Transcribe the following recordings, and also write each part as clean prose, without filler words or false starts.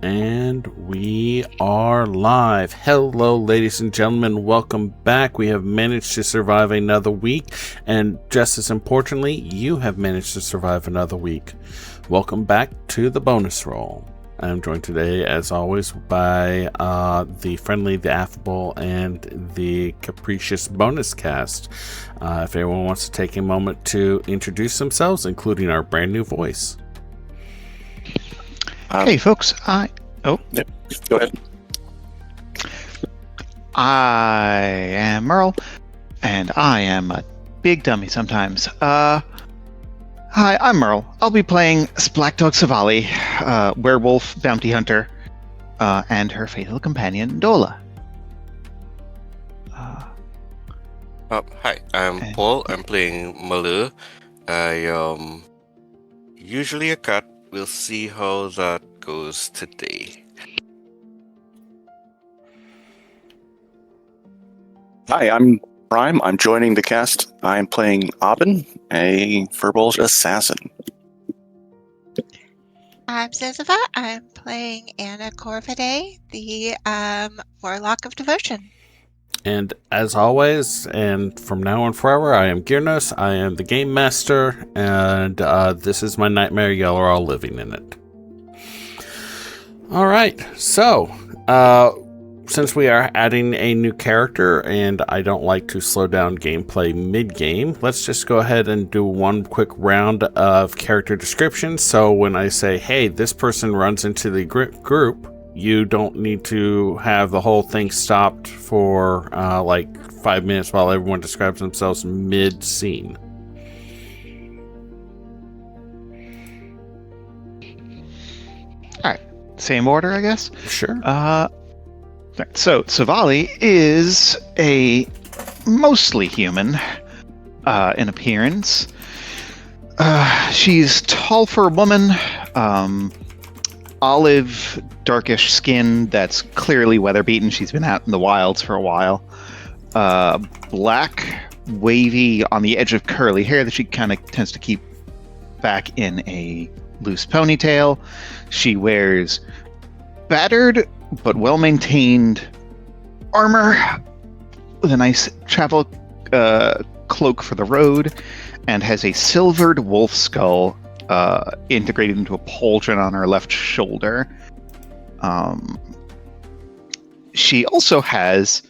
And we are live. Hello, ladies and gentlemen. Welcome back. We have managed to survive another week. And just as importantly, you have managed to survive another week. Welcome back to the bonus roll. I'm joined today, as always, by the friendly, the affable, and the capricious bonus cast. If anyone wants to take a moment to introduce themselves, including our brand new voice. Hey folks, Yep. Go ahead. I am Merle, and I am a big dummy sometimes. Hi, I'm Merle. I'll be playing Black Dog Savali, werewolf bounty hunter, and her faithful companion, Dola. Hi, I'm Paul. I'm playing Malur. I usually a cat. We'll see how that goes today. Hi, I'm Prime. I'm joining the cast. I'm playing Abn, a Furbolg assassin. I'm Ziziva. I'm playing Anna Corvidae, the Warlock of Devotion. And as always, and from now on forever, I am Girnos. I am the game master, and this is my nightmare. Y'all are all living in it. All right, so since we are adding a new character, and I don't like to slow down gameplay mid-game, let's just go ahead and do one quick round of character descriptions. So when I say, hey, this person runs into the group, you don't need to have the whole thing stopped for like 5 minutes while everyone describes themselves mid-scene. All right, same order, I guess. Sure. So Savali is a mostly human in appearance. She's tall for a woman. Olive, darkish skin that's clearly weather-beaten. She's been out in the wilds for a while. Black, wavy, on the edge of curly hair that she kind of tends to keep back in a loose ponytail. She wears battered but well-maintained armor with a nice travel cloak for the road, and has a silvered wolf skull integrated into a pauldron on her left shoulder. She also has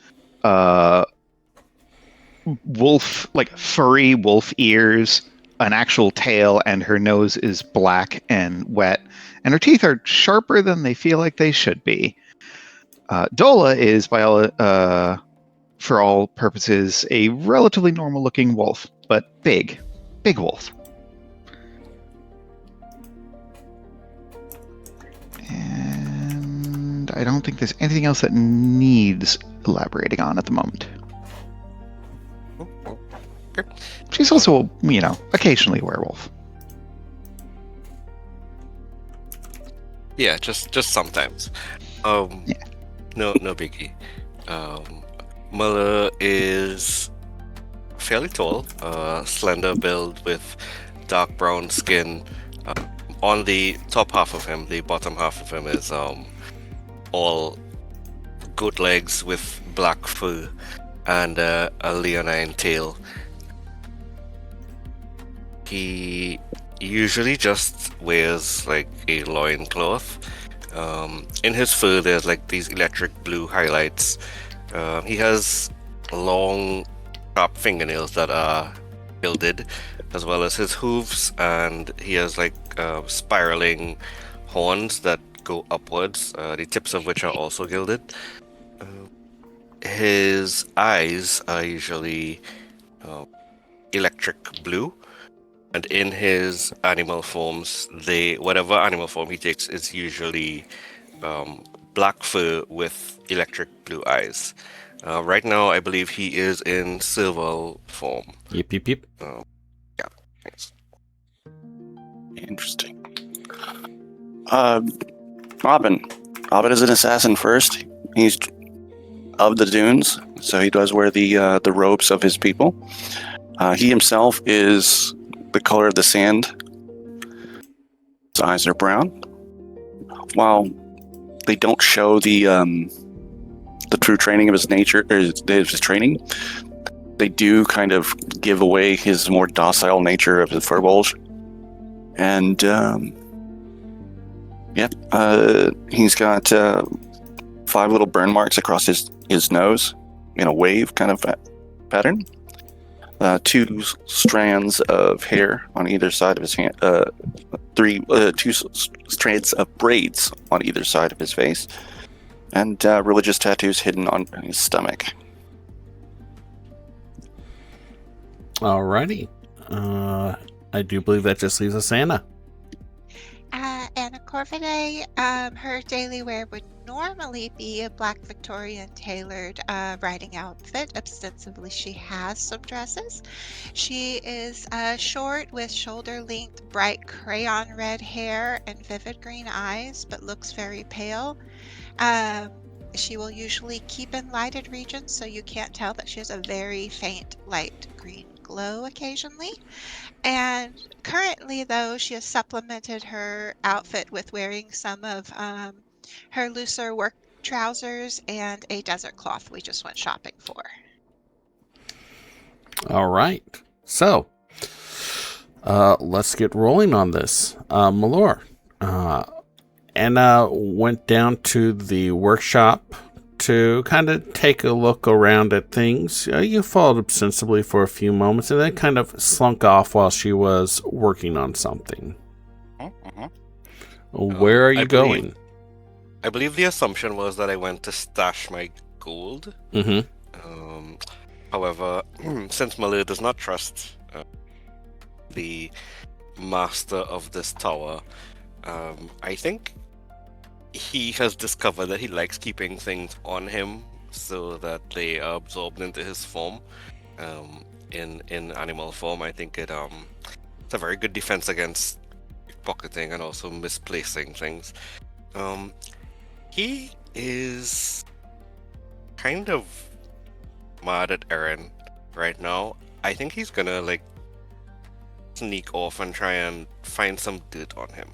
wolf, like furry wolf ears, an actual tail, and her nose is black and wet, and her teeth are sharper than they feel like they should be. Dola is, for all purposes, a relatively normal-looking wolf, but big wolf. And I don't think there's anything else that needs elaborating on at the moment. Okay. She's also, occasionally a werewolf. Yeah, just sometimes. Yeah. No biggie. Malur is fairly tall, slender build with dark brown skin. On the top half of him, the bottom half of him is all goat legs with black fur and a leonine tail. He usually just wears like a loincloth. In his fur there's like these electric blue highlights. He has long sharp fingernails that are gilded, as well as his hooves, and he has like spiraling horns that go upwards, the tips of which are also gilded. His eyes are usually electric blue, and in his animal forms, whatever animal form he takes is usually black fur with electric blue eyes. Right now, I believe he is in Serval form. Yep. Yeah, thanks. Interesting. Abn is an assassin first. He's of the dunes, so he does wear the robes of his people. He himself is the color of the sand. His eyes are brown, while they don't show the true training of his nature, or his training. They do kind of give away his more docile nature of the furbolg. And he's got 5 little burn marks across his nose in a wave kind of pattern. 2 strands of hair on either side of his hand. 2 strands of braids on either side of his face. And religious tattoos hidden on his stomach. Alrighty. I do believe that just leaves us Anna. Anna Corvidae, her daily wear would normally be a black Victorian tailored riding outfit. Ostensibly, she has some dresses. She is short with shoulder-length, bright crayon red hair and vivid green eyes, but looks very pale. She will usually keep in lighted regions, so you can't tell that she has a very faint light green glow occasionally. And currently, though, she has supplemented her outfit with wearing some of her looser work trousers and a desert cloth we just went shopping for. All right. So, let's get rolling on this. Malur, Anna went down to the workshop to kind of take a look around at things. You followed ostensibly for a few moments and then kind of slunk off while she was working on something. Where are you going? I believe the assumption was that I went to stash my gold. Mm-hmm. However, since Malur does not trust the master of this tower, I think he has discovered that he likes keeping things on him so that they are absorbed into his form. In animal form, I think it's a very good defense against pocketing and also misplacing things. He is kind of mad at Erin right now. I think he's gonna sneak off and try and find some dirt on him.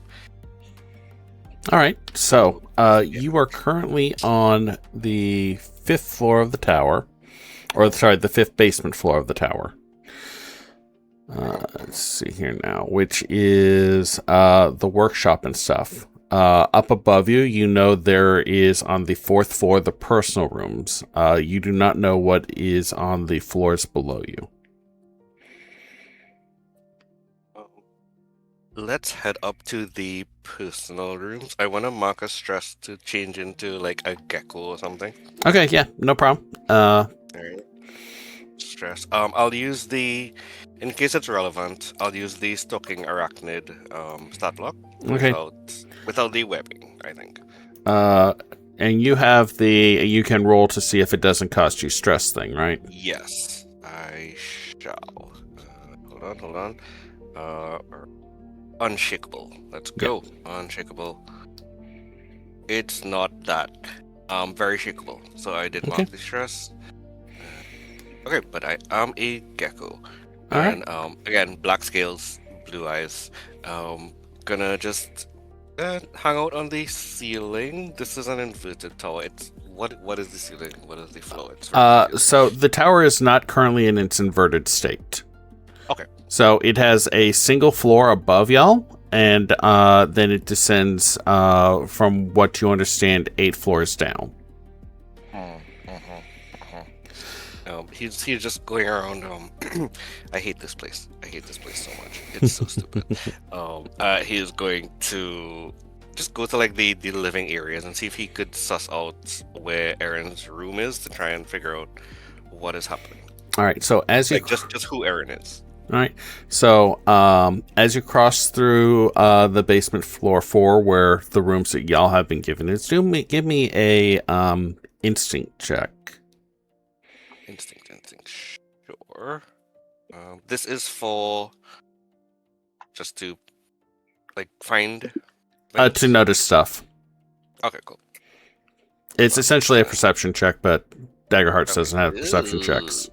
All right. So, you are currently on the 5th floor of the tower, or sorry, the 5th basement floor of the tower. Let's see here now, which is the workshop and stuff. Up above you, you know there is on the 4th floor the personal rooms. You do not know what is on the floors below you. Let's head up to the personal rooms. I want to mark a stress to change into a gecko or something. Okay, yeah, no problem. Alright. Stress. I'll use in case it's relevant, I'll use the stalking arachnid stat block. Okay. Without the webbing, I think. And you have you can roll to see if it doesn't cost you stress thing, right? Yes, I shall. Hold on. Unshakable. Let's go. Yep. Unshakable. It's not that. Very shakeable. So I did mark the stress. Okay, but I am a gecko. All and right. Again, black scales, blue eyes. Gonna just hang out on the ceiling. This is an inverted tower. It's what is the ceiling? What is the floor? It's so the tower is not currently in its inverted state. Okay. So it has a single floor above y'all, and then it descends, from what you understand, 8 floors down. He's just going around. I hate this place. I hate this place so much. It's so stupid. He is going to just go to the living areas and see if he could suss out where Erin's room is to try and figure out what is happening. All right. So as you just who Erin is. All right. So, as you cross through the basement floor 4, where the rooms that y'all have been given, give me a instinct check. Instinct. Sure. This is for just to find things? To notice stuff. Okay, cool. It's essentially a perception check, but Daggerhearts doesn't have perception checks.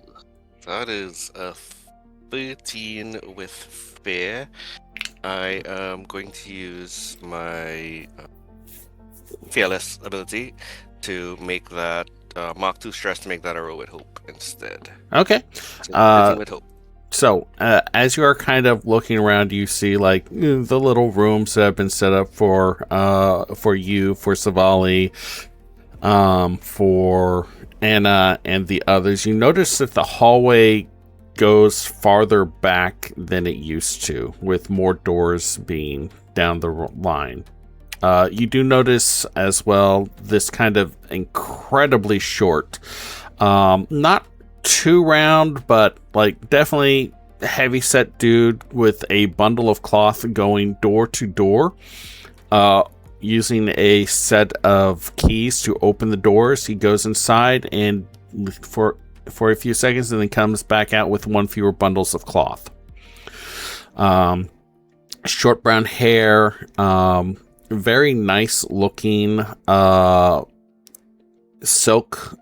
That is a 13 with fear. I am going to use my fearless ability to make that Mark II stress to make that a roll with hope instead. Okay. So, 15 with hope. So, as you are kind of looking around, you see like the little rooms that have been set up for you, for Savali, for Anna, and the others. You notice that the hallway goes farther back than it used to, with more doors being down the line. You do notice as well this kind of incredibly short, not too round, but like definitely heavy set dude with a bundle of cloth going door to door, using a set of keys to open the doors. He goes inside and for a few seconds and then comes back out with one fewer bundles of cloth. Short brown hair, very nice looking silk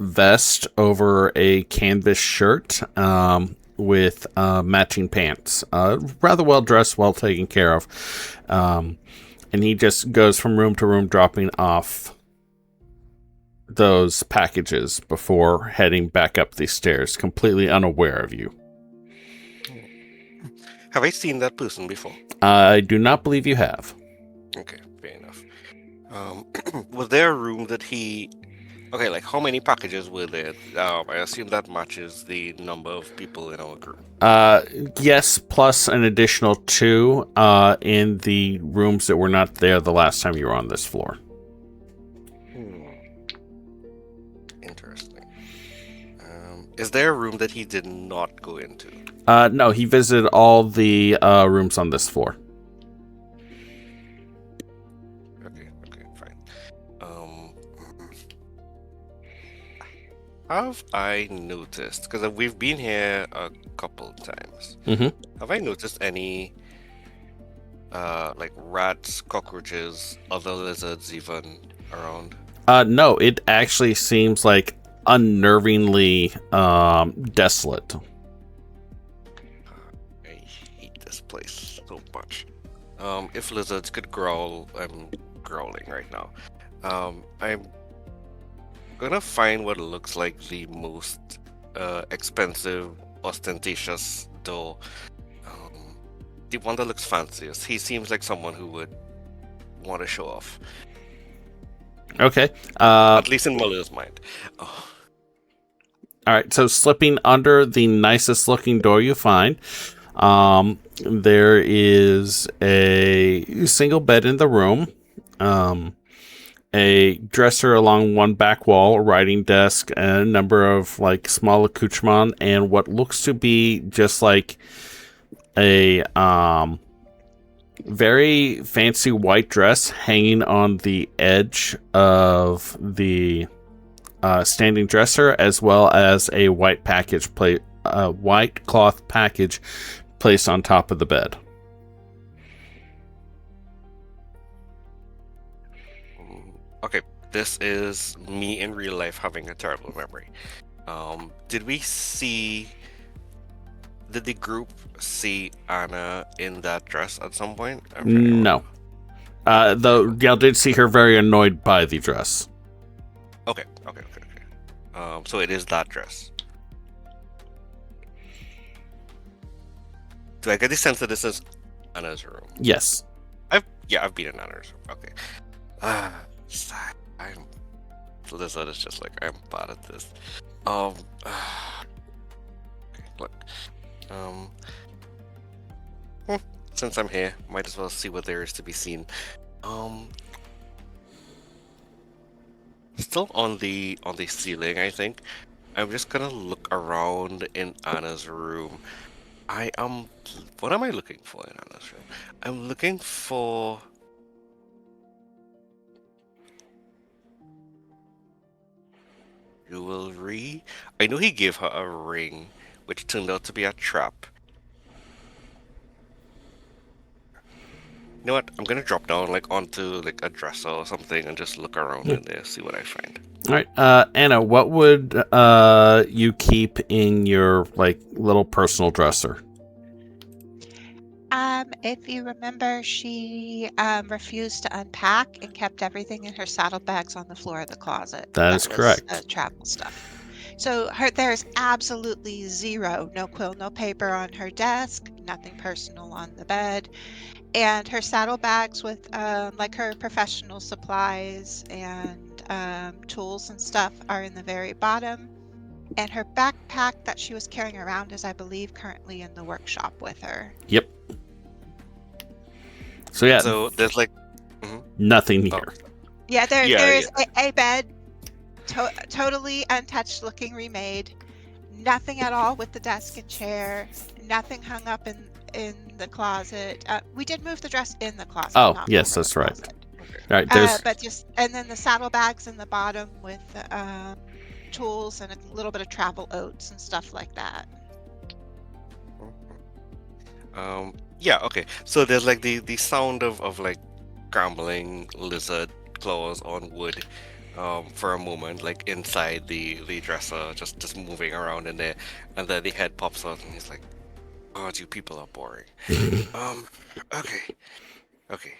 vest over a canvas shirt, with matching pants. Rather well dressed, well taken care of. And he just goes from room to room dropping off those packages before heading back up these stairs, completely unaware of you. Have I seen that person before? I do not believe you have. Okay, fair enough. Was there a room that he... Okay, like how many packages were there? I assume that matches the number of people in our group. Yes, plus an additional 2 in the rooms that were not there the last time you were on this floor. Interesting. Is there a room that he did not go into? No, he visited all the rooms on this floor. Okay, fine. Have I noticed, because we've been here a couple times, have I noticed any like rats, cockroaches, other lizards even around? No, it actually seems like unnervingly desolate. I hate this place so much. If lizards could growl, I'm growling right now. I'm gonna find what looks like the most expensive, ostentatious door. The one that looks fanciest. He seems like someone who would want to show off. Okay. At least in Malur's mind. Oh. All right, so slipping under the nicest looking door you find, there is a single bed in the room, a dresser along one back wall, a writing desk, and a number of like small accoutrements, and what looks to be just like a very fancy white dress hanging on the edge of the standing dresser, as well as a white white cloth package placed on top of the bed. Okay, this is me in real life having a terrible memory. Did the group see Anna in that dress at some point? No. Though y'all did see her very annoyed by the dress. Okay. So it is that dress. Do I get the sense that this is Anna's room? Yes. I've been in Anna's room. Okay. Lizard is just like, I'm bad at this. Okay, look. Since I'm here, might as well see what there is to be seen. Still on the ceiling, I think. I'm just gonna look around in Anna's room. What am I looking for in Anna's room? I'm looking for jewelry. I know he gave her a ring, which turned out to be a trap. You know what? I'm gonna drop down like onto like a dresser or something and just look around in there, see what I find. All right, Anna, what would you keep in your like little personal dresser? If you remember, she refused to unpack and kept everything in her saddlebags on the floor of the closet. That That is was correct. travel stuff. So there's absolutely zero, no quill, no paper on her desk, nothing personal on the bed, and her saddlebags with like her professional supplies and tools and stuff are in the very bottom. And her backpack that she was carrying around is, I believe, currently in the workshop with her. Yep. So yeah, So there's like, nothing oh, here. Yeah, there Yeah, is a bed, totally untouched, looking remade. Nothing at all with the desk and chair. Nothing hung up in the closet. We did move the dress in the closet, Oh, not yes, over that's the right. closet. okay. All right, there's But just and then the saddlebags in the bottom with tools and a little bit of travel oats and stuff like that. Yeah, okay. So there's like the sound of like scrambling lizard claws on wood for a moment, like inside the dresser, just moving around in there, and then the head pops out and he's like, God, you people are boring. Um, okay. Okay.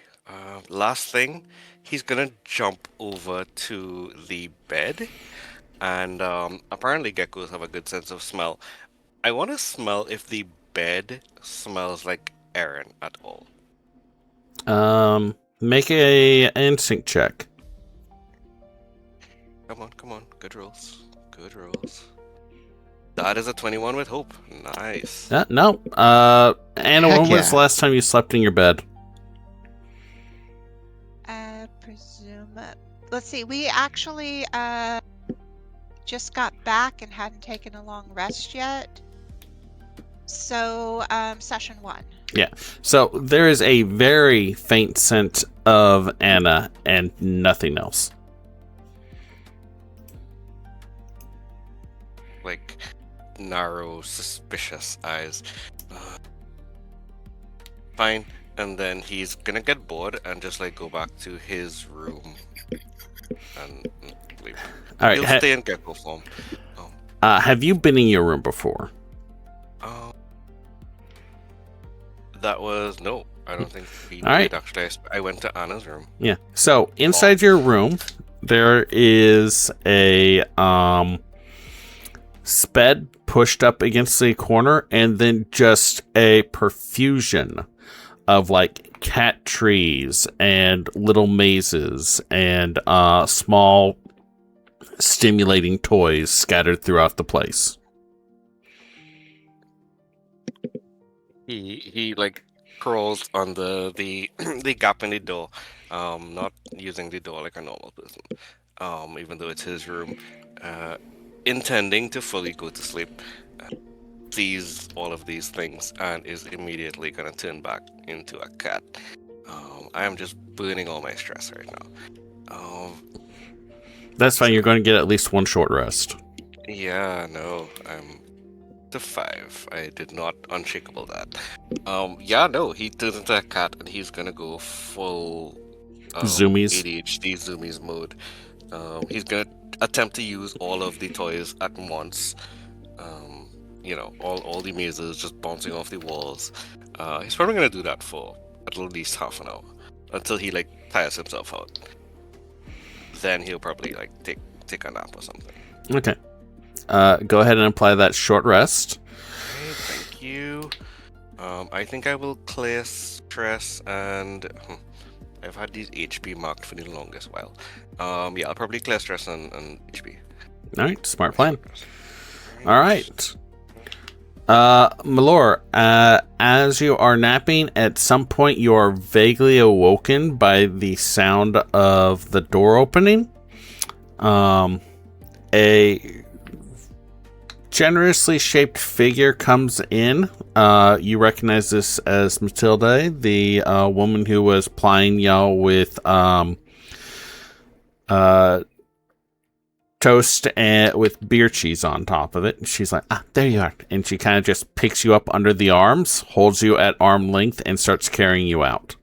Last thing, he's gonna jump over to the bed, and apparently geckos have a good sense of smell. I want to smell if the bed smells like Erin at all. make a instinct check. Come on. Good rolls. Good rolls. That is a 21 with hope. Nice. No. Anna, Heck when was the yeah. last time you slept in your bed? Presume. Let's see. We actually just got back and hadn't taken a long rest yet. So session 1. So there is a very faint scent of Anna and nothing else. Like narrow, suspicious eyes. Fine. And then he's gonna get bored and just like go back to his room and sleep. All right. He'll stay in gecko form. Have you been in your room before? That was no. I don't think he All right. did actually. I went to Anna's room. Yeah. So inside your room, there is a sped pushed up against the corner, and then just a profusion of like cat trees and little mazes and small stimulating toys scattered throughout the place. He like crawls on the the gap in the door, not using the door like a normal person, even though it's his room, intending to fully go to sleep, sees all of these things and is immediately gonna turn back into a cat. I am just burning all my stress right now. That's fine. You're going to get at least one short rest. Yeah, no, I'm to 5. I did not unshakable that. Yeah, no, he turns into a cat and he's gonna go full Zoomies. ADHD zoomies mode. He's gonna attempt to use all of the toys at once. You know, all the mazes just bouncing off the walls. He's probably gonna do that for at least half an hour until he like tires himself out. Then he'll probably like take a nap or something. Okay. Go ahead and apply that short rest. Okay, thank you. I think I will clear stress and I've had these HP marked for the longest while. Yeah, I'll probably clear stress and HP. All right, smart plan. All right. Malur, as you are napping, at some point you are vaguely awoken by the sound of the door opening. A generously shaped figure comes in. You recognize this as Matilda, the woman who was plying y'all with toast and with beer cheese on top of it. And she's like, there you are. And she kind of just picks you up under the arms, holds you at arm length, and starts carrying you out.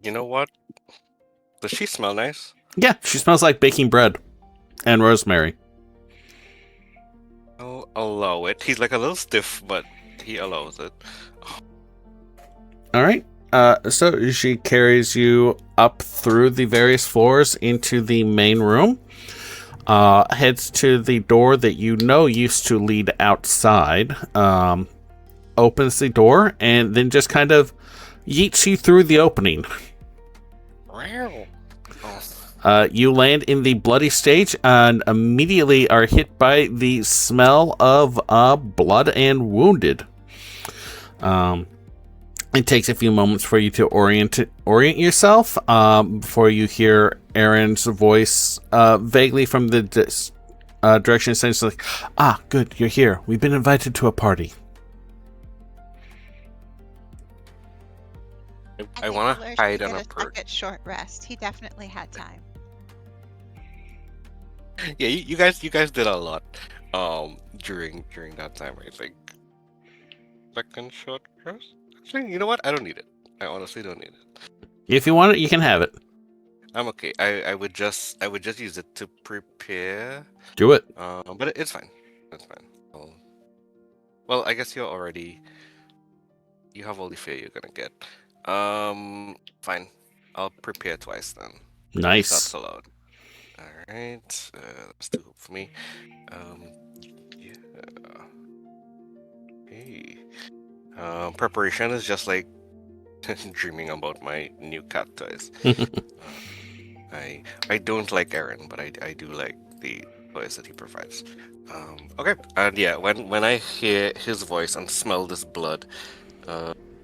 You know what? Does she smell nice? Yeah, she smells like baking bread and rosemary. Oh, allow it. He's like a little stiff, but he allows it. All right. So she carries you up through the various floors into the main room. Heads to the door that you know used to lead outside. Opens the door and then just kind of yeets you through the opening. You land in the bloody stage and immediately are hit by the smell of blood and wounded. It takes a few moments for you to orient yourself before you hear Erin's voice vaguely from the direction saying, like, "Ah, good, you're here. We've been invited to a party." I want to hide on a perch. perch. Get short rest. He definitely had time. Yeah, you guys did a lot during that time, I think. Second short rest? Actually, you know what? I don't need it. I honestly don't need it. If you want it, you can have it. I'm okay. I would just use it to prepare. Do it. But it's fine. It's fine. Well, I guess you have all the fear you're gonna get. Fine. I'll prepare twice then. Nice. That's allowed. All right. That's too hope for me. Yeah. Hey. Preparation is just like dreaming about my new cat toys. I don't like Erin, but I do like the toys that he provides. Okay. And yeah, when I hear his voice and smell this blood,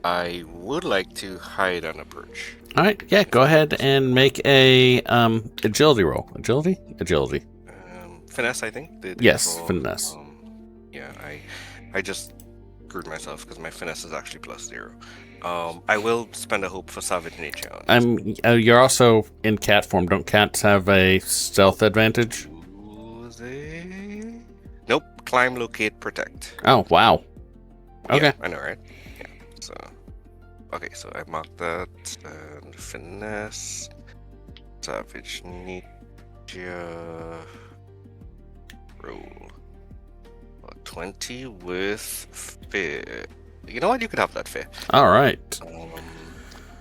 I would like to hide on a perch. All right, yeah, go ahead and make a agility roll. Agility. Finesse, I think. Yes, finesse. Yeah, I just screwed myself because my finesse is actually +0. I will spend a hope for savage nature. You're also in cat form. Don't cats have a stealth advantage? Do they? Nope. Climb, locate, protect. Oh, wow. Okay. Yeah, I know, right? Yeah. So, okay, so I marked that. And finesse, savage nature, roll 20 with fear. You know what? You could have that fear. All right.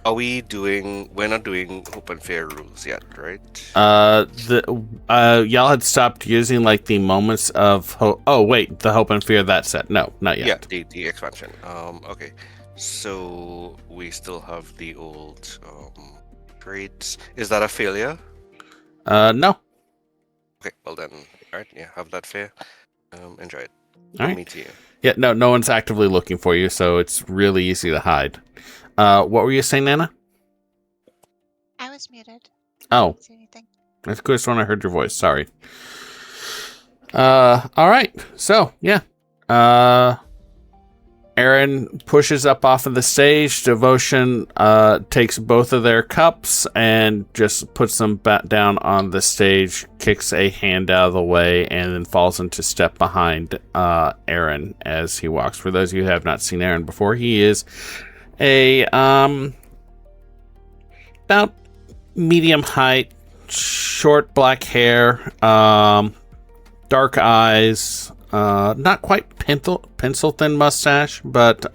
We're not doing hope and fear rules yet, right? Y'all had stopped using like the moments of hope. Oh wait, the hope and fear that set. No, not yet. Yeah, the expansion. Okay, so we still have the old traits. Is that a failure? No. Okay, well then, all right. Yeah, have that fear. Enjoy it. All right. Me to you. Yeah, no one's actively looking for you, so it's really easy to hide. What were you saying, Nana? I was muted. Oh. I didn't see anything. That's good when I heard your voice. Sorry. All right. So, yeah. Erin pushes up off of the stage. Devotion takes both of their cups and just puts them back down on the stage, kicks a hand out of the way, and then falls into step behind Erin as he walks. For those of you who have not seen Erin before, he is a about medium height, short black hair, dark eyes, not quite pencil thin mustache, but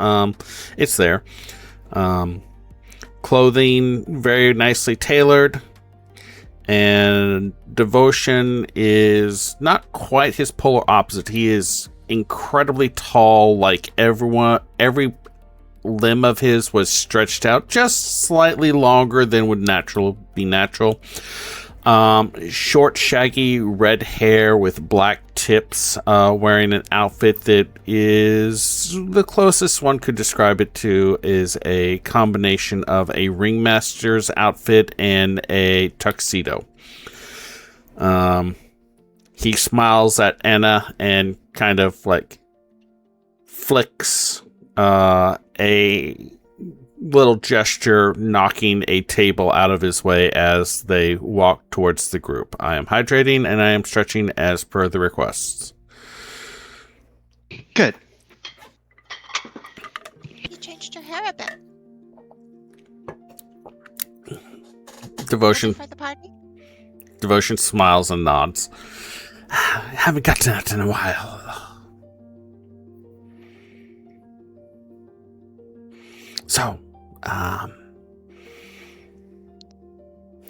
it's there. Clothing very nicely tailored, and Devotion is not quite his polar opposite. He is incredibly tall, like every limb of his was stretched out just slightly longer than would be natural. Short, shaggy red hair with black tips, wearing an outfit that is the closest one could describe it to is a combination of a ringmaster's outfit and a tuxedo. He smiles at Anna and kind of like flicks a little gesture, knocking a table out of his way as they walk towards the group. I am hydrating and I am stretching as per the requests. Good. You changed your hair a bit. Devotion. Ready for the party? Devotion smiles and nods. I haven't gotten out in a while.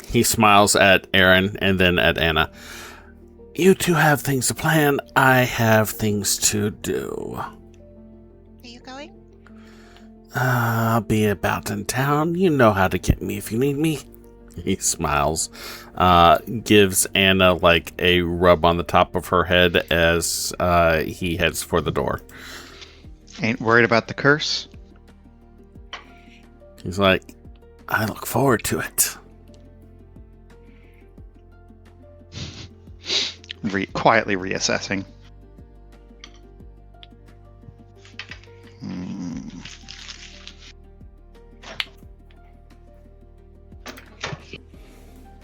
He smiles at Erin and then at Anna. You two have things to plan. I have things to do. Are you going? I'll be about in town. You know how to get me if you need me. He smiles. Gives Anna like a rub on the top of her head as he heads for the door. Ain't worried about the curse? He's like, I look forward to it. Quietly reassessing.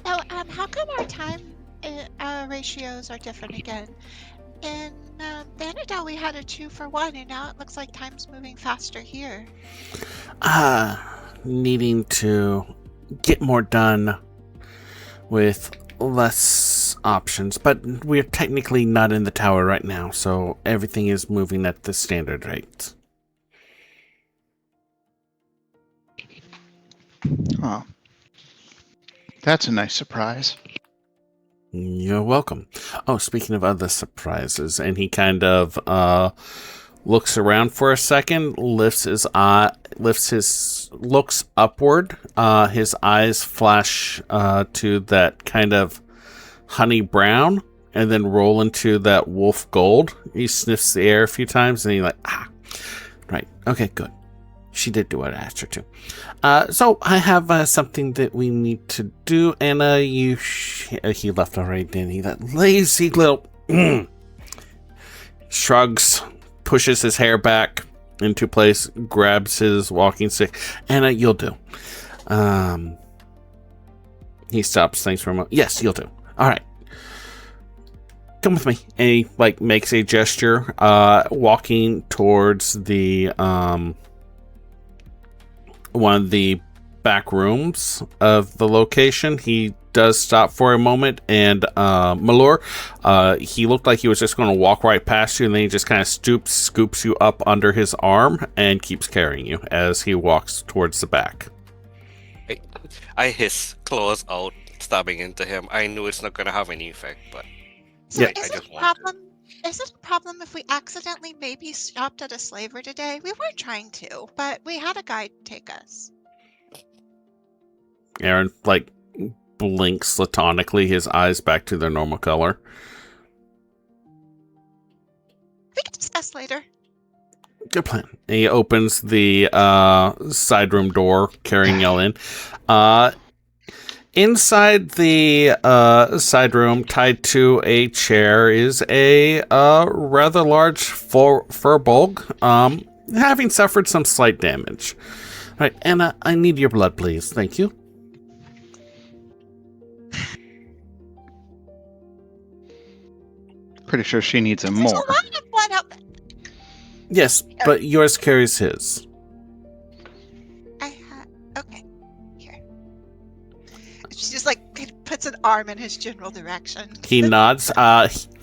So, how come our time ratios are different again? In Vanadel, we had a 2-for-1, and now it looks like time's moving faster here. Needing to get more done with less options, but we're technically not in the tower right now, so everything is moving at the standard rate. Oh. That's a nice surprise. You're welcome. Oh, speaking of other surprises, and he kind of looks around for a second, looks upward. His eyes flash to that kind of honey brown, and then roll into that wolf gold. He sniffs the air a few times, and he's like, right, okay, good. She did do what I asked her to. So I have something that we need to do, and he left already, didn't he? That lazy little shrugs, pushes his hair back into place, grabs his walking stick. Anna, you'll do. He stops, thinks for a moment. Yes, you'll do. All right. Come with me. And he makes a gesture, walking towards the one of the back rooms of the location. He does stop for a moment, and Malur, he looked like he was just going to walk right past you, and then he just kind of scoops you up under his arm and keeps carrying you as he walks towards the back. I hiss, claws out, stabbing into him. I knew it's not going to have any effect, but So Yeah. is I it just a want problem? Is it a problem if we accidentally maybe stopped at a slaver today? We weren't trying to, but we had a guide take us. Erin blinks platonically, his eyes back to their normal color. We can discuss later. Good plan. He opens the side room door, carrying y'all in. Inside the side room, tied to a chair, is a rather large furbolg, having suffered some slight damage. All right, Anna, I need your blood, please. Thank you. Pretty sure she needs him There's more. a lot of blood up. Yes, but yours carries his. Okay. Here. She just puts an arm in his general direction. He nods.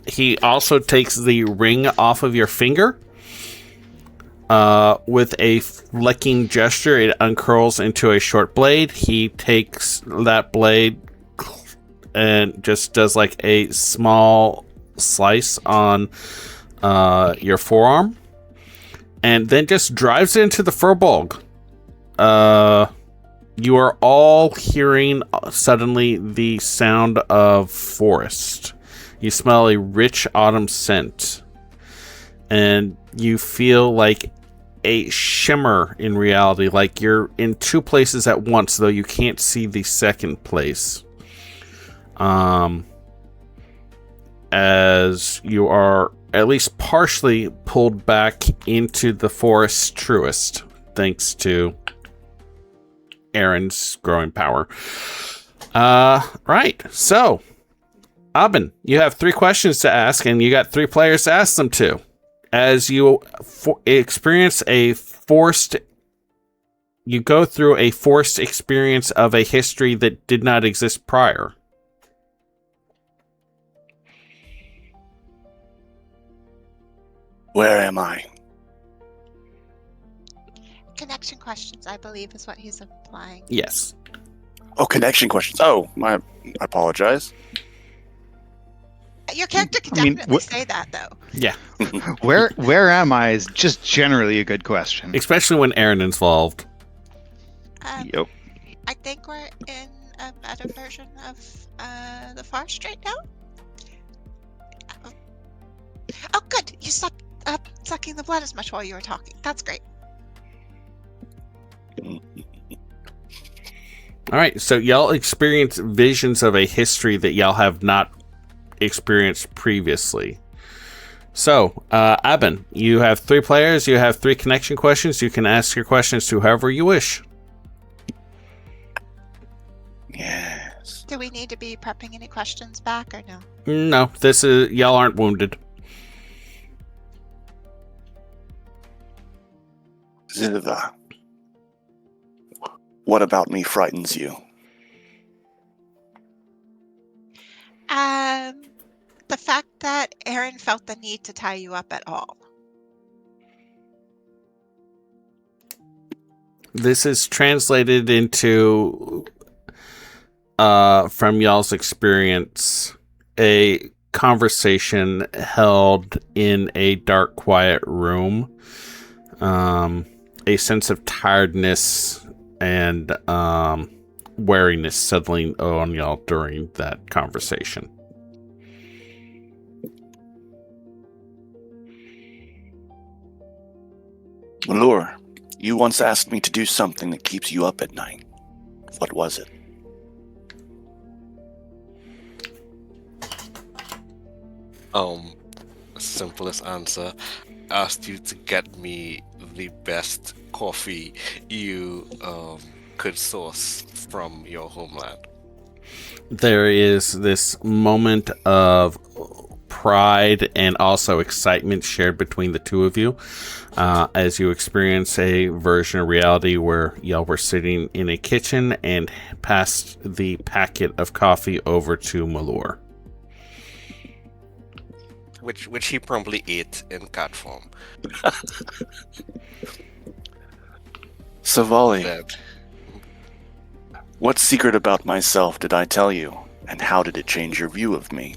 He also takes the ring off of your finger. With a flicking gesture, it uncurls into a short blade. He takes that blade and just does a small slice on your forearm, and then just drives it into the furbolg. You are all hearing suddenly the sound of forest. You smell a rich autumn scent, and you feel like a shimmer in reality, like you're in two places at once, though you can't see the second place. As you are at least partially pulled back into the forest's truest, thanks to Erin's growing power. Right. So, Abn, you have 3 questions to ask, and you got 3 players to ask them to. As you experience you go through a forced experience of a history that did not exist prior. Where am I? Connection questions, I believe, is what he's implying. Yes. Oh, connection questions. Oh, I apologize. Your character can I mean, definitely say that, though. Yeah. Where am I is just generally a good question. Especially when Erin is involved. Yep. I think we're in a meta version of the Forest right now. Oh, good. You stopped sucking the blood as much while you were talking. That's great. All right, so y'all experience visions of a history that y'all have not experienced previously. So, Abn, you have 3 players, you have 3 connection questions. You can ask your questions to whoever you wish. Yes. Do we need to be prepping any questions back or no? No, y'all aren't wounded. Ziva, what about me frightens you? The fact that Erin felt the need to tie you up at all. This is translated into, from y'all's experience, a conversation held in a dark, quiet room. A sense of tiredness and wariness settling on y'all during that conversation. Malur, you once asked me to do something that keeps you up at night. What was it? Simplest answer. Asked you to get me the best coffee you could source from your homeland. There is this moment of pride and also excitement shared between the two of you as you experience a version of reality where y'all were sitting in a kitchen and passed the packet of coffee over to Malur. Which he promptly ate in cat form. Savali, That what secret about myself did I tell you, and how did it change your view of me?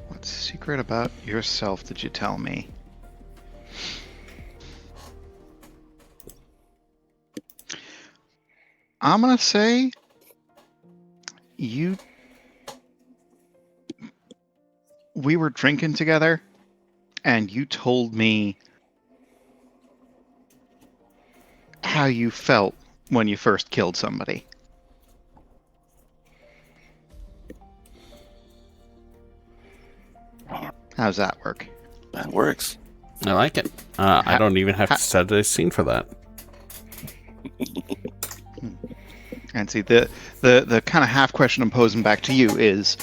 What secret about yourself did you tell me? I'm gonna say we were drinking together and you told me how you felt when you first killed somebody. How's that work? That works. I like it. I don't even have to set a scene for that. And see, the kind of half question I'm posing back to you is,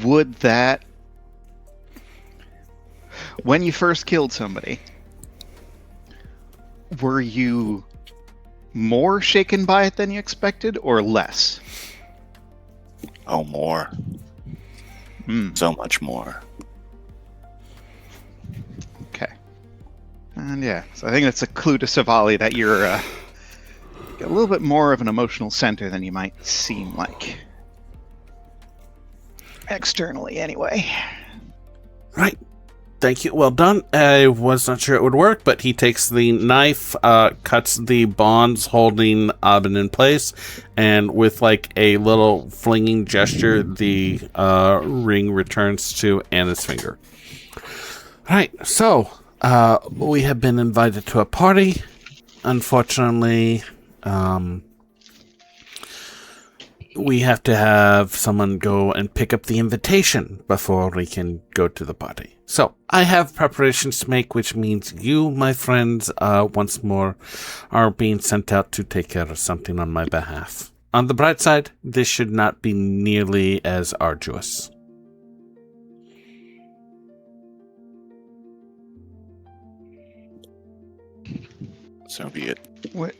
would that, when you first killed somebody, were you more shaken by it than you expected, or less? Oh, more. So much more. Okay. And yeah, so I think that's a clue to Savali that you're a little bit more of an emotional center than you might seem like. Externally, anyway. Right. Thank you. Well done. I was not sure it would work, but he takes the knife, cuts the bonds holding Abn in place, and with like a little flinging gesture, the ring returns to Anna's finger. Right. So, we have been invited to a party. Unfortunately, we have to have someone go and pick up the invitation before we can go to the party. So, I have preparations to make, which means you, my friends, once more are being sent out to take care of something on my behalf. On the bright side, this should not be nearly as arduous. So be it. What?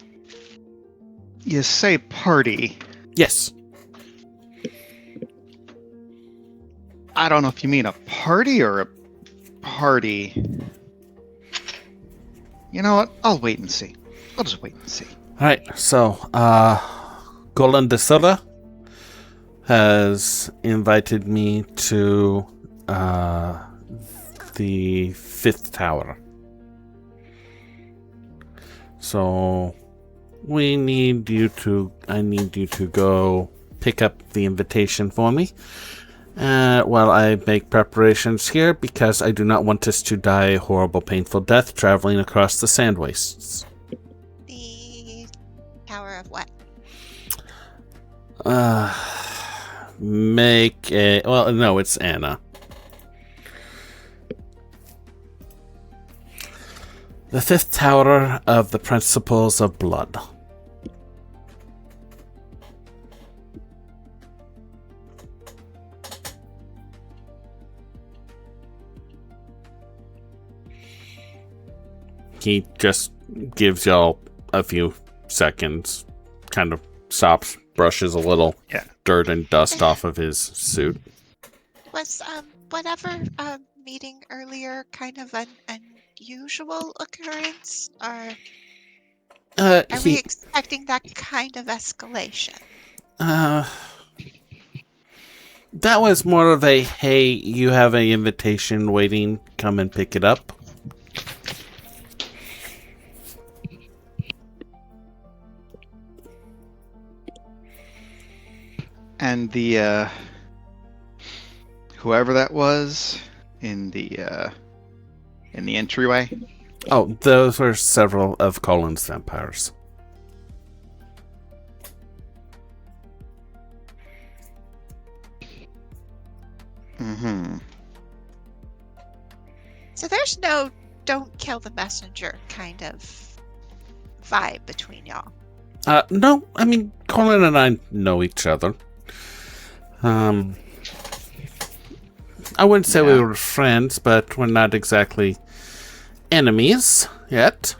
You say party. Yes. I don't know if you mean a party or a party. You know what? I'll wait and see. I'll just wait and see. Alright, so, Colin de Silla has invited me to, the 5th Tower. So, I need you to go pick up the invitation for me. While I make preparations here, because I do not want us to die a horrible, painful death traveling across the sand wastes. The Tower of what? No, it's Anna. The 5th Tower of the Principles of Blood. He just gives y'all a few seconds, kind of stops, brushes a little dirt and dust off of his suit. Was whatever meeting earlier kind of an unusual occurrence, or are we expecting that kind of escalation? That was more of a, hey, you have an invitation waiting, come and pick it up. And the whoever that was in the entryway. Oh, those were several of Colin's vampires. Mm-hmm. So there's no "don't kill the messenger" kind of vibe between y'all. No, I mean, Colin and I know each other. I wouldn't say we were friends, but we're not exactly enemies yet.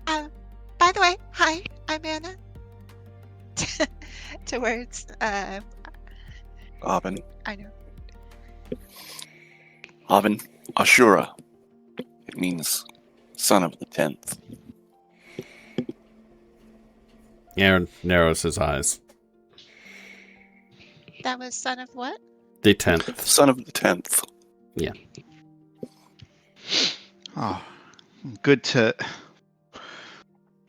By the way, hi, I'm Anna. Towards Abn. I know. Abn A'shura. It means son of the 10th. Erin narrows his eyes. That was son of what? The 10th. Son of the 10th. Yeah. Oh, good to.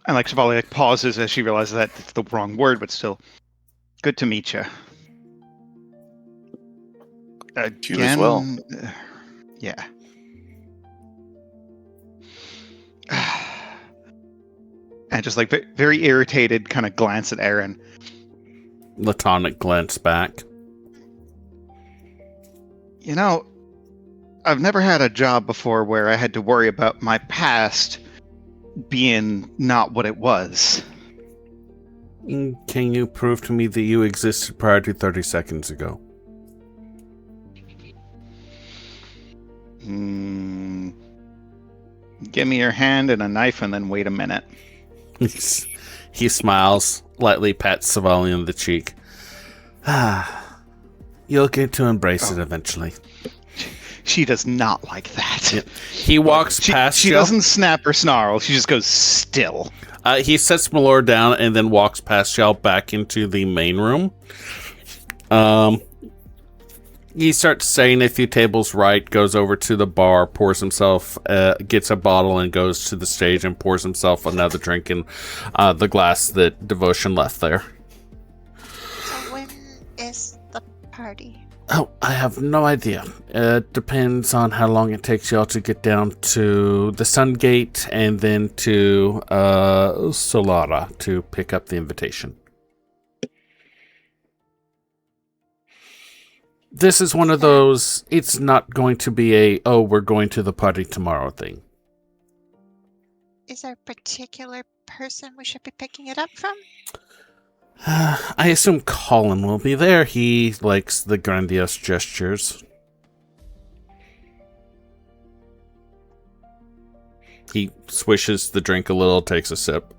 And like Savali pauses as she realizes that it's the wrong word, but still, good to meet you. You as well. Yeah. And just like very irritated, kind of glance at Erin. Latonic glance back. You know, I've never had a job before where I had to worry about my past being not what it was. Can you prove to me that you existed prior to 30 seconds ago? Give me your hand and a knife and then wait a minute. He smiles, lightly pats Savali on the cheek. You'll get to embrace it eventually. She does not like that. Yep. He walks past She you. doesn't snap or snarl. She just goes still. He sets Malur down and then walks past y'all back into the main room. He starts saying a few tables right, goes over to the bar, pours himself, gets a bottle and goes to the stage and pours himself another drink in the glass that Devotion left there. So when is the party? Oh, I have no idea. It depends on how long it takes y'all to get down to the Sun Gate and then to Sulara to pick up the invitation. This is one of those, it's not going to be we're going to the party tomorrow thing. Is there a particular person we should be picking it up from? I assume Colin will be there. He likes the grandiose gestures. He swishes the drink a little, takes a sip.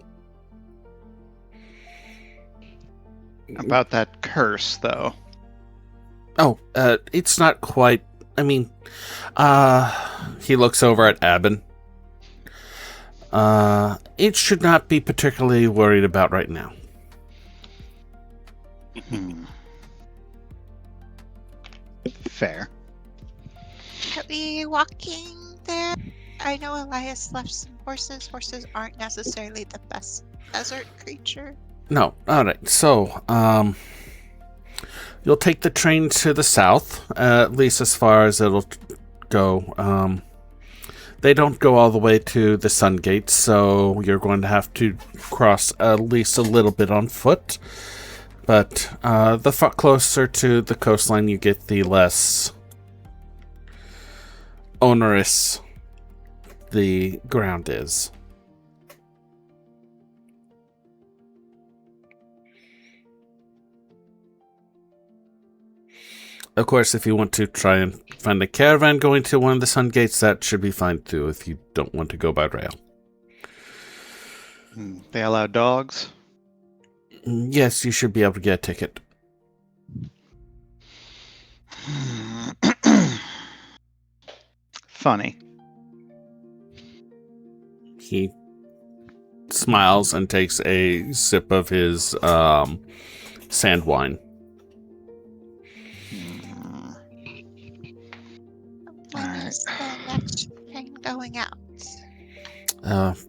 About that curse, though. Oh, it's not quite. I mean, he looks over at Abn. It should not be particularly worried about right now. Fair. Are we walking there? I know Elias left some horses. Horses aren't necessarily the best desert creature. No, alright, so, you'll take the train to the south, at least as far as it'll go. They don't go all the way to the Sun Gate, so you're going to have to cross at least a little bit on foot. But the closer to the coastline you get, the less onerous the ground is. Of course, if you want to try and find a caravan going to one of the Sun Gates, that should be fine too, if you don't want to go by rail. They allow dogs? Yes, you should be able to get a ticket. Funny. He smiles and takes a sip of his sand wine. When is the next train going out?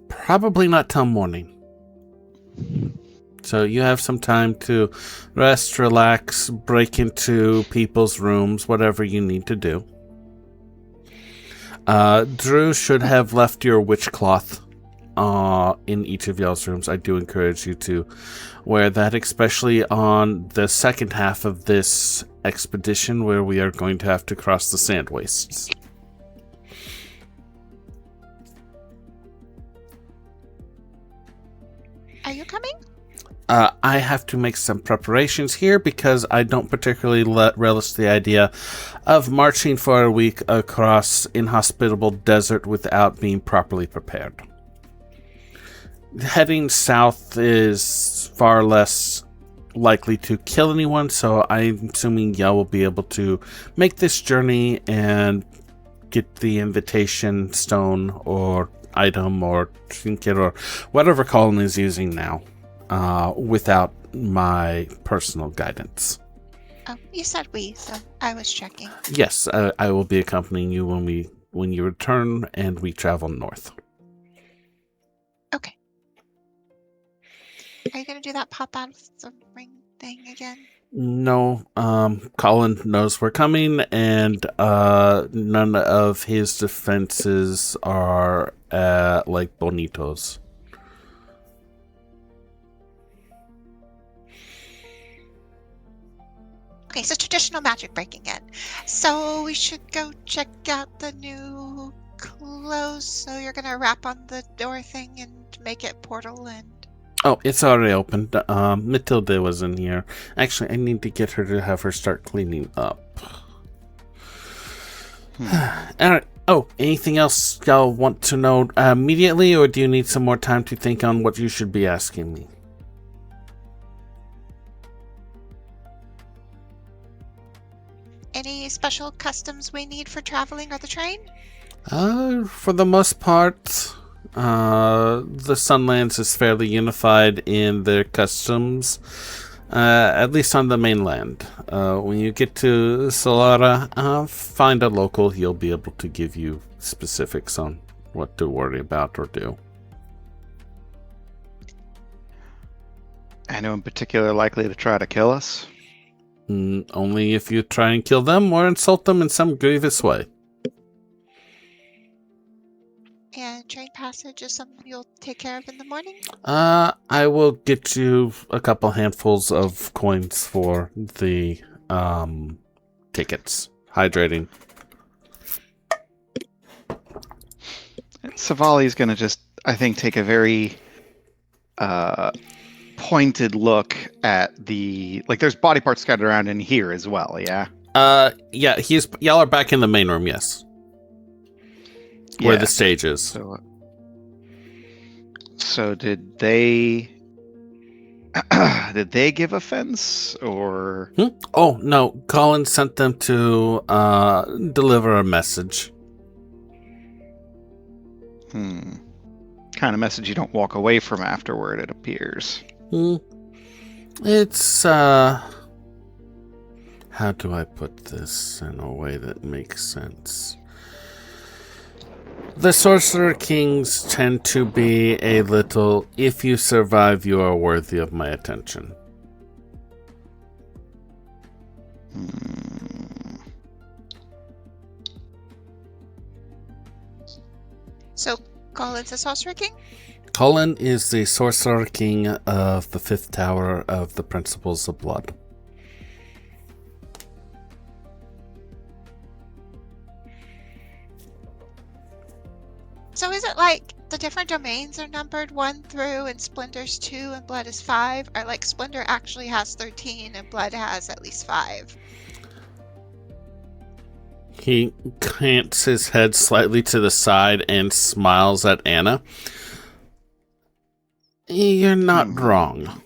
Probably not till morning. So you have some time to rest, relax, break into people's rooms, whatever you need to do. Drew should have left your witchcloth in each of y'all's rooms. I do encourage you to wear that, especially on the second half of this expedition where we are going to have to cross the sand wastes. Are you coming? I have to make some preparations here because I don't particularly relish the idea of marching for a week across inhospitable desert without being properly prepared. Heading south is far less likely to kill anyone, so I'm assuming y'all will be able to make this journey and get the invitation stone or item or trinket or whatever Colin is using now. Without my personal guidance. Oh, you said we, so I was checking. Yes, I will be accompanying you when you return and we travel north. Okay. Are you gonna do that pop out of the ring thing again? No, Colin knows we're coming, and none of his defenses are like bonitos. Okay, so traditional magic breaking in. So we should go check out the new clothes. So you're gonna rap on the door thing and make it portal and... Oh, it's already opened. Matilda was in here. Actually, I need to get her to have her start cleaning up. Alright. Oh, anything else y'all want to know immediately, or do you need some more time to think on what you should be asking me? Any special customs we need for traveling or the train? For the most part, the Sunlands is fairly unified in their customs, at least on the mainland. When you get to Sulara, find a local. He'll be able to give you specifics on what to worry about or do. Anyone particular likely to try to kill us? Only if you try and kill them or insult them in some grievous way. And train passage is something you'll take care of in the morning? I will get you a couple handfuls of coins for the tickets. Hydrating. Savali's gonna just, I think, take a very pointed look at the, like, there's body parts scattered around in here as well, yeah? Yeah, y'all are back in the main room, yes. Where Yeah. the stage is. So did they Did they give offense or? Oh, no. Colin sent them to deliver a message. Kind of message you don't walk away from afterward, it appears. It's, how do I put this in a way that makes sense? The Sorcerer Kings tend to be a little, if you survive, you are worthy of my attention. So, Colin's a Sorcerer King? Colin is the Sorcerer King of the Fifth Tower of the Principles of Blood. So is it like the different domains are numbered 1 through and Splendour's 2 and Blood is 5? Or like Splendor actually has 13 and Blood has at least 5? He cants his head slightly to the side and smiles at Anna. You're not wrong.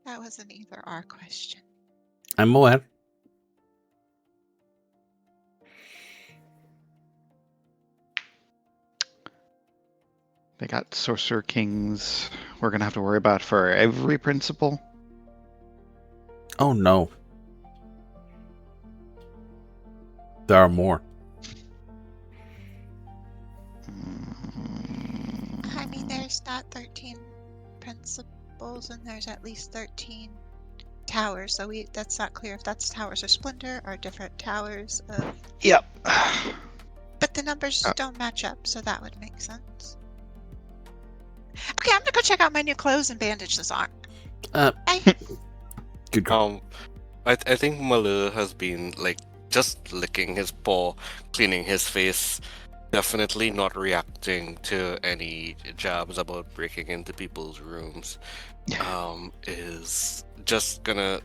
That was an either or question. I'm aware. They got Sorcerer Kings we're going to have to worry about for every principal? Oh, no. There are more. I mean, there's not 13 principles and there's at least 13 towers. So that's not clear if that's towers of Splendor or different towers of... Yep. But the numbers don't match up, so that would make sense. Okay, I'm gonna go check out my new clothes and bandage this arm. Good call. I think Malur has been like just licking his paw, cleaning his face, definitely not reacting to any jabs about breaking into people's rooms. Is just gonna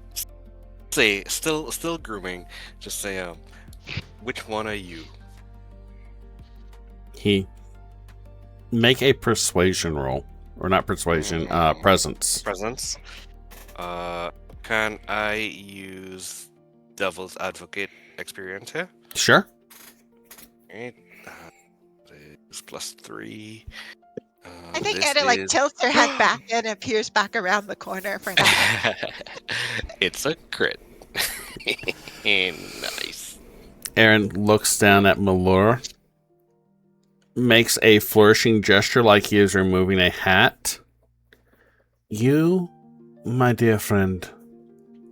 say, still grooming, just say, which one are you? He make a persuasion roll, or not persuasion, presence. Presence. Can I use Devil's Advocate experience here? Sure. Right. It's +3. I think This Anna like is- tilts her head back and appears back around the corner for that. It's a crit. Nice. Erin looks down at Malur, makes a flourishing gesture like he is removing a hat. You, my dear friend,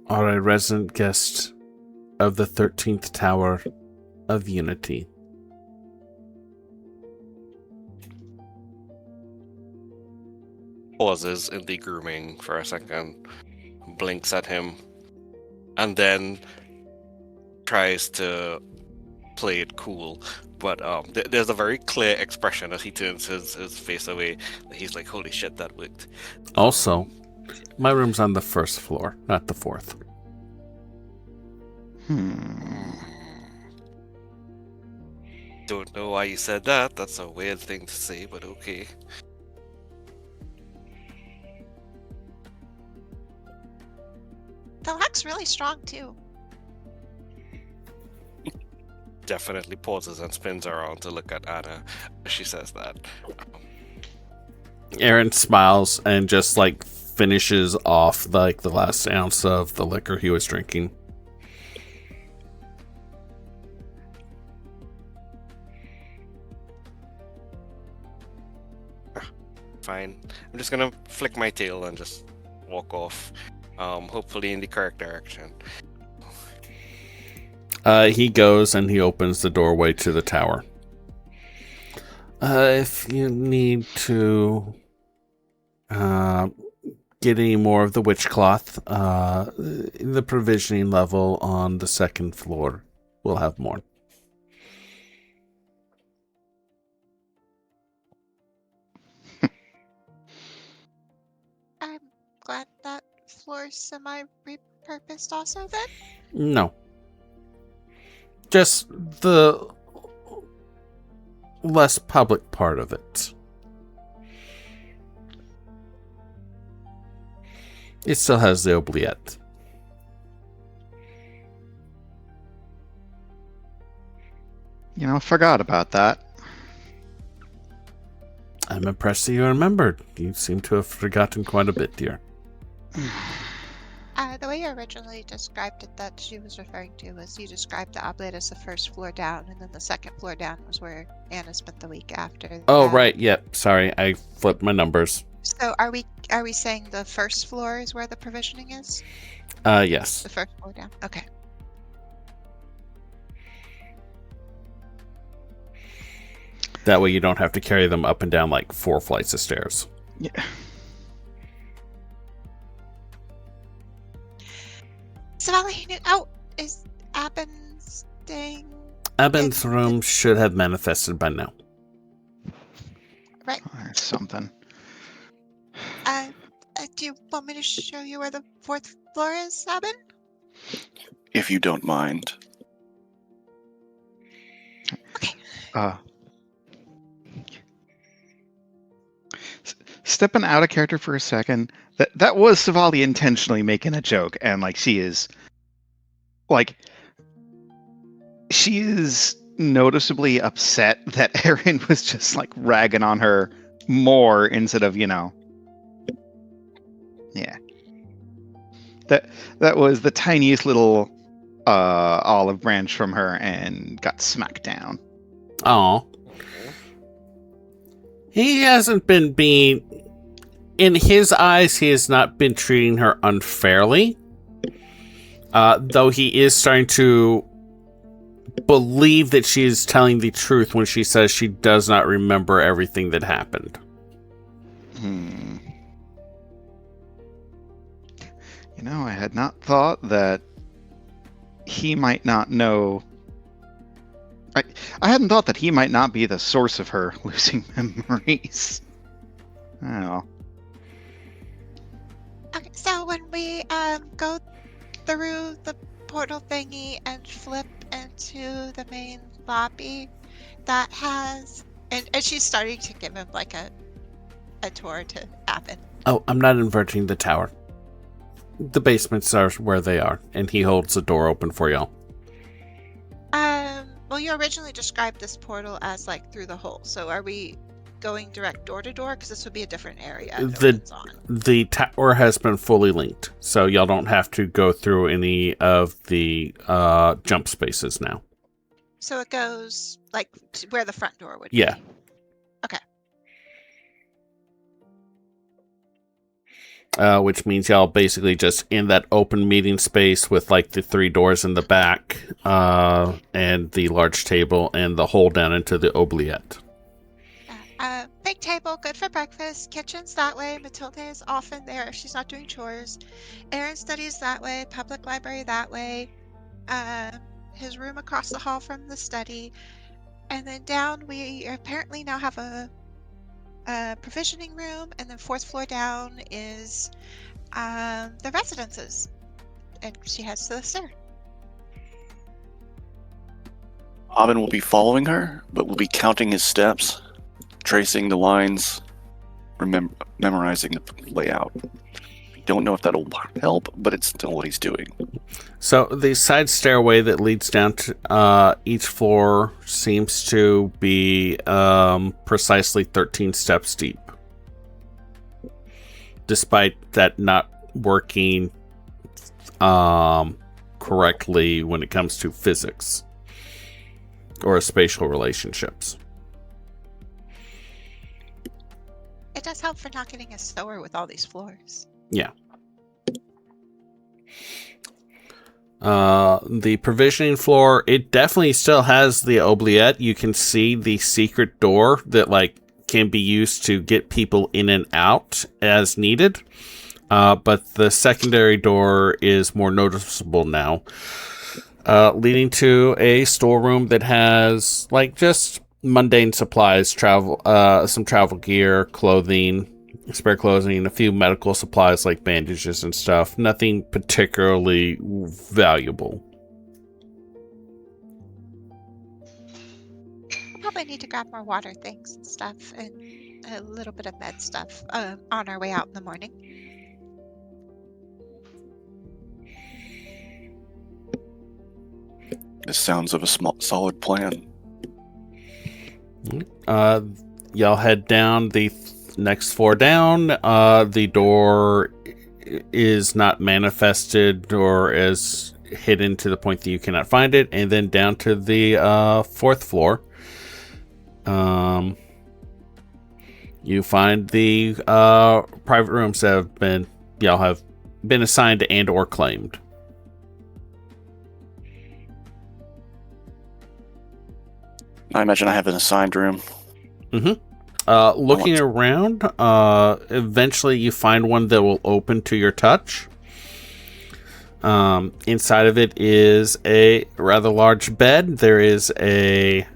are a resident guest of the 13th Tower of Unity. Pauses in the grooming for a second, blinks at him, and then tries to play it cool. But there's a very clear expression as he turns his face away. He's like, holy shit, that worked. Also, my room's on the first floor, not the fourth. Don't know why you said that. That's a weird thing to say, but okay. The lock's really strong too. Definitely pauses and spins around to look at Anna as she says that. Erin smiles and just like finishes off like the last ounce of the liquor he was drinking. Fine. I'm just gonna flick my tail and just walk off. Hopefully in the correct direction. He goes and he opens the doorway to the tower. If you need to get any more of the witchcloth, the provisioning level on the second floor will have more. I'm glad that floor's semi-repurposed also then. No. Just the less public part of it. It still has the oubliette. Forgot about that. I'm impressed that you remembered. You seem to have forgotten quite a bit, dear. The way you originally described it that she was referring to was you described the oubliette as the first floor down, and then the second floor down was where Anna spent the week after. Oh, that. right. Yep. Sorry. I flipped my numbers. So are we saying the first floor is where the provisioning is? Yes. The first floor down. Okay. That way you don't have to carry them up and down like 4 flights of stairs. Yeah. Savali, is Abn staying? Abin's room should have manifested by now. Right. Oh, there's something. Do you want me to show you where the 4th floor is, Abn? If you don't mind. Okay. Stepping out of character for a second, that was Savali intentionally making a joke, and she is noticeably upset that Erin was just ragging on her more instead of yeah. That was the tiniest little olive branch from her and got smacked down. Aw. He hasn't been being... In his eyes, he has not been treating her unfairly. Though he is starting to believe that she is telling the truth when she says she does not remember everything that happened. I had not thought that he might not know. I hadn't thought that he might not be the source of her losing memories. Oh. Okay, so when we go through the portal thingy and flip into the main lobby, that has and she's starting to give him a tour to Abn. Oh, I'm not inverting the tower. The basements are where they are, and he holds the door open for y'all. Well, you originally described this portal as through the hole. So are we going direct door to door? Because this would be a different area. The tower has been fully linked, so y'all don't have to go through any of the jump spaces now. So it goes to where the front door would Yeah. be. Okay. Which means y'all basically just in that open meeting space with the 3 doors in the back, and the large table and the hole down into the oubliette. Big table, good for breakfast. Kitchen's that way. Matilda is often there if she's not doing chores. Erin studies that way. Public library that way. His room across the hall from the study. And then down we apparently now have a provisioning room, and then 4th floor down is the residences, and she heads to the stair. Abin will be following her, but will be counting his steps, tracing the lines, memorizing the layout. Don't know if that'll help, but it's still what he's doing. So the side stairway that leads down to each floor seems to be precisely 13 steps deep. Despite that not working correctly when it comes to physics or spatial relationships. It does help for not getting us slower with all these floors. Yeah. The provisioning floor, it definitely still has the oubliette. You can see the secret door that can be used to get people in and out as needed. But the secondary door is more noticeable now, leading to a storeroom that has just mundane supplies, some travel gear, clothing, spare clothing, a few medical supplies like bandages and stuff. Nothing particularly valuable. probably need to grab more water things and stuff and a little bit of med stuff on our way out in the morning. This sounds of a solid plan. Y'all head down the next floor down. The door is not manifested or is hidden to the point that you cannot find it, and then down to the fourth floor. You find the private rooms that y'all have been assigned and or claimed. I imagine I have an assigned room. Looking around, eventually you find one that will open to your touch. Inside of it is a rather large bed. There is a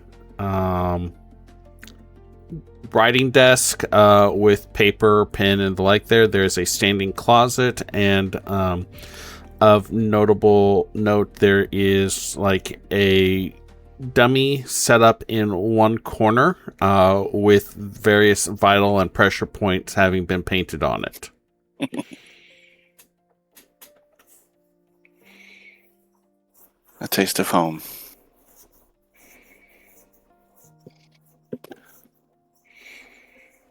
writing desk with paper, pen, and the like there. There's a standing closet, and of notable note, there is like a dummy set up in one corner with various vital and pressure points having been painted on it. A taste of home.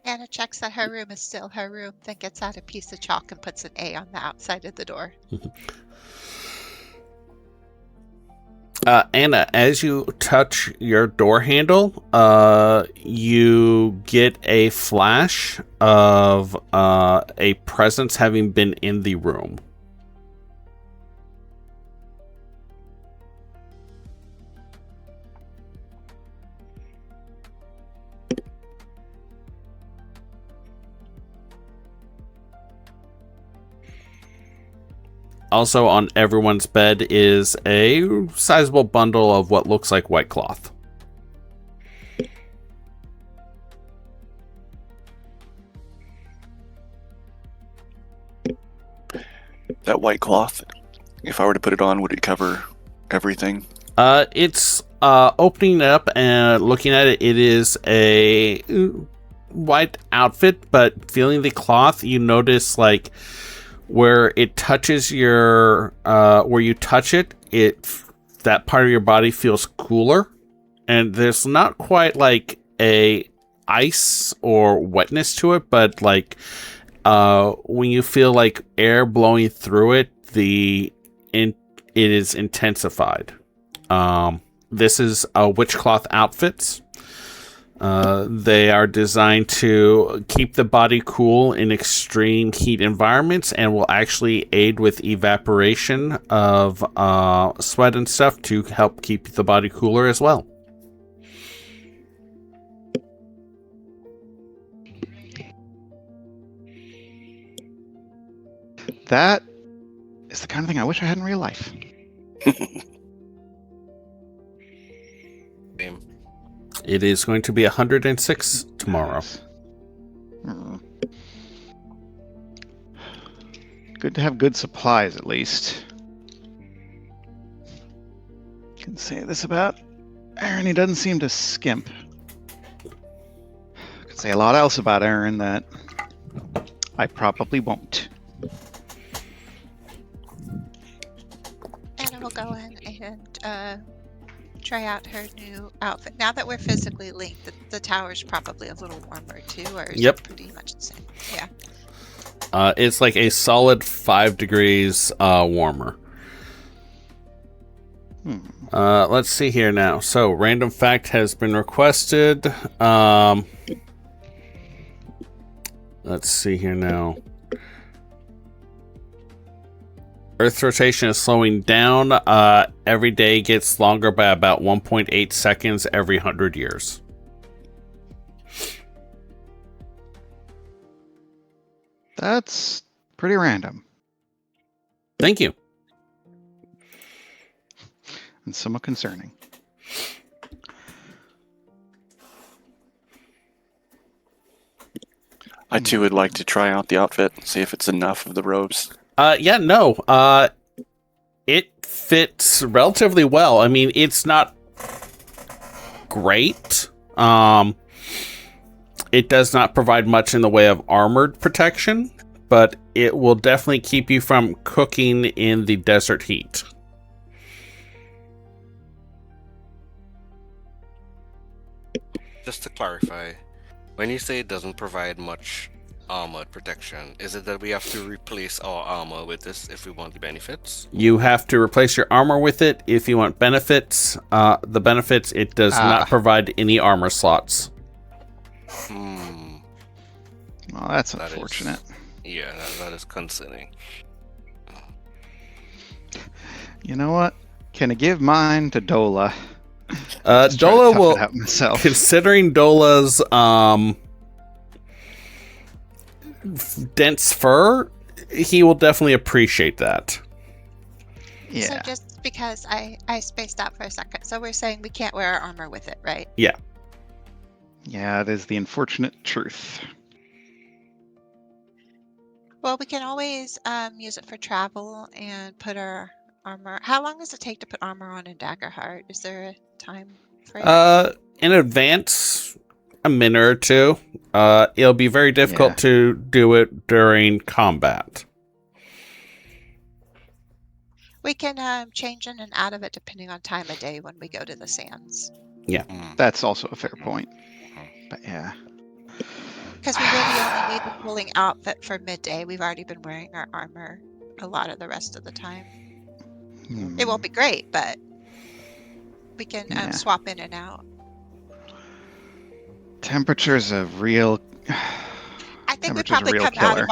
Anna checks that her room is still her room, then gets out a piece of chalk and puts an A on the outside of the door. Anna, as you touch your door handle, you get a flash of a presence having been in the room. Also on everyone's bed is a sizable bundle of what looks like white cloth. That white cloth, if I were to put it on, would it cover everything? It's opening up and looking at it, it is a white outfit, but feeling the cloth, you notice like where it touches your where you touch it, that part of your body feels cooler, and there's not quite like a ice or wetness to it, but like when you feel like air blowing through it, it is intensified. This is Witchcloth outfits. They are designed to keep the body cool in extreme heat environments and will actually aid with evaporation of sweat and stuff to help keep the body cooler as well. That is the kind of thing I wish I had in real life. Same. It is going to be 106 tomorrow. Hmm. Good to have good supplies, at least. Can say this about Erin, he doesn't seem to skimp. Can say a lot else about Erin that I probably won't. Anna will go in and try out her new outfit. Now that we're physically linked, the tower's probably a little warmer too, or is Yep. it pretty much the same? Yeah. It's like a solid 5 degrees warmer. Let's see here now. So, random fact has been requested. Let's see here now. Earth's rotation is slowing down. Every day gets longer by about 1.8 seconds every 100 years. That's pretty random Thank you. and somewhat concerning. I too would like to try out the outfit, see if it's enough of the robes. Yeah, no. It fits relatively well. I mean, it's not great, It does not provide much in the way of armored protection, but it will definitely keep you from cooking in the desert heat. Just to clarify, when you say it doesn't provide much armored protection, is it that we have to replace our armor with this if we want the benefits? You have to replace your armor with it if you want benefits. The benefits, it does not provide any armor slots. Well, that's unfortunate. That is concerning. You know what? Can I give mine to Dola? Dola will, considering Dola's dense fur, he will definitely appreciate that. Yeah. So just because I spaced out for a second, so we're saying we can't wear our armor with it, right? Yeah. Yeah, it is the unfortunate truth. Well, we can always use it for travel and put our armor. How long does it take to put armor on in Daggerheart? Is there a time frame? In advance, a minute or two. It'll be very difficult to do it during combat. We can change in and out of it depending on time of day when we go to the sands. Yeah. That's also a fair point. But yeah. Because we really only need the cooling outfit for midday. We've already been wearing our armor a lot of the rest of the time. It won't be great, but we can swap in and out. Temperature's a real... I think we probably come out of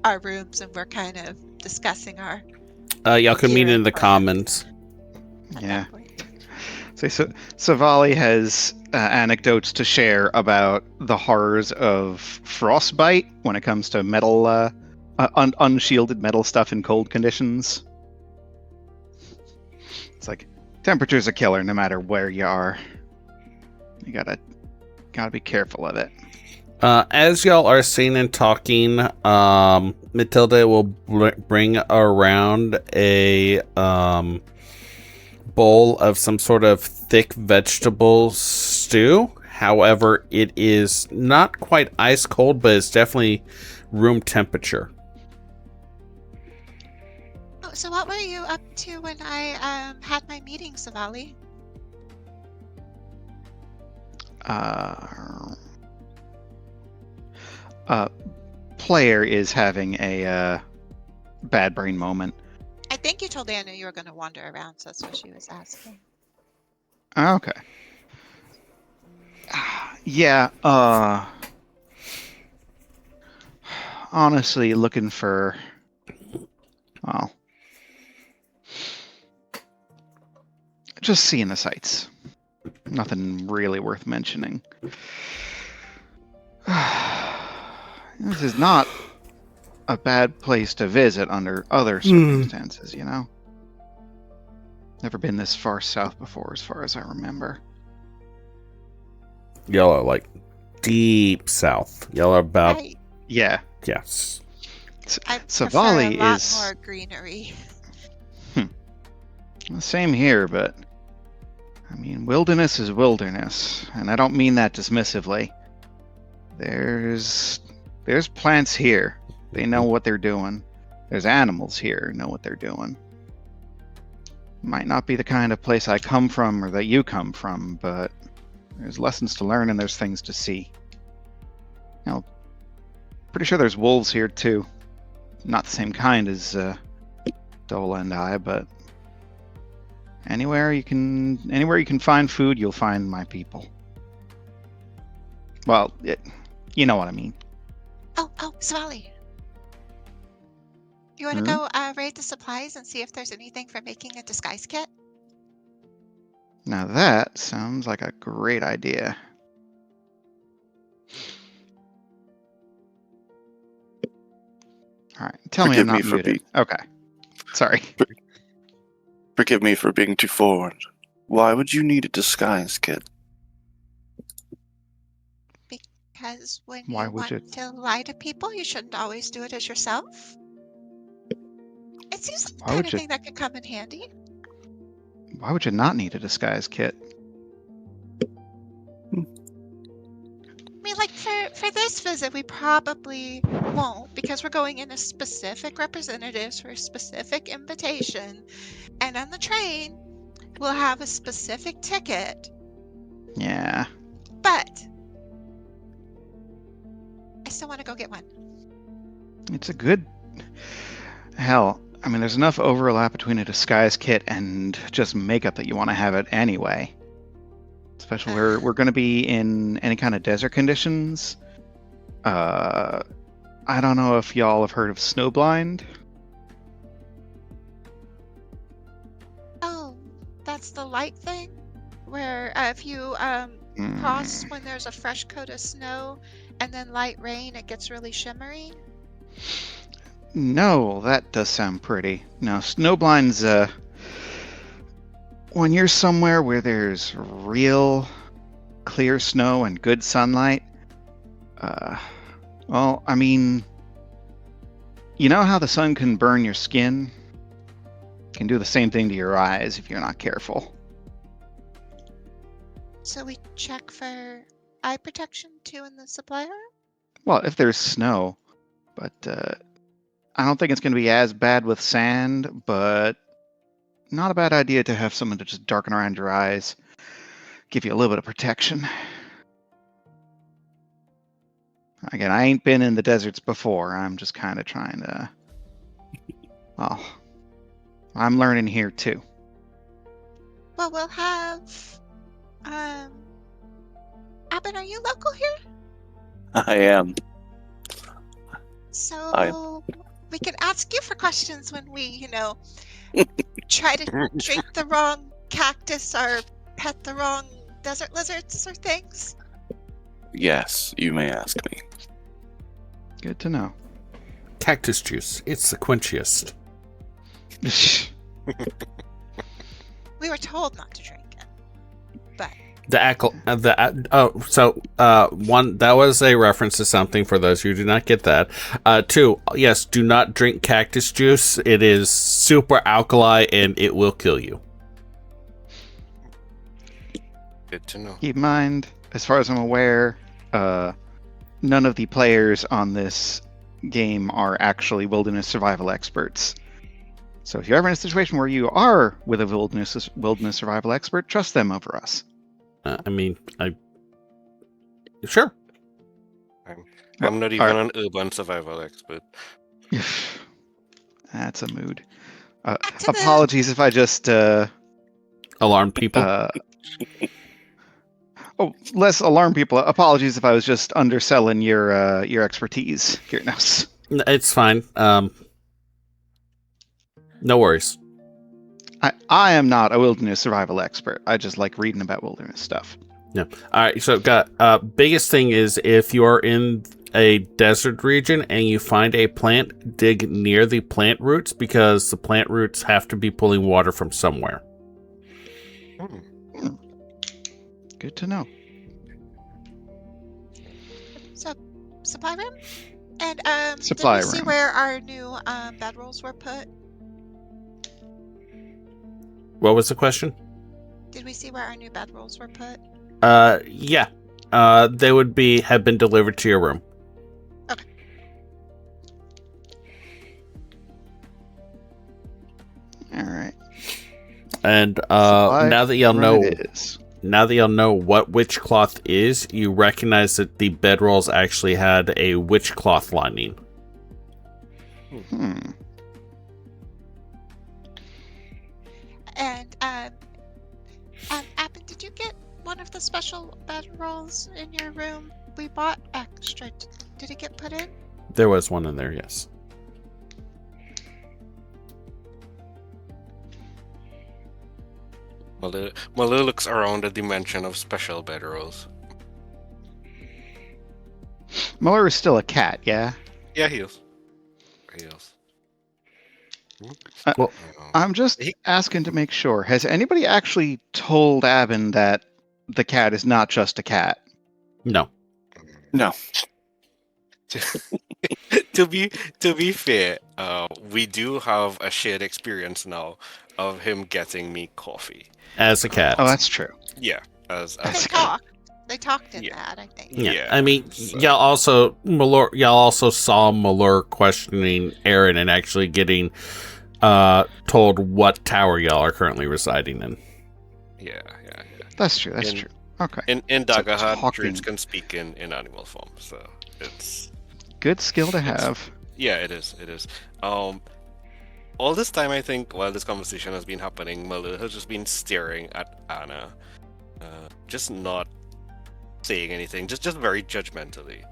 our rooms and we're kind of discussing our... y'all can meet in the commons. Yeah. So Savali has anecdotes to share about the horrors of frostbite when it comes to metal, unshielded metal stuff in cold conditions. It's like, temperature's a killer no matter where you are. You gotta be careful of it. As y'all are seeing and talking, Matilda will bring around a bowl of some sort of thick vegetable stew. However, it is not quite ice cold, but it's definitely room temperature. Oh, so what were you up to when I had my meeting, Savali? Player is having a bad brain moment. I think you told Anna you were going to wander around, so that's what she was asking. Okay. Yeah, honestly, looking for... Well... Just seeing the sights. Nothing really worth mentioning. This is not a bad place to visit under other circumstances, you know? Never been this far south before, as far as I remember. Y'all are like deep south. Y'all are about... Yeah. Yes. I Savali prefer a lot is... more greenery. Same here, but... I mean, wilderness is wilderness, and I don't mean that dismissively. There's plants here. They know what they're doing. There's animals here who know what they're doing. Might not be the kind of place I come from or that you come from, but there's lessons to learn and there's things to see. You know, pretty sure there's wolves here too. Not the same kind as Dola and I, but anywhere you can find food, you'll find my people. Well, you know what I mean. Oh, Savali. You want to go raid the supplies and see if there's anything for making a disguise kit? Now that sounds like a great idea. All right, tell me I'm not muted. Okay, sorry. Forgive me for being too forward. Why would you need a disguise kit? Because when you want to lie to people, you shouldn't always do it as yourself. It seems like the kind of thing that could come in handy. Why would you not need a disguise kit? for this visit, we probably won't because we're going in as specific representatives for a specific invitation. And on the train, we'll have a specific ticket. Yeah. But I still want to go get one. It's a good... Hell, I mean, there's enough overlap between a disguise kit and just makeup that you want to have it anyway. Especially where we're going to be in any kind of desert conditions. I don't know if y'all have heard of snowblind. Oh, that's the light thing? Where if you cross when there's a fresh coat of snow and then light rain, it gets really shimmery? No, that does sound pretty. No, snowblind's when you're somewhere where there's real clear snow and good sunlight. Well, I mean, you know how the sun can burn your skin? It can do the same thing to your eyes if you're not careful. So we check for eye protection too in the supply room? Well, if there's snow, but I don't think it's going to be as bad with sand, but not a bad idea to have someone to just darken around your eyes, give you a little bit of protection. Again, I ain't been in the deserts before. I'm just kind of trying to... Well, I'm learning here too. Well, we'll have... Abin, are you local here? I am. So we can ask you for questions when we, try to drink the wrong cactus or pet the wrong desert lizards or things. Yes, you may ask me. Good to know. Cactus juice. It's the quenchiest. We were told not to drink it, but one that was a reference to something for those who do not get that. Two, yes, do not drink cactus juice. It is super alkali and it will kill you. Good to know. Keep in mind, as far as I'm aware, none of the players on this game are actually wilderness survival experts. So if you're ever in a situation where you are with a wilderness survival expert, trust them over us. Sure. I'm not even an urban survival expert. That's a mood. back to Apologies if I just Alarm people. Less alarm people. Apologies if I was just underselling your expertise here. No. It's fine. No worries. I am not a wilderness survival expert. I just like reading about wilderness stuff. Yeah. All right. So, biggest thing is if you're in a desert region and you find a plant, dig near the plant roots because the plant roots have to be pulling water from somewhere. Good to know. So, supply room? And Supply did we see room. where our new bedrolls were put? What was the question? Did we see where our new bedrolls were put? Yeah. They would have been delivered to your room. Okay. All right. And Supply now that y'all know, room it is. now that y'all know what witchcloth is, you recognize that the bedrolls actually had a witchcloth lining. And Abin, did you get one of the special bedrolls in your room? We bought extra. Did it get put in? There was one in there, yes. Malur looks around the dimension of special bedrolls. Malur is still a cat, yeah? Yeah, he is. He is. Well, I'm just asking to make sure. Has anybody actually told Abin that the cat is not just a cat? No. No. To be fair, we do have a shared experience now of him getting me coffee. As a cat. Oh, that's true. Yeah, as Can talk. They talked in Yeah. that, I think. Yeah. I mean, so- y'all also saw Malur questioning Erin and actually getting told what tower y'all are currently residing in. Yeah. That's true. That's In- true. Okay. In So Dagahad, talking. druids can speak in animal form, so it's Good skill to have. yeah, it is. All this time, I think, while this conversation has been happening, Malur has just been staring at Anna, just not saying anything, just very judgmentally.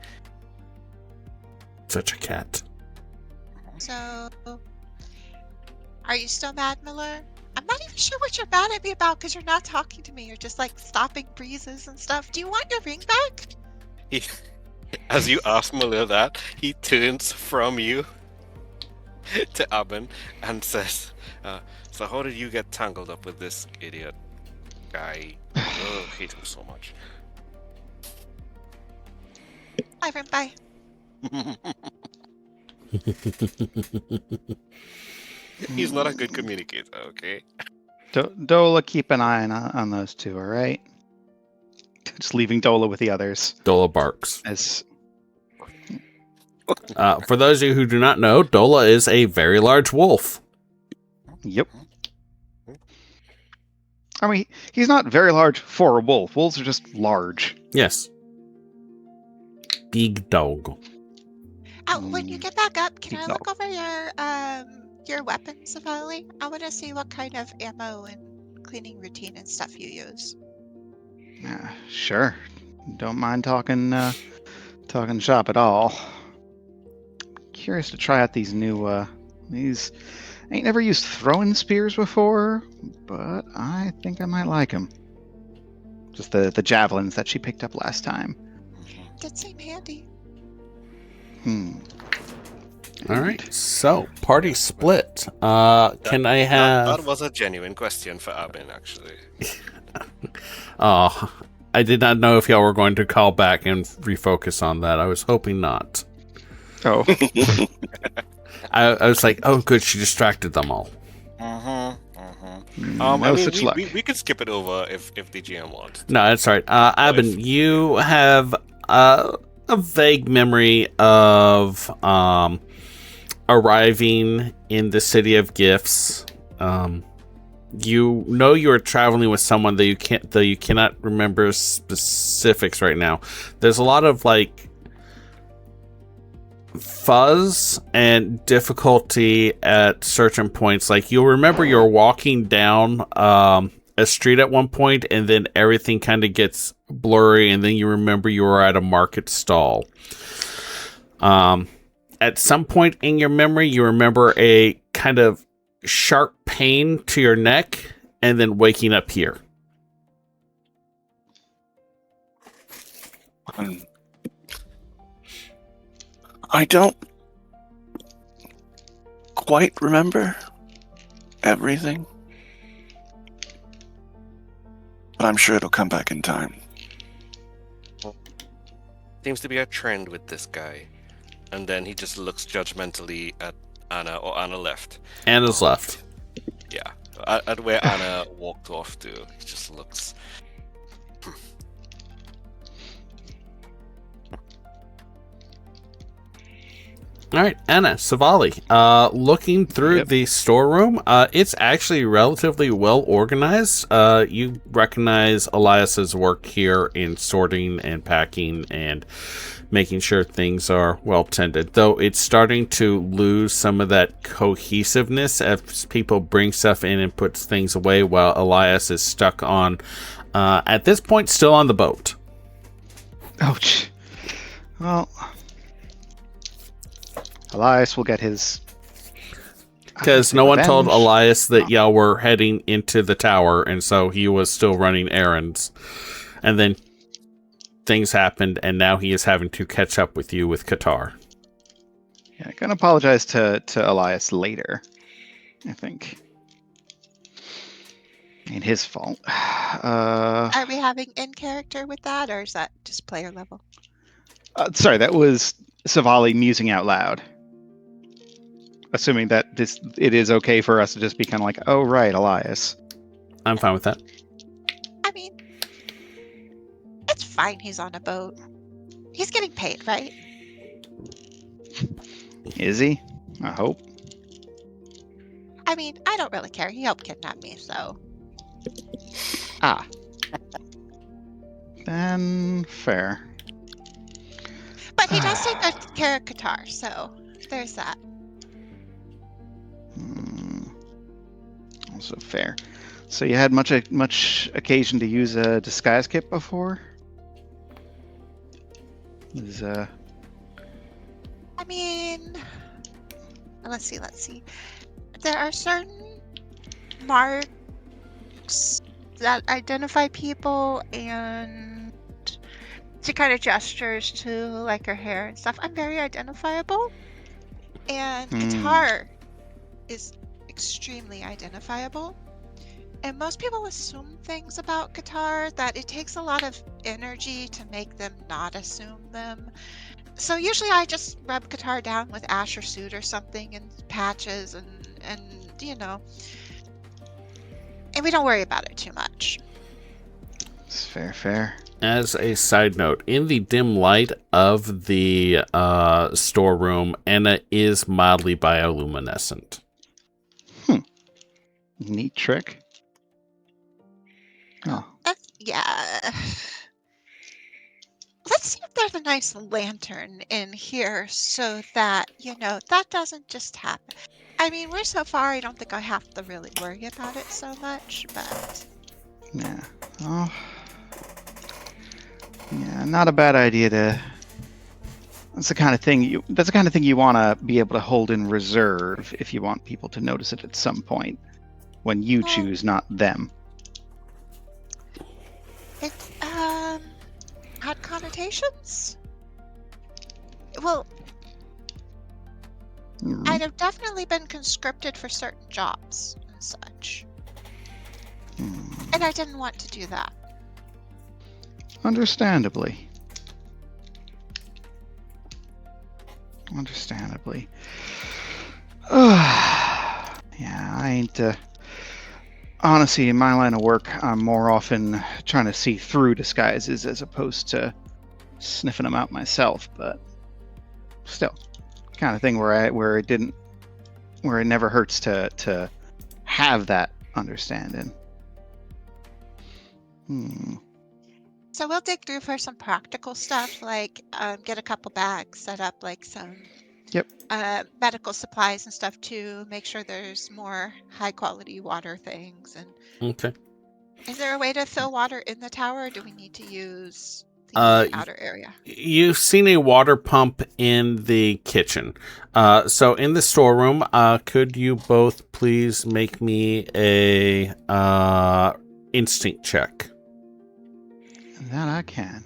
Such a cat. So, are you still mad, Malur? I'm not even sure what you're mad at me about because you're not talking to me. You're just like stopping breezes and stuff. Do you want your ring back? He, as you ask Malur that, he turns from you to Abn and says, "So how did you get tangled up with this idiot guy? Oh, I hate him so much." Ivan, bye. He's not a good communicator, okay? Dola, keep an eye on those two, all right? Just leaving Dola with the others. Dola barks. As For those of you who do not know, Dola is a very large wolf. Yep. I mean, he's not very large for a wolf. Wolves are just large. Yes. Big dog. When you get back up, can I No. look over your weapons, Savali? I want to see what kind of ammo and cleaning routine and stuff you use. Sure. Don't mind talking shop at all. Curious to try out these new these. I ain't never used throwing spears before, but I think I might like them. Just the javelins that she picked up last time. Did seem handy. All right. So, party split. Can I have... That was a genuine question for Abin, actually. Oh, I did not know if y'all were going to call back and refocus on that. I was hoping not. Oh, I was like, oh, good, she distracted them all. no Mm-hmm. such luck. We could skip it over if the GM wants. No, that's all right. Abin, you have a vague memory of arriving in the City of Gifts. You know you are traveling with someone that you cannot remember specifics right now. There's a lot of like fuzz and difficulty at certain points. Like you'll remember you're walking down a street at one point, and then everything kind of gets blurry, and then you remember you were at a market stall. At some point in your memory, you remember a kind of sharp pain to your neck, and then waking up here. I don't quite remember everything, but I'm sure it'll come back in time. Seems to be a trend with this guy. And then he just looks judgmentally at Anna, or Anna left. Anna's left. Yeah, at where Anna walked off to. He just looks. All right, Anna, Savali. Looking through the storeroom, it's actually relatively well organized. You recognize Elias's work here in sorting and packing and making sure things are well tended, though it's starting to lose some of that cohesiveness as people bring stuff in and puts things away while Elias is stuck on, at this point, still on the boat. Ouch. Well, Elias will get his. Because no one told revenge. Elias that y'all were heading into the tower, and so he was still running errands. And then things happened, and now he is having to catch up with you with Qatar. Yeah, I can apologize to Elias later, I think. Ain't his fault. Are we having in character with that, or is that just player level? Sorry, that was Savali musing out loud. Assuming that it is okay for us to just be kind of like, oh, right, Elias. I'm fine with that. I mean, it's fine he's on a boat. He's getting paid, right? Is he? I hope. I mean, I don't really care. He helped kidnap me, so. Ah. Then fair. But he does take good care of Qatar, so there's that. Also fair. So you had much occasion to use a disguise kit before? I mean, let's see. There are certain marks that identify people, and she kind of gestures to like her hair and stuff. I'm very identifiable, and Qatar is extremely identifiable. And most people assume things about Qatar that it takes a lot of energy to make them not assume them. So usually I just rub Qatar down with Ash or Suit or something and patches and you know, and we don't worry about it too much. It's fair. As a side note, in the dim light of the storeroom, Anna is mildly bioluminescent. Neat trick. Oh. Yeah. Let's see if there's a nice lantern in here so that, you know, that doesn't just happen. I mean, we're so far, I don't think I have to really worry about it so much, but... Yeah. Oh. Yeah, not a bad idea to... That's the kind of thing you want to be able to hold in reserve if you want people to notice it at some point when you choose, not them. It had connotations? Well, I'd have definitely been conscripted for certain jobs and such. And I didn't want to do that. Understandably. Yeah, I ain't... Honestly, in my line of work, I'm more often trying to see through disguises as opposed to sniffing them out myself, but still, kind of thing where it never hurts to have that understanding. So we'll dig through for some practical stuff, like get a couple bags, set up like some medical supplies and stuff too. Make sure there's more high quality water things. And Okay. is there a way to fill water in the tower, or do we need to use the outer area? You've seen a water pump in the kitchen. So in the storeroom, could you both please make me a instinct check? That I can.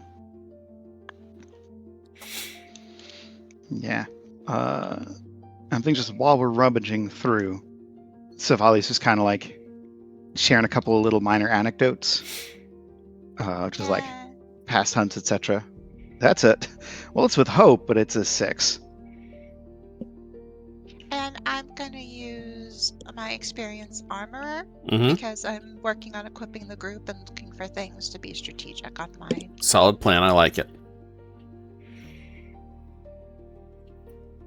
Yeah. I think just while we're rummaging through, Savali's just kind of like sharing a couple of little minor anecdotes, just like past hunts, etc. That's it. Well, it's with hope, but it's a 6. And I'm going to use my experience armorer Mm-hmm. because I'm working on equipping the group and looking for things to be strategic on mine. Solid plan. I like it.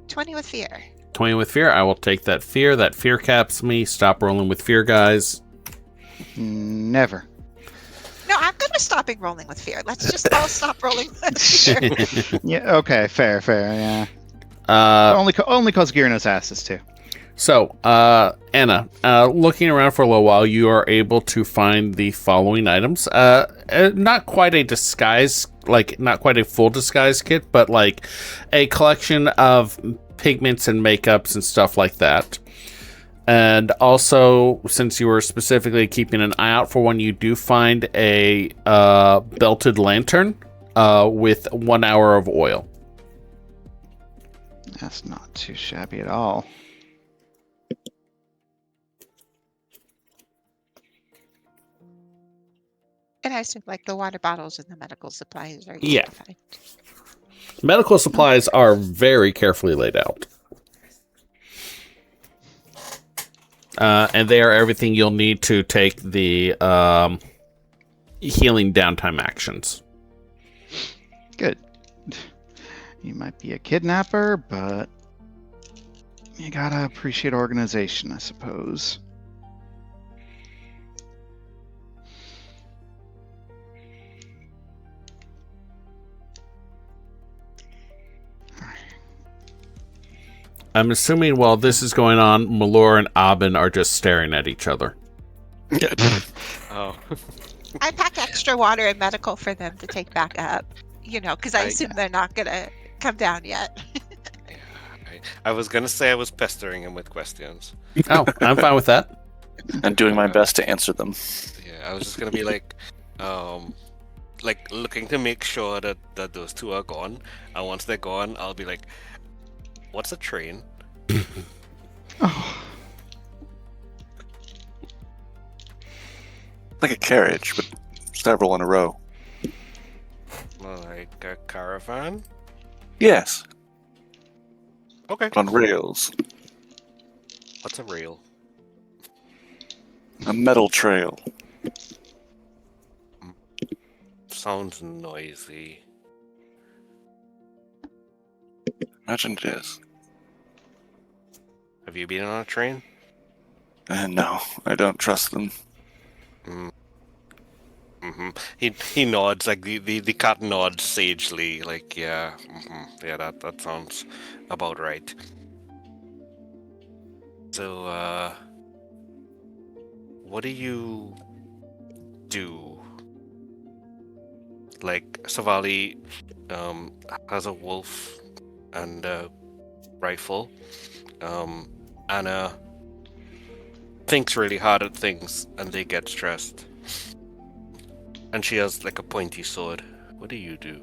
20 with fear. 20 with fear. I will take that fear. That fear caps me. Stop rolling with fear, guys. Never. No, I'm good with stopping rolling with fear. Let's just all stop rolling with fear. Yeah. Okay. Fair. Yeah. Only cause Gyarados asked us to. So, Anna, looking around for a little while, you are able to find the following items. Not quite a disguise, like not quite a full disguise kit, but like a collection of pigments and makeups and stuff like that. And also, since you were specifically keeping an eye out for one, you do find a belted lantern with 1 hour of oil. That's not too shabby at all. And I assume like the water bottles and the medical supplies are Yeah. to find. Medical supplies are very carefully laid out. And they are everything you'll need to take the healing downtime actions. Good. You might be a kidnapper, but you gotta appreciate organization, I suppose. I'm assuming while this is going on, Malur and Abn are just staring at each other. Oh. I pack extra water and medical for them to take back up, because I assume they're not going to come down yet. Yeah, I was gonna say I was pestering him with questions. Oh, I'm fine with that. And doing my best to answer them. Yeah, I was just gonna be like looking to make sure that those two are gone. And once they're gone, I'll be like, "What's a train?" Oh, Like a carriage, but several in a row. Like a caravan? Yes, Okay. on rails. What's a rail? A metal trail. Sounds noisy. Imagine it is. Have you been on a train? No, I don't trust them. Mm-hmm. He nods, like the cat nods sagely, like yeah, yeah, that sounds about right. So, what do you do? Like Savali, has a wolf and a rifle. Anna thinks really hard at things, and they get stressed. And she has like a pointy sword. What do you do?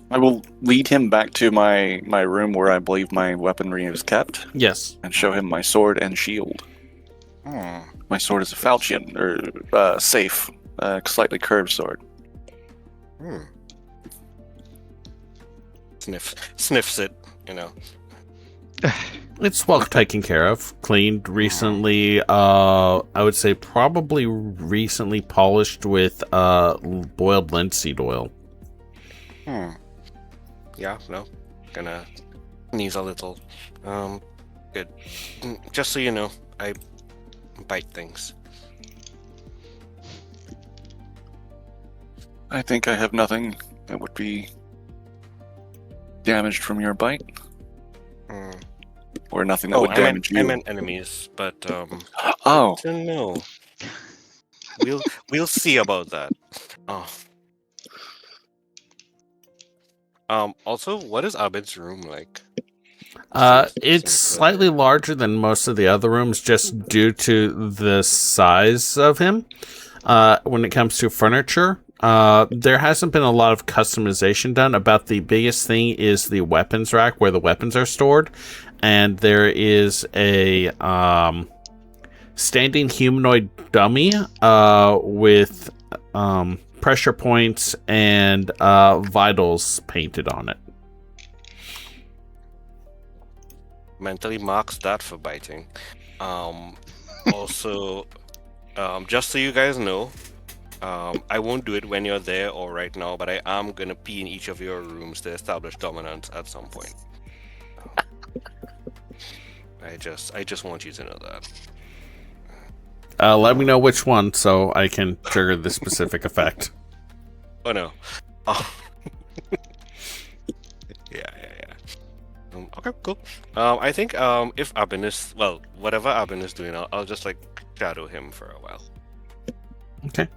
I will lead him back to my room where I believe my weaponry is kept, Yes. and show him my sword and shield. My sword is a falchion, or safe, slightly curved sword. Sniffs it, It's well taken care of, cleaned recently. I would say probably recently polished with boiled linseed oil. Yeah, no. Gonna sneeze a little. Good. Just so you know, I bite things. I think I have nothing that would be damaged from your bite. Or nothing that would damage you. I meant enemies, but Oh, I don't know. We'll see about that. Oh. Also, what is Abed's room like? It's slightly larger than most of the other rooms just due to the size of him. When it comes to furniture, there hasn't been a lot of customization done. About the biggest thing is the weapons rack where the weapons are stored. And there is a standing humanoid dummy with pressure points and vitals painted on it. Mentally marks that for biting. Also, just so you guys know, I won't do it when you're there or right now, but I am gonna pee in each of your rooms to establish dominance at some point. I just want you to know that. Let me know which one so I can trigger the specific effect. Oh no. Oh. Yeah. Okay, cool. I think if Abin is whatever Abin is doing, I'll just like shadow him for a while. Okay.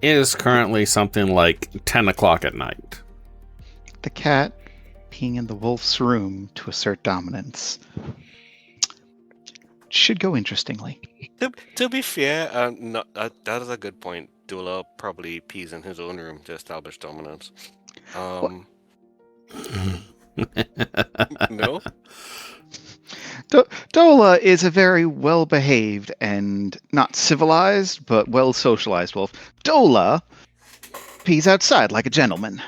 It is currently something like 10 o'clock at night. the cat peeing in the wolf's room to assert dominance. Should go interestingly. To be fair, that is a good point. Dula probably pees in his own room to establish dominance. No? Dola is a very well-behaved and not civilized, but well-socialized wolf. Dola pees outside like a gentleman.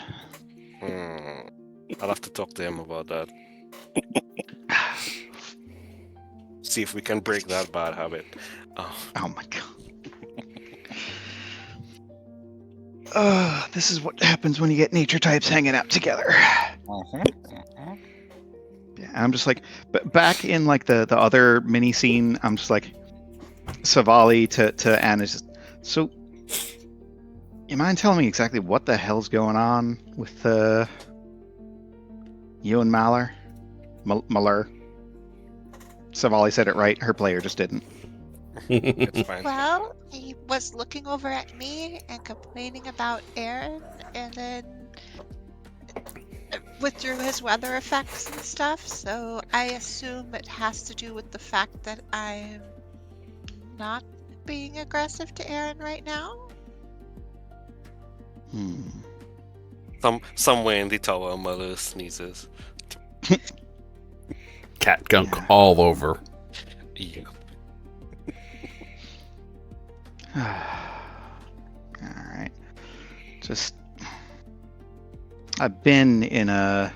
I'll have to talk to him about that. See if we can break that bad habit. Oh my god. This is what happens when you get nature types hanging out together. Yeah, I'm just like, back in like the other mini scene, I'm just like, Savali to Anna. Just, so, you mind telling me exactly what the hell's going on with you and Malur? Malur. Savali said it right. Her player just didn't. It's fine. Well, he was looking over at me and complaining about Erin, and then withdrew his weather effects and stuff, so I assume it has to do with the fact that I'm not being aggressive to Erin right now. Somewhere in the tower, Malur sneezes. Cat gunk all over. Yeah. Alright. Just... I've been in a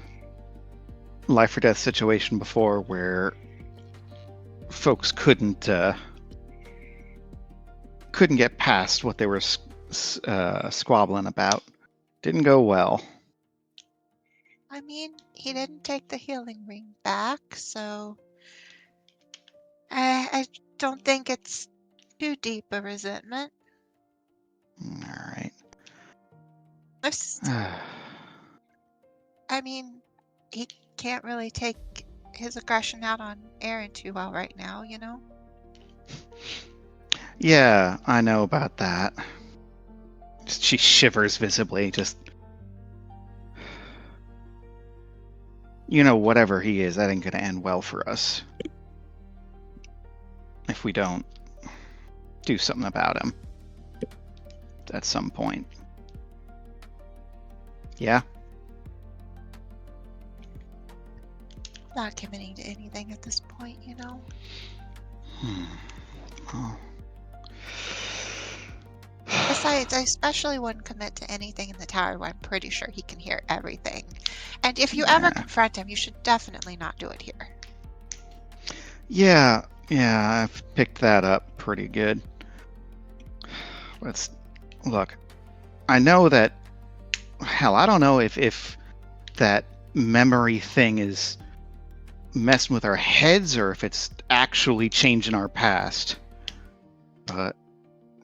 life or death situation before where folks couldn't get past what they were squabbling about. Didn't go well. I mean, he didn't take the healing ring back, so I don't think it's too deep a resentment. Alright. I mean, he can't really take his aggression out on Erin too well right now, you know? Yeah, I know about that. She shivers visibly, just... You know, whatever he is, that ain't gonna end well for us. If we don't do something about him. At some point. Yeah? Not committing to anything at this point, you know? Oh. Besides, I especially wouldn't commit to anything in the tower where I'm pretty sure he can hear everything. And if you ever confront him, you should definitely not do it here. Yeah, I've picked that up pretty good. Look, I know that... Hell, I don't know if that memory thing is messing with our heads or if it's actually changing our past. But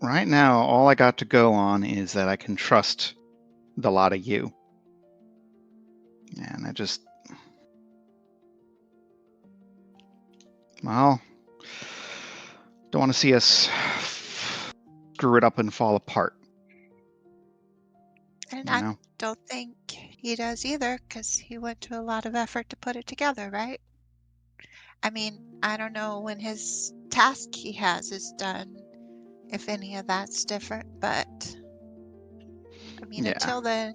right now, all I got to go on is that I can trust the lot of you. And I just... Well, don't want to see us screw it up and fall apart. And You I know? don't think he does either, because he went to a lot of effort to put it together, right? I mean, I don't know when his task he has is done, if any of that's different, but I mean, Yeah. until then,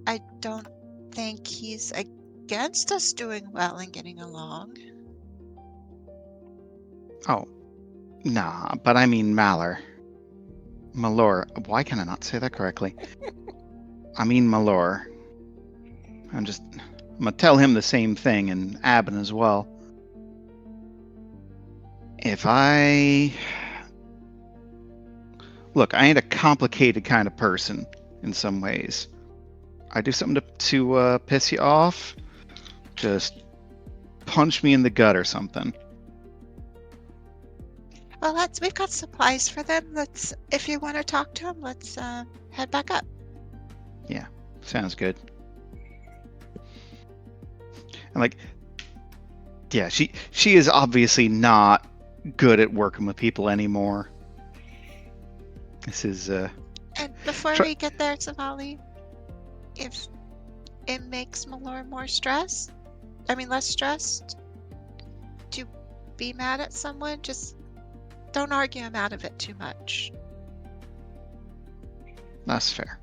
I don't think he's against us doing well and getting along. Oh, nah, but I mean Malur. Malur. Why can I not say that correctly? I mean Malur. I'm gonna tell him the same thing, and Abn as well. Look, I ain't a complicated kind of person in some ways. I do something to piss you off, just punch me in the gut or something. Well, we've got supplies for them. If you want to talk to him, let's head back up. Yeah, sounds good. And yeah, she is obviously not good at working with people anymore. This is And before we get there, Savali, if it makes Malur less stressed to be mad at someone, just don't argue him out of it too much. That's fair.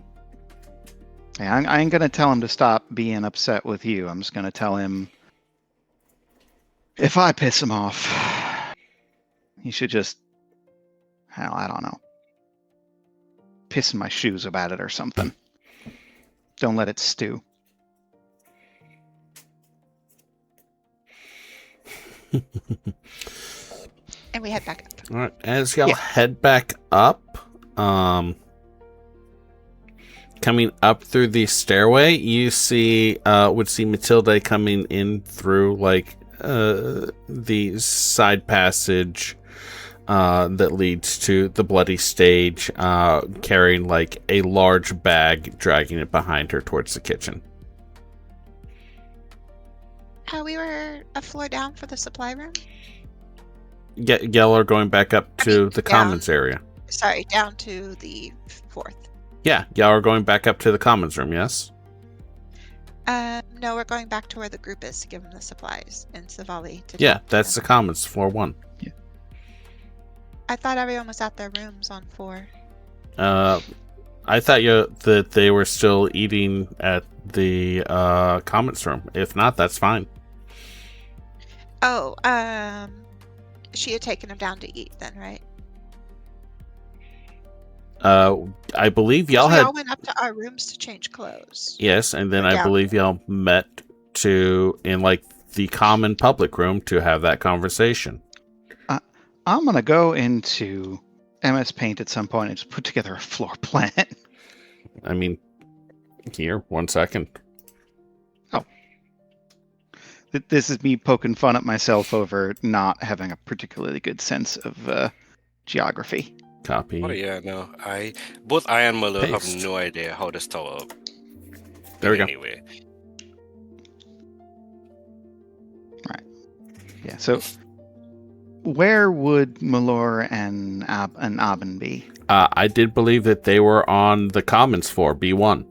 Yeah, I ain't gonna tell him to stop being upset with you. I'm just gonna tell him if I piss him off, he should just, hell, I don't know, piss in my shoes about it or something. Don't let it stew. And we head back up. All right, as y'all head back up, Coming up through the stairway, you would see Matilda coming in through like the side passage that leads to the bloody stage, carrying like a large bag, dragging it behind her towards the kitchen. We were a floor down for the supply room. Y'all are going back up to the commons area. Sorry, down to the 4th. Yeah, y'all are going back up to the commons room, yes? No, we're going back to where the group is to give them the supplies in Savali. Yeah, that's the commons, floor 1. Yeah. I thought everyone was at their rooms on 4. I thought that they were still eating at the commons room. If not, that's fine. Oh, she had taken them down to eat then, right? I believe y'all we had... all went up to our rooms to change clothes. Yes, and then I believe y'all met in like the common public room to have that conversation. I'm gonna go into MS Paint at some point and just put together a floor plan. I mean, here, 1 second. Oh. This is me poking fun at myself over not having a particularly good sense of geography. Copy. Oh yeah, no. Both I and Malur have Paste. no idea how this tower. There we go. Anyway. Right. Yeah. So, where would Malur and Abn be? I did believe that they were on the commons floor, B1.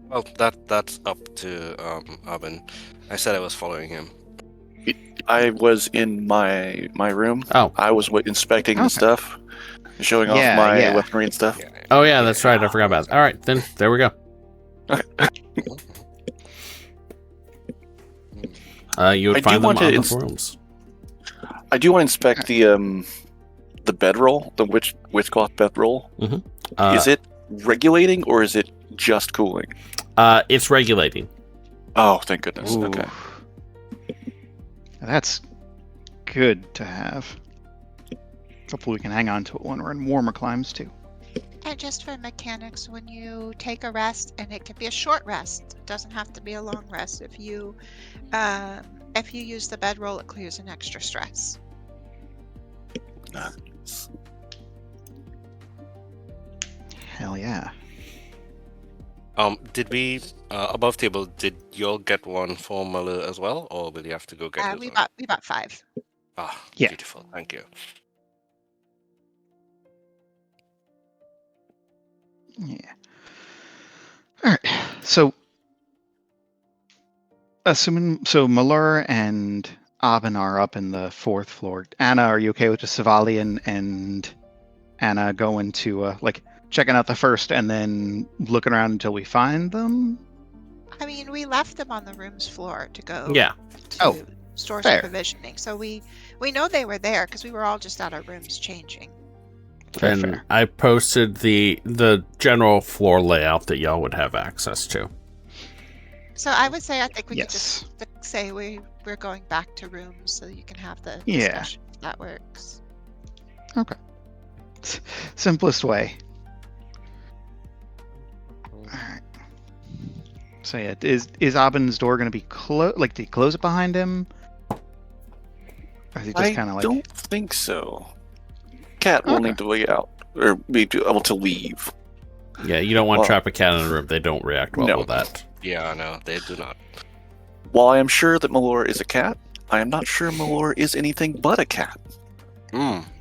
Well, that's up to Abn. I said I was following him. I was in my room. Oh. I was inspecting the Okay. stuff, showing off Yeah, my yeah. weaponry and stuff. Oh yeah, that's right. I forgot about it. All right, then there we go. You would I find do them want on to the rooms. I do want to inspect the bedroll, the witchcloth bedroll. Is it regulating or is it just cooling? It's regulating. Oh, thank goodness. Ooh. Okay. That's good to have. Hopefully we can hang on to it when we're in warmer climes too. And just for mechanics, when you take a rest, and it can be a short rest, it doesn't have to be a long rest. If you use the bedroll, it clears an extra stress. Hell yeah. Did we above table? Did y'all get one for Malur as well, or will you have to go get his We one? bought 5. Ah, Yeah. beautiful. Thank you. Yeah. All right. So, Malur and Abn are up in the 4th floor. Anna, are you okay with just Savali and Anna going to checking out the first and then looking around until we find them? I mean, we left them on the room's floor to go Yeah. to store fair. some provisioning. So we know they were there because we were all just at our rooms changing. And I posted the general floor layout that y'all would have access to. So I would say I think we could Yes. just say we're going back to rooms so you can have the Yeah. discussion if that works. Simplest way. Alright. So yeah, is Abn's door going to be closed? Like, do you close it behind him? Or is he just kind of I like... don't think so. Cat will Okay. need to way out or be able to leave. Yeah, you don't want to Well- trap a cat in a room. They don't react well No. with that. Yeah, no, they do not. While I am sure that Malur is a cat, I am not sure Malur is anything but a cat.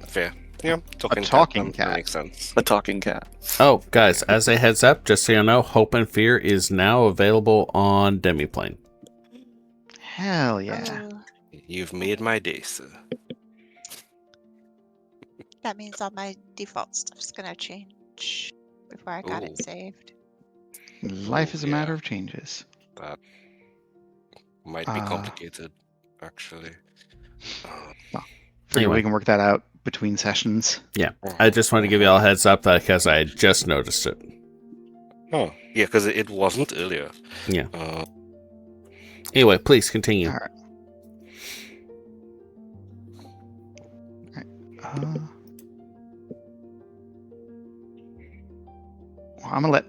Fair. Yeah, talking cat. makes sense. A talking cat. Oh, guys, as a heads up, just so you know, Hope and Fear is now available on Demiplane. Hell yeah. Oh, You've made my day, sir. that means all my default stuff's gonna change before I got Ooh. it saved. Life is a yeah. matter of changes. That might be Uh, complicated, actually. Figure Anyway. we can work that out between sessions. I just wanted to give you all a heads up because I had just noticed it. Oh, yeah, because it wasn't earlier. Yeah. Anyway, please continue. Alright. I'm gonna let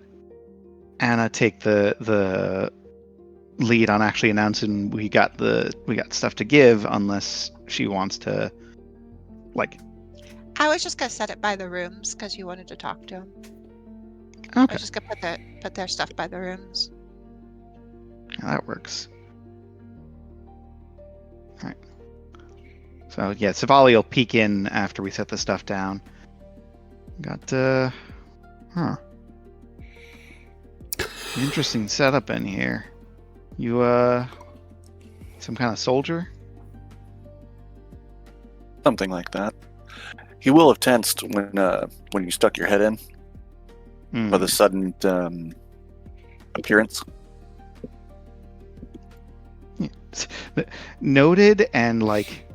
Anna take the lead on actually announcing we got stuff to give, unless she wants to, like. I was just gonna set it by the rooms because you wanted to talk to them. I Okay, was just gonna put their stuff by the rooms. that works. All right. So yeah, Savali will peek in after we set the stuff down. Got interesting setup in here. You some kind of soldier? Something like that. He will have tensed when you stuck your head in by the sudden appearance. Noted, and like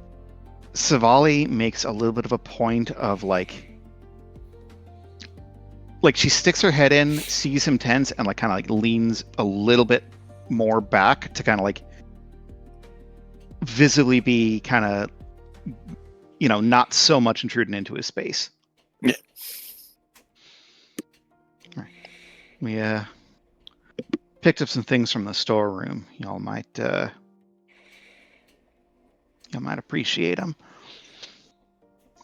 Savali makes a little bit of a point of like she sticks her head in, sees him tense, and like kind of like leans a little bit more back to kind of like visibly be kind of, you know, not so much intruding into his space. Yeah. Right. We picked up some things from the storeroom. Y'all might appreciate them.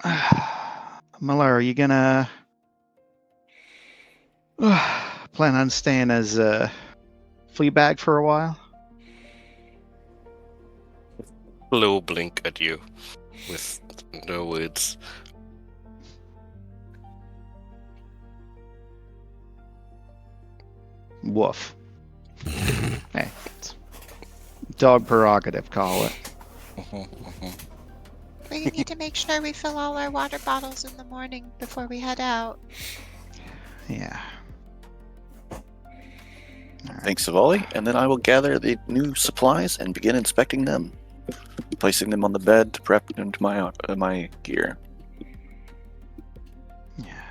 Malur, are you gonna plan on staying as Fleabag for a while? Low blink at you with no words. Woof. Hey, it's dog prerogative, call it. We need to make sure we fill all our water bottles in the morning before we head out. Yeah. All right. Thanks, Savali, and then I will gather the new supplies and begin inspecting them, placing them on the bed to prep into my gear. Yeah.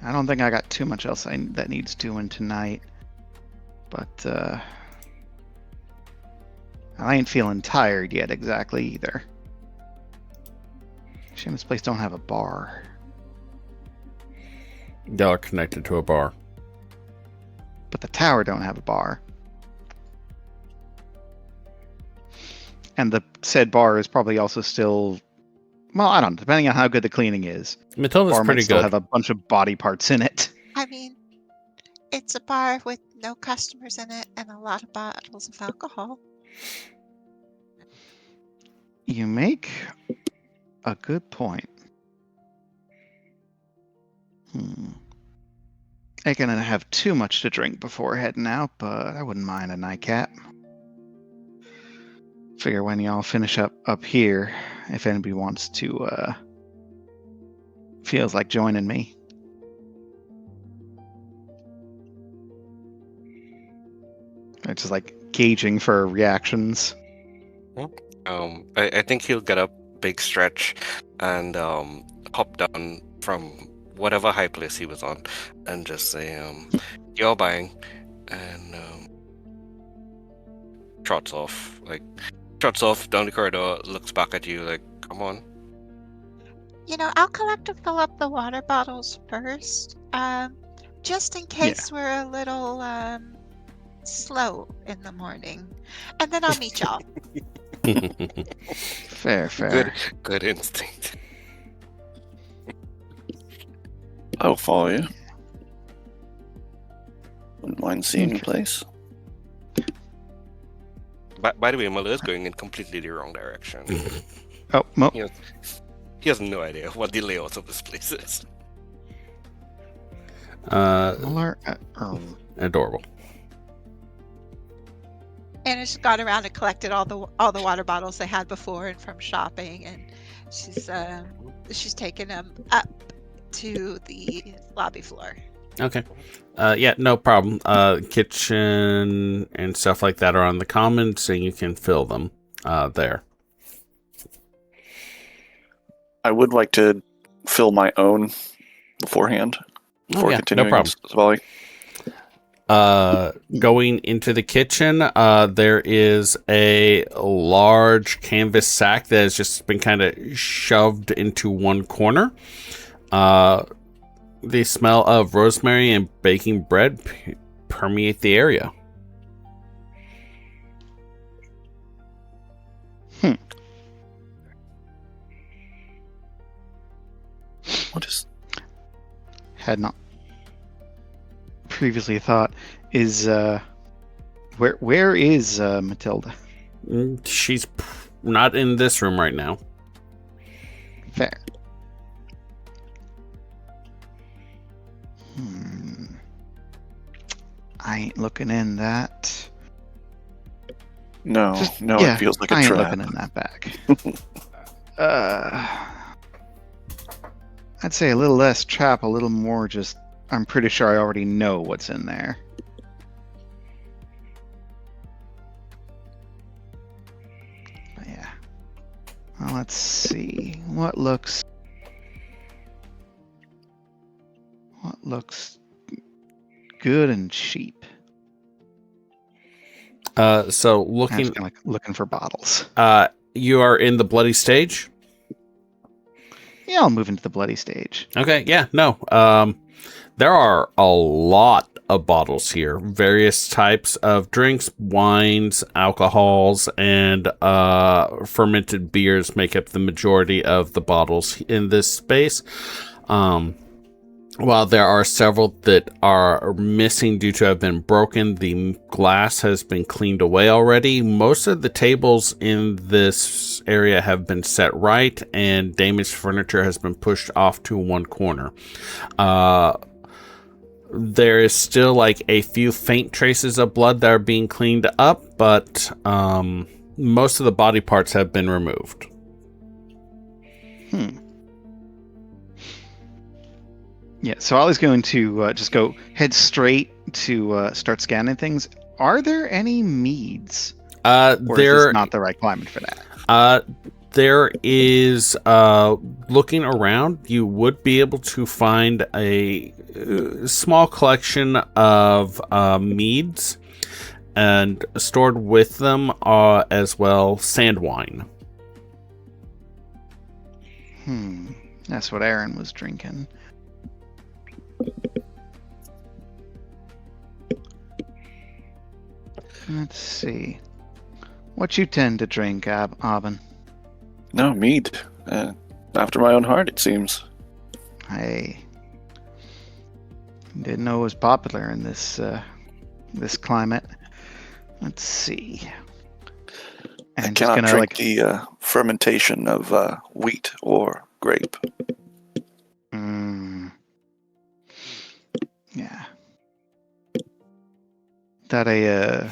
I don't think I got too much else that needs doing tonight, but I ain't feeling tired yet exactly either. Shame this place don't have a bar. Y'all are connected to a bar. But the tower don't have a bar. And the said bar is probably also still, well, I don't know, depending on how good the cleaning is. Matilda's Bar might pretty still good. have a bunch of body parts in it. I mean, it's a bar with no customers in it and a lot of bottles of alcohol. You make a good point. Ain't gonna have too much to drink before heading out, but I wouldn't mind a nightcap. Figure when y'all finish up here, if anybody wants to, feels like joining me. It's just like gauging for reactions. I think he'll get up, big stretch, and hop down from whatever high place he was on, and just say, "You're buying," and trots off down the corridor, looks back at you like, "Come on." You know, I'll collect and fill up the water bottles first, just in case we're a little slow in the morning, and then I'll meet y'all. Fair. Good instinct. I will follow you. Wouldn't mind seeing the place. By the way, Malur is going in completely the wrong direction. Oh, well, He has no idea what the layout of this place is. Adorable. Anna just got around and collected all the water bottles they had before and from shopping, and she's taken them up to the lobby floor. Okay. Yeah, no problem. Kitchen and stuff like that are on the common, so you can fill them there. I would like to fill my own beforehand before continuing. No problem. Savali. Going into the kitchen, there is a large canvas sack that has just been kind of shoved into one corner. The smell of rosemary and baking bread permeate the area. What is? Had not previously thought is where is Matilda? She's not in this room right now. Fair. I ain't looking in that. No, Yeah, it feels like a I ain't trap. looking in that bag. I'd say a little less trap, a little more just. I'm pretty sure I already know what's in there. But yeah. Well, let's see what looks good and cheap. So I'm just looking, kinda, like, looking for bottles. you are in the bloody stage. Yeah, I'll move into the bloody stage. Okay, yeah, no. There are a lot of bottles here. Various types of drinks, wines, alcohols, and fermented beers make up the majority of the bottles in this space. While there are several that are missing due to have been broken, the glass has been cleaned away already. Most of the tables in this area have been set right, and damaged furniture has been pushed off to one corner. There is still like a few faint traces of blood that are being cleaned up, but most of the body parts have been removed. Yeah, so Ollie's going to just go head straight to start scanning things. Are there any meads? Or is this not the right climate for that? There is, looking around, you would be able to find a small collection of meads, and stored with them as well sand wine. That's what Erin was drinking. Let's see. What you tend to drink, Abn? No, mead. After my own heart, it seems. I didn't know it was popular in this this climate. Let's see. I And cannot just gonna drink the fermentation of wheat or grape. Yeah. That a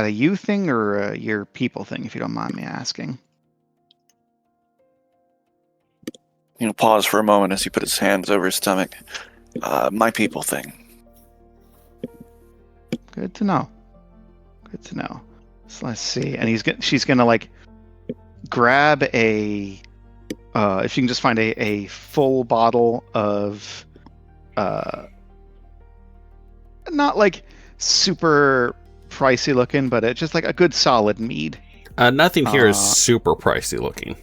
you thing or your people thing, if you don't mind me asking? Pause for a moment as he put his hands over his stomach. My people thing. Good to know. Good to know. So let's see. And she's gonna like grab a if you can just find a full bottle of not like super pricey looking, but it's just like a good solid mead. Nothing here is super pricey looking.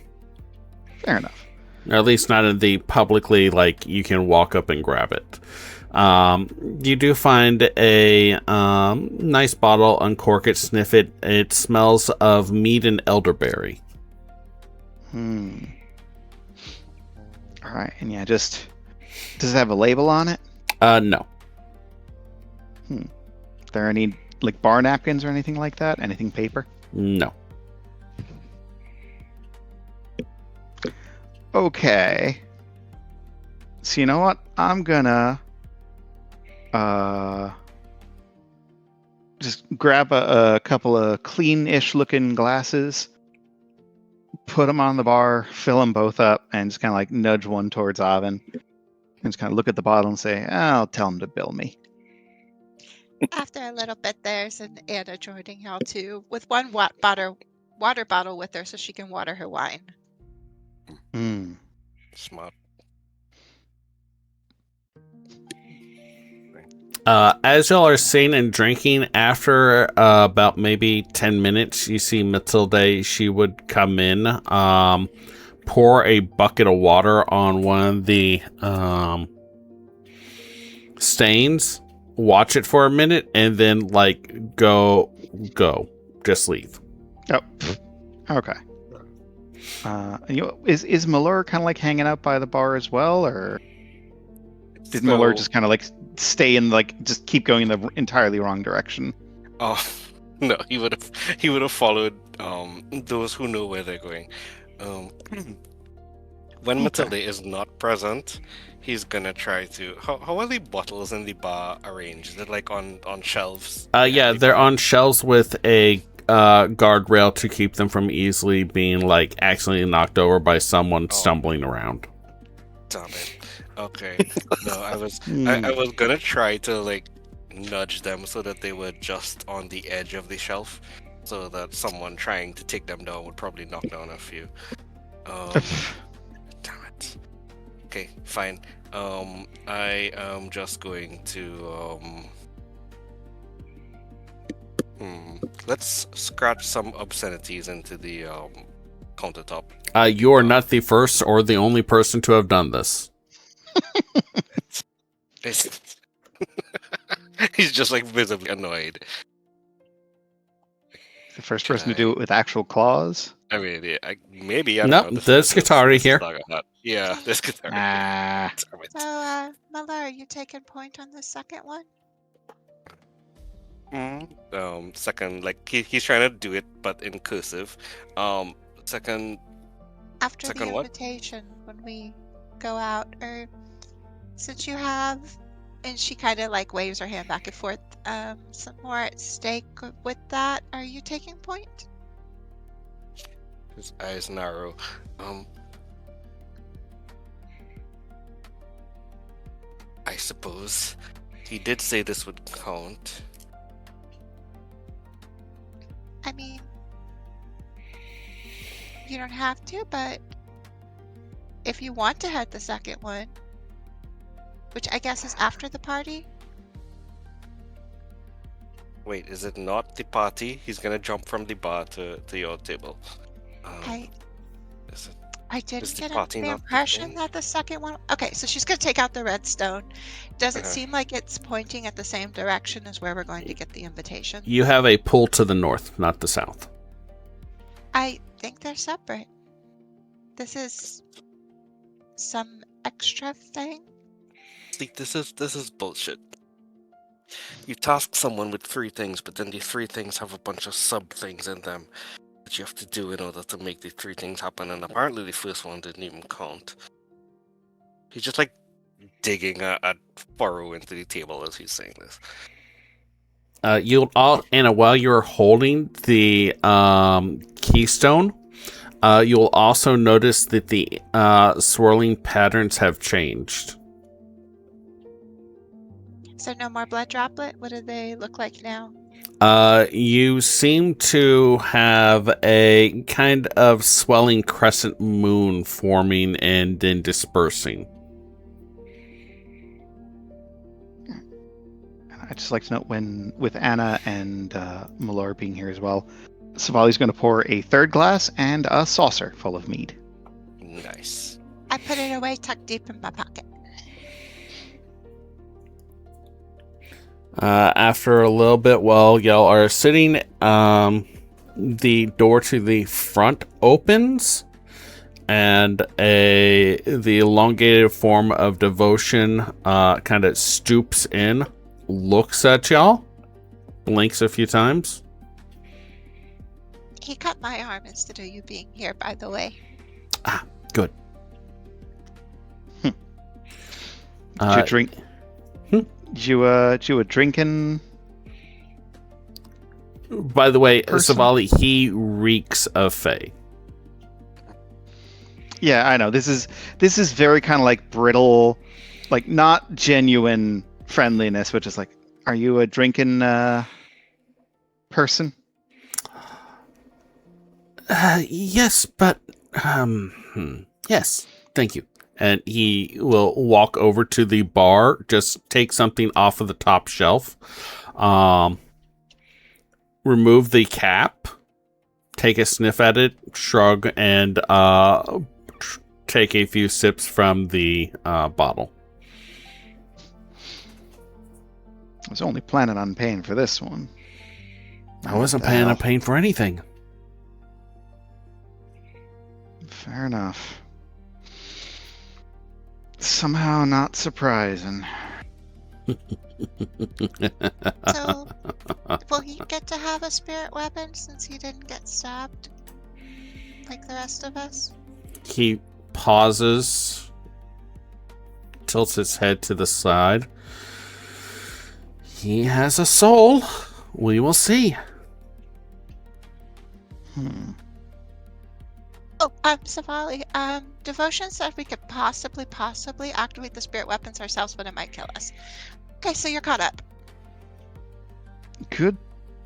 Fair enough. Or at least not in the publicly, like, you can walk up and grab it. You do find a nice bottle, uncork it, sniff it. It smells of mead and elderberry. All right, and yeah, does it have a label on it? No. Are there any like bar napkins or anything like that? Anything paper? No. Okay. So you know what? I'm gonna just grab a couple of clean-ish looking glasses, put them on the bar, fill them both up, and just kind of like nudge one towards Avin, and just kind of look at the bottle and say, "I'll tell him to bill me." After a little bit, there's an Anna joining y'all too, with one water bottle with her so she can water her wine. Smart. As y'all are sitting and drinking, after about maybe 10 minutes, you see Matilda. She would come in, pour a bucket of water on one of the stains, watch it for a minute, and then, like, go. Just leave. Oh, okay. Is Malur kind of like hanging out by the bar as well, or did Malur just kind of like stay in, like, just keep going in the entirely wrong direction? Oh no, he would have followed those who know where they're going. When Matilda is not present, he's gonna try to. How are the bottles in the bar arranged? Is it like on shelves? Yeah, they're on shelves with a guardrail to keep them from easily being, like, accidentally knocked over by someone stumbling around. Damn it. Okay. No, I was gonna try to, like, nudge them so that they were just on the edge of the shelf, so that someone trying to take them down would probably knock down a few. Damn it. Okay, fine. I am just going to let's scratch some obscenities into the countertop. You are not the first or the only person to have done this. He's just, like, visibly annoyed. The first person to do it with actual claws? I mean, yeah, maybe. I No, don't know. there's Katari here. Yeah, there's Katari. Ah. So, Malur, are you taking point on the second one? Second, like, he's trying to do it, but in cursive. Second. After Second the what? invitation, when we go out, or since you have, and she kind of like waves her hand back and forth, some more at stake with that. Are you taking point? His eyes narrow. I suppose he did say this would count. I mean, you don't have to, but if you want to head the second one, which I guess is after the party. Wait, is it not the party? He's gonna jump from the bar to your table. Is it? I didn't Is the get party the not the impression thing? that the second one. Okay, so she's gonna take out the redstone. Does it Uh-huh. seem like it's pointing at the same direction as where we're going to get the invitation? You have a pull to the north, not the south. I think they're separate. This is some extra thing. See, this is bullshit. You task someone with 3 things, but then the 3 things have a bunch of sub things in them that you have to do in order to make the 3 things happen, and apparently the first one didn't even count. He's just, like, digging a furrow into the table as he's saying this. You'll all, and while you're holding the keystone, you'll also notice that the swirling patterns have changed. So no more blood droplet. What do they look like now? You seem to have a kind of swelling crescent moon forming and then dispersing. I'd just like to note, when with Anna and Malur being here as well, Savali's going to pour a third glass and a saucer full of mead. Nice. I put it away, tucked deep in my pocket. After a little bit, while y'all are sitting, the door to the front opens, and the elongated form of devotion kind of stoops in, looks at y'all, blinks a few times. He cut my arm instead of you being here, by the way. Ah, good. Did you drink? Did you drinking? By the way, person? Savali, he reeks of Fae. Yeah, I know. This is very kind of like brittle, like not genuine friendliness, but just like, are you a drinking person? Yes, but yes, thank you. And he will walk over to the bar, just take something off of the top shelf, remove the cap, take a sniff at it, shrug, and take a few sips from the bottle. I was only planning on paying for this one. I wasn't planning on paying for anything. Fair enough. Somehow not surprising. So, will he get to have a spirit weapon since he didn't get stabbed like the rest of us? He pauses, tilts his head to the side. He has a soul. We will see. Oh, Savali, Devotion said we could possibly activate the spirit weapons ourselves, but it might kill us. Okay, so you're caught up. Good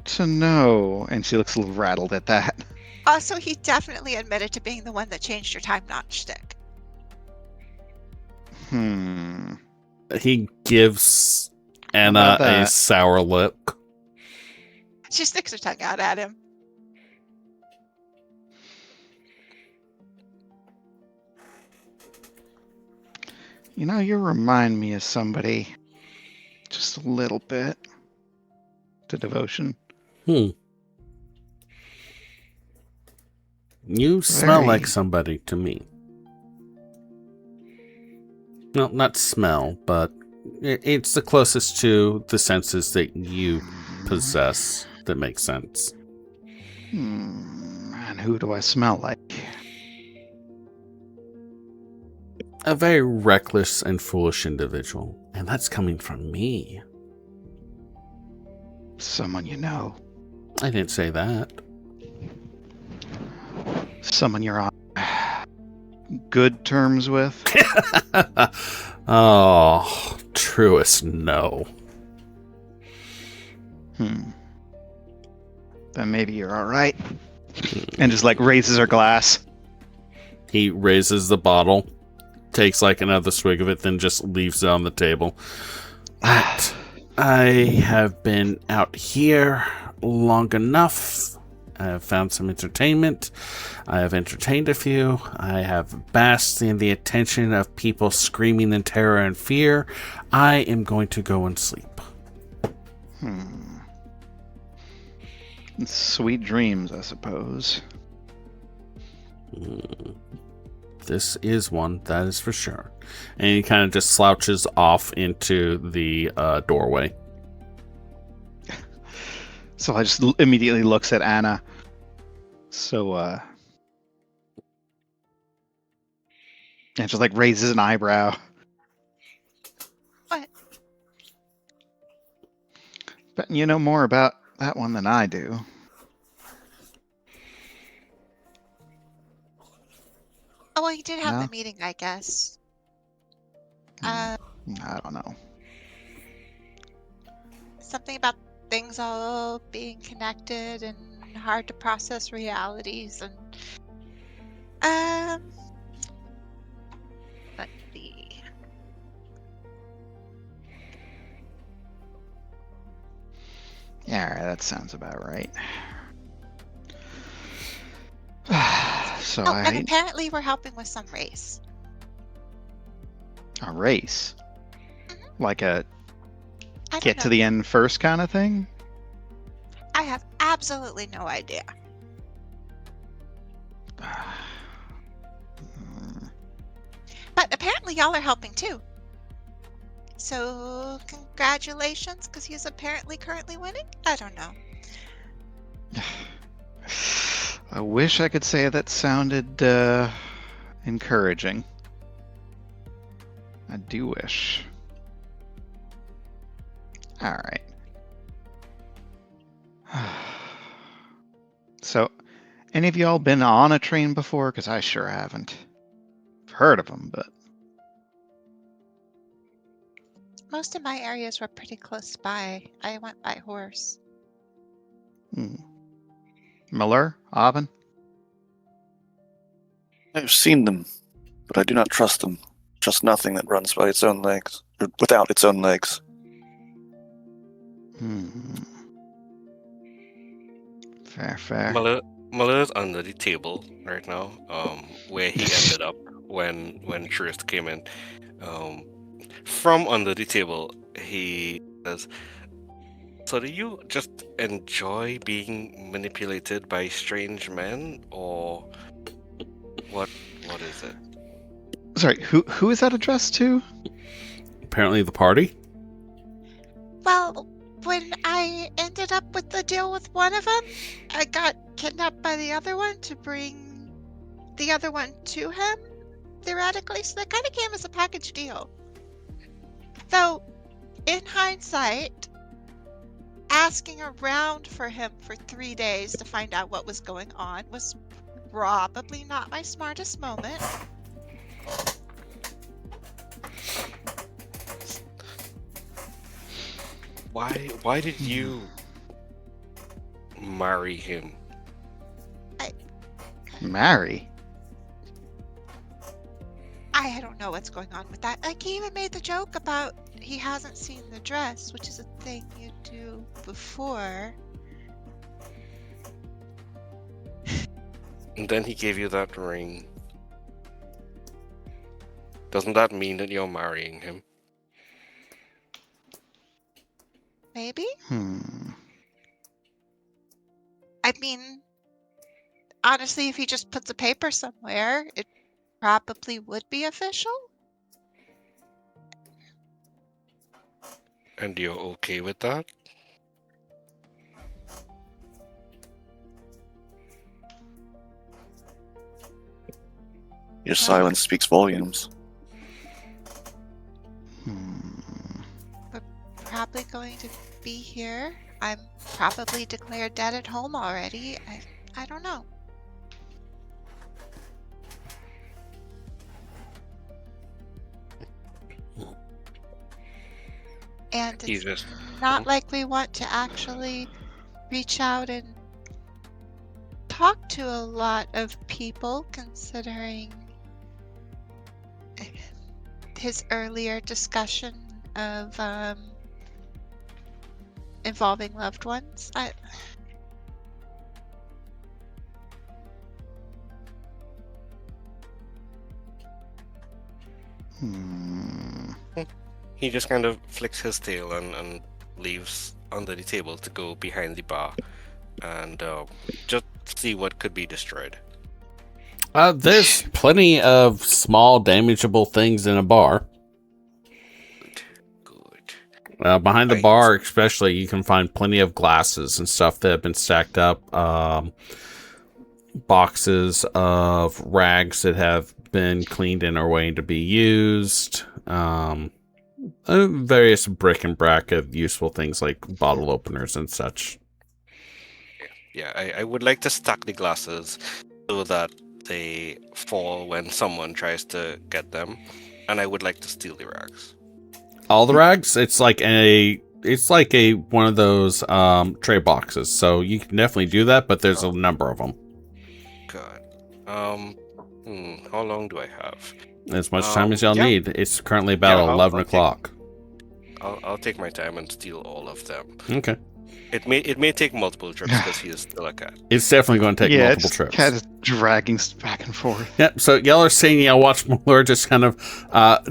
to know. And she looks a little rattled at that. Also, he definitely admitted to being the one that changed your time notch stick. He gives Anna a sour look. She sticks her tongue out at him. You know, you remind me of somebody. Just a little bit. To Devotion. You smell like somebody to me. No, not smell, but it's the closest to the senses that you possess that makes sense. And who do I smell like? A very reckless and foolish individual. And that's coming from me. Someone you know. I didn't say that. Someone you're on good terms with? Oh, truest no. Then maybe you're alright. And just like raises her glass. He raises the bottle, takes like another swig of it, then just leaves it on the table. But I have been out here long enough. I have found some entertainment. I have entertained a few. I have basked in the attention of people screaming in terror and fear. I am going to go and sleep. Sweet dreams, I suppose. This is one, that is for sure. And he kind of just slouches off into the doorway. So I just immediately looks at Anna. So, and just like raises an eyebrow. What? But you know more about that one than I do. Oh, well, you did have No? the meeting, I guess. I don't know. Something about things all being connected and hard to process realities and let's see. Yeah, all right, that sounds about right. So And apparently we're helping with some race. A race? Like a I don't get know. to the end first kind of thing? I have absolutely no idea. But apparently y'all are helping too. So congratulations, because he's apparently currently winning? I don't know. I wish I could say that sounded encouraging. I do wish. Alright. So, any of y'all been on a train before? Because I sure haven't. I've heard of them, but... Most of my areas were pretty close by. I went by horse. Malur? Abn? I've seen them, but I do not trust them. Just nothing that runs by its own legs, or without its own legs. Fair. Malur's under the table right now, where he ended up when Truth came in. From under the table, he says, "So do you just enjoy being manipulated by strange men, or what? What is it?" Sorry, who is that addressed to? Apparently the party. Well, when I ended up with the deal with one of them, I got kidnapped by the other one to bring the other one to him, theoretically. So that kind of came as a package deal. Though, in hindsight, asking around for him for 3 days to find out what was going on was probably not my smartest moment. Why did you marry him? Marry? I don't know what's going on with that. Like, he even made the joke about he hasn't seen the dress, which is a thing you do before. And then he gave you that ring. Doesn't that mean that you're marrying him? Maybe? Hmm. I mean, honestly, if he just puts a paper somewhere, it probably would be official. And you're okay with that? Your silence speaks volumes. We're probably going to be here. I'm probably declared dead at home already. I don't know. And it's Jesus. not like we want to actually reach out and talk to a lot of people, considering his earlier discussion of involving loved ones. He just kind of flicks his tail and leaves under the table to go behind the bar and just see what could be destroyed. There's plenty of small damageable things in a bar. Good. Behind the Right. bar, especially, you can find plenty of glasses and stuff that have been stacked up. Boxes of rags that have been cleaned and are waiting to be used. Various brick and brack of useful things like bottle openers and such. Yeah, I would like to stack the glasses so that they fall when someone tries to get them, and I would like to steal the rags. All the rags? It's like a one of those tray boxes. So you can definitely do that, but there's a number of them. God. How long do I have? As much time as y'all yeah. need. It's currently about Yeah, I'll 11 take- o'clock. I'll take my time and steal all of them. Okay. It may take multiple trips because he is still a cat. It's definitely going to take multiple trips. Cat is dragging back and forth. Yep, so y'all are seeing, y'all watch Malur just kind of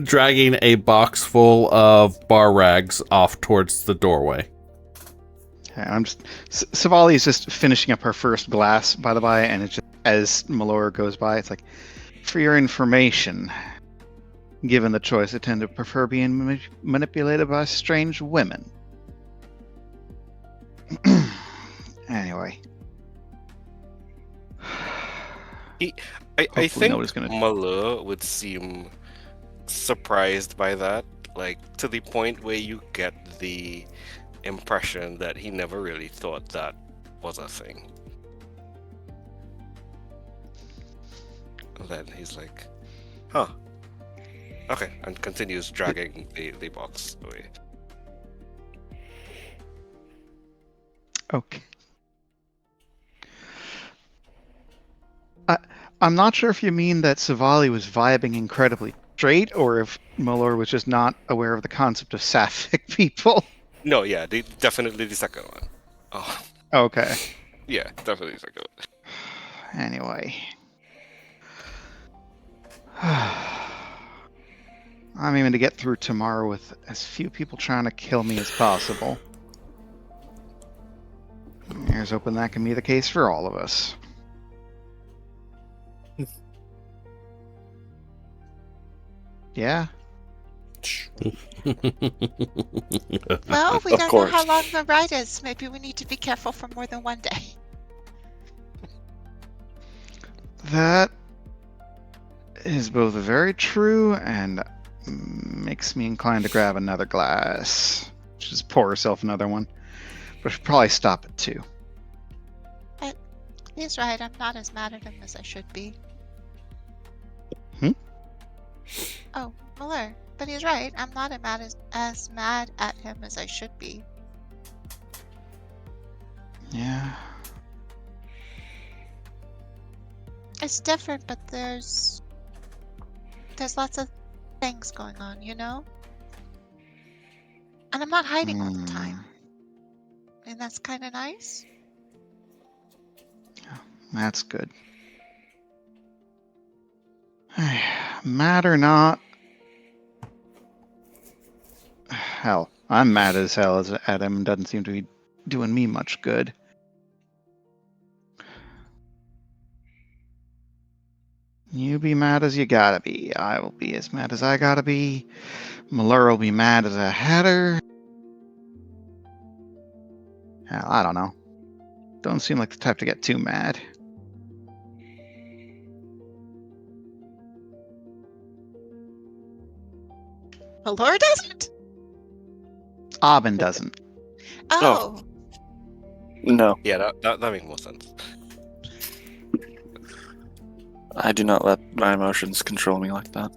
dragging a box full of bar rags off towards the doorway. Okay, Savali is just finishing up her first glass, by the by, and it's just, as Malur goes by, it's like, for your information, given the choice, I tend to prefer being manipulated by strange women. Anyway. I think nobody's gonna- Malur would seem surprised by that, like to the point where you get the impression that he never really thought that was a thing. And then he's like, huh. Okay, and continues dragging the box away. Okay. I'm not sure if you mean that Savali was vibing incredibly straight, or if Malur was just not aware of the concept of sapphic people. No, yeah, definitely the second one. Oh, Okay. yeah, definitely the second one. Anyway. I'm aiming to get through tomorrow with as few people trying to kill me as possible. Here's hoping that can be the case for all of us. Yeah? Well, we Of don't course. know how long the ride is. Maybe we need to be careful for more than one day. That is both very true and makes me inclined to grab another glass. Just pour herself another one. But I should probably stop at 2. He's right. I'm not as mad at him as I should be. Hmm? Oh, Malur. But he's right. I'm not as mad at him as I should be. Yeah. It's different, but there's lots of things going on, you know? And I'm not hiding all the time. And that's kind of nice. That's good. Mad or not, hell, I'm mad as hell at him and doesn't seem to be doing me much good. You be mad as you gotta be. I will be as mad as I gotta be. Malur will be mad as I had her. Hell, I don't know. Don't seem like the type to get too mad. Malur doesn't? Abin doesn't. Oh. No, Yeah, that makes more sense. I do not let my emotions control me like that.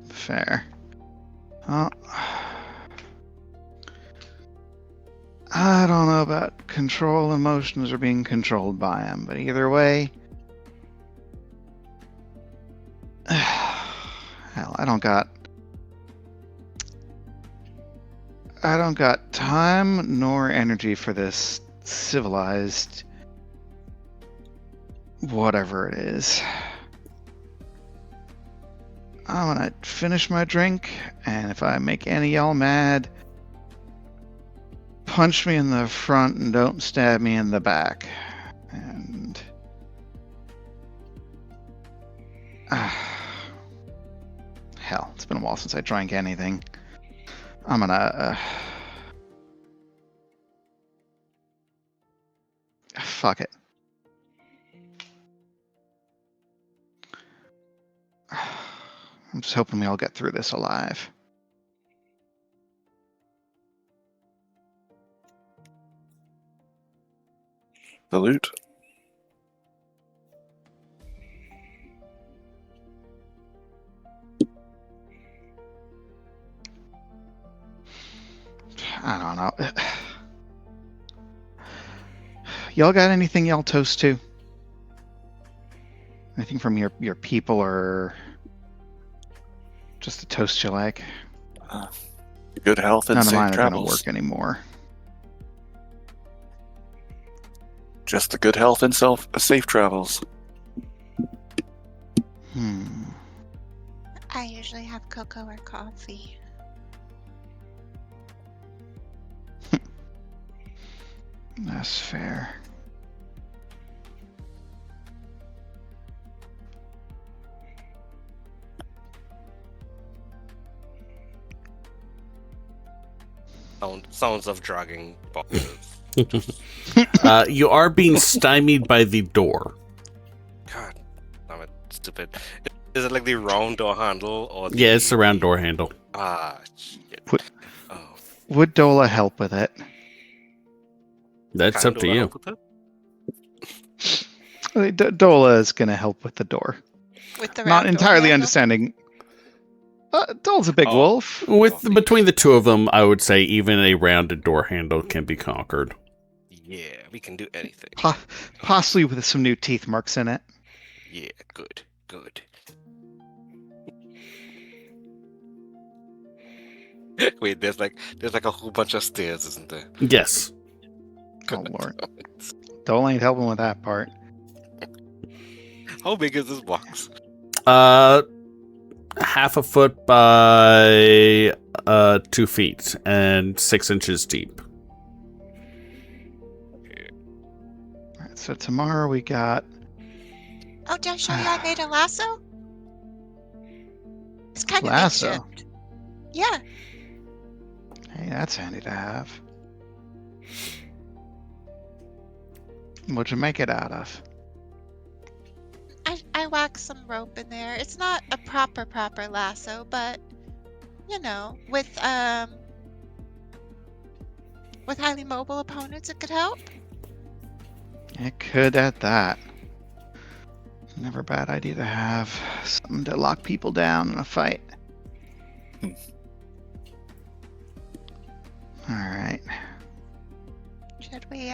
Fair. Well, I don't know about control emotions or being controlled by them, but either way, hell, I don't got time nor energy for this civilized whatever it is. I'm gonna finish my drink, and if I make any of y'all mad, punch me in the front and don't stab me in the back. And hell, it's been a while since I drank anything. I'm gonna fuck it. I'm just hoping we all get through this alive. Salute. I don't know. Y'all got anything y'all toast to? Anything from your people or just the toast you like? Good health and None of safe mine are gonna travels. work anymore. Just the good health and safe travels. I usually have cocoa or coffee. That's fair. Sounds of dragging boxes. You are being stymied by the door. God damn it, stupid. Is it like the round door handle or the... Yeah, it's the round door handle. Ah, shit. What- Oh, Would Dola help with it? That's can up to Dola you. help with it? Dola is gonna help with the door. With the Not round door entirely handle? understanding. Dola's a big Oh. wolf. Between the two of them, I would say even a rounded door handle can be conquered. Yeah, we can do anything. Possibly with some new teeth marks in it. Yeah, good. Wait, there's like a whole bunch of stairs, isn't there? Yes. Oh, Lord. Dole ain't helping with that part. How big is this box? Half a foot by 2 feet and 6 inches deep. Alright, so tomorrow we got... Oh, did I show you I made a lasso? It's kind of Lasso? makeshift. Yeah. Hey, that's handy to have. What'd you make it out of? I waxed some rope in there. It's not a proper lasso, but you know, with highly mobile opponents, it could help. It could at that. Never a bad idea to have something to lock people down in a fight. Alright. Should we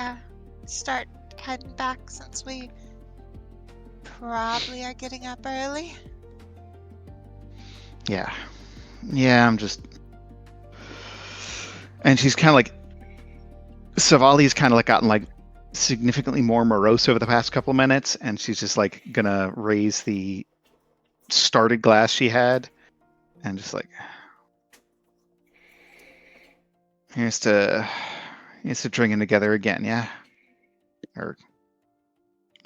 start heading back since we probably are getting up early? Yeah. Yeah, I'm just... And she's kind of like... Savali's kind of like gotten like significantly more morose over the past couple of minutes, and she's just like gonna raise the started glass she had and just like... Here's to drinking together again, yeah? Or...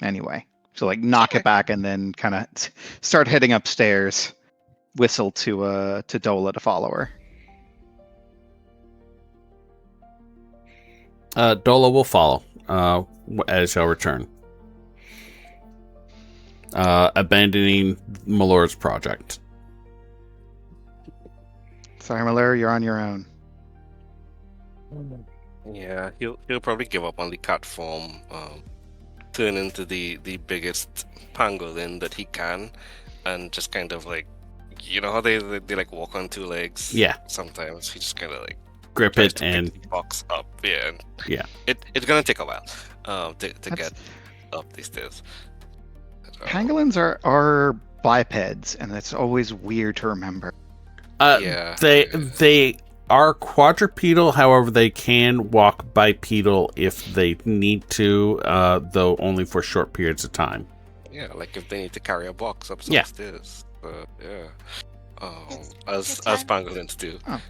Anyway. So like knock it back and then kind of start heading upstairs. Whistle to Dola to follow her. Dola will follow as y'all return. Abandoning Malur's project. Sorry, Malur, you're on your own. Yeah, he'll probably give up on the cat form. Turn into the biggest pangolin that he can, and just kind of like, you know how they like walk on 2 legs. Yeah. Sometimes he just kind of like Grip tries it to and pick the box up. Yeah. And yeah. It's gonna take a while to get up these stairs. Pangolins are bipeds, and that's always weird to remember. Yeah. They are quadrupedal, however, they can walk bipedal if they need to, though only for short periods of time. Yeah, like if they need to carry a box up some Yeah. stairs. Yeah. It's As time. pangolins do. Oh.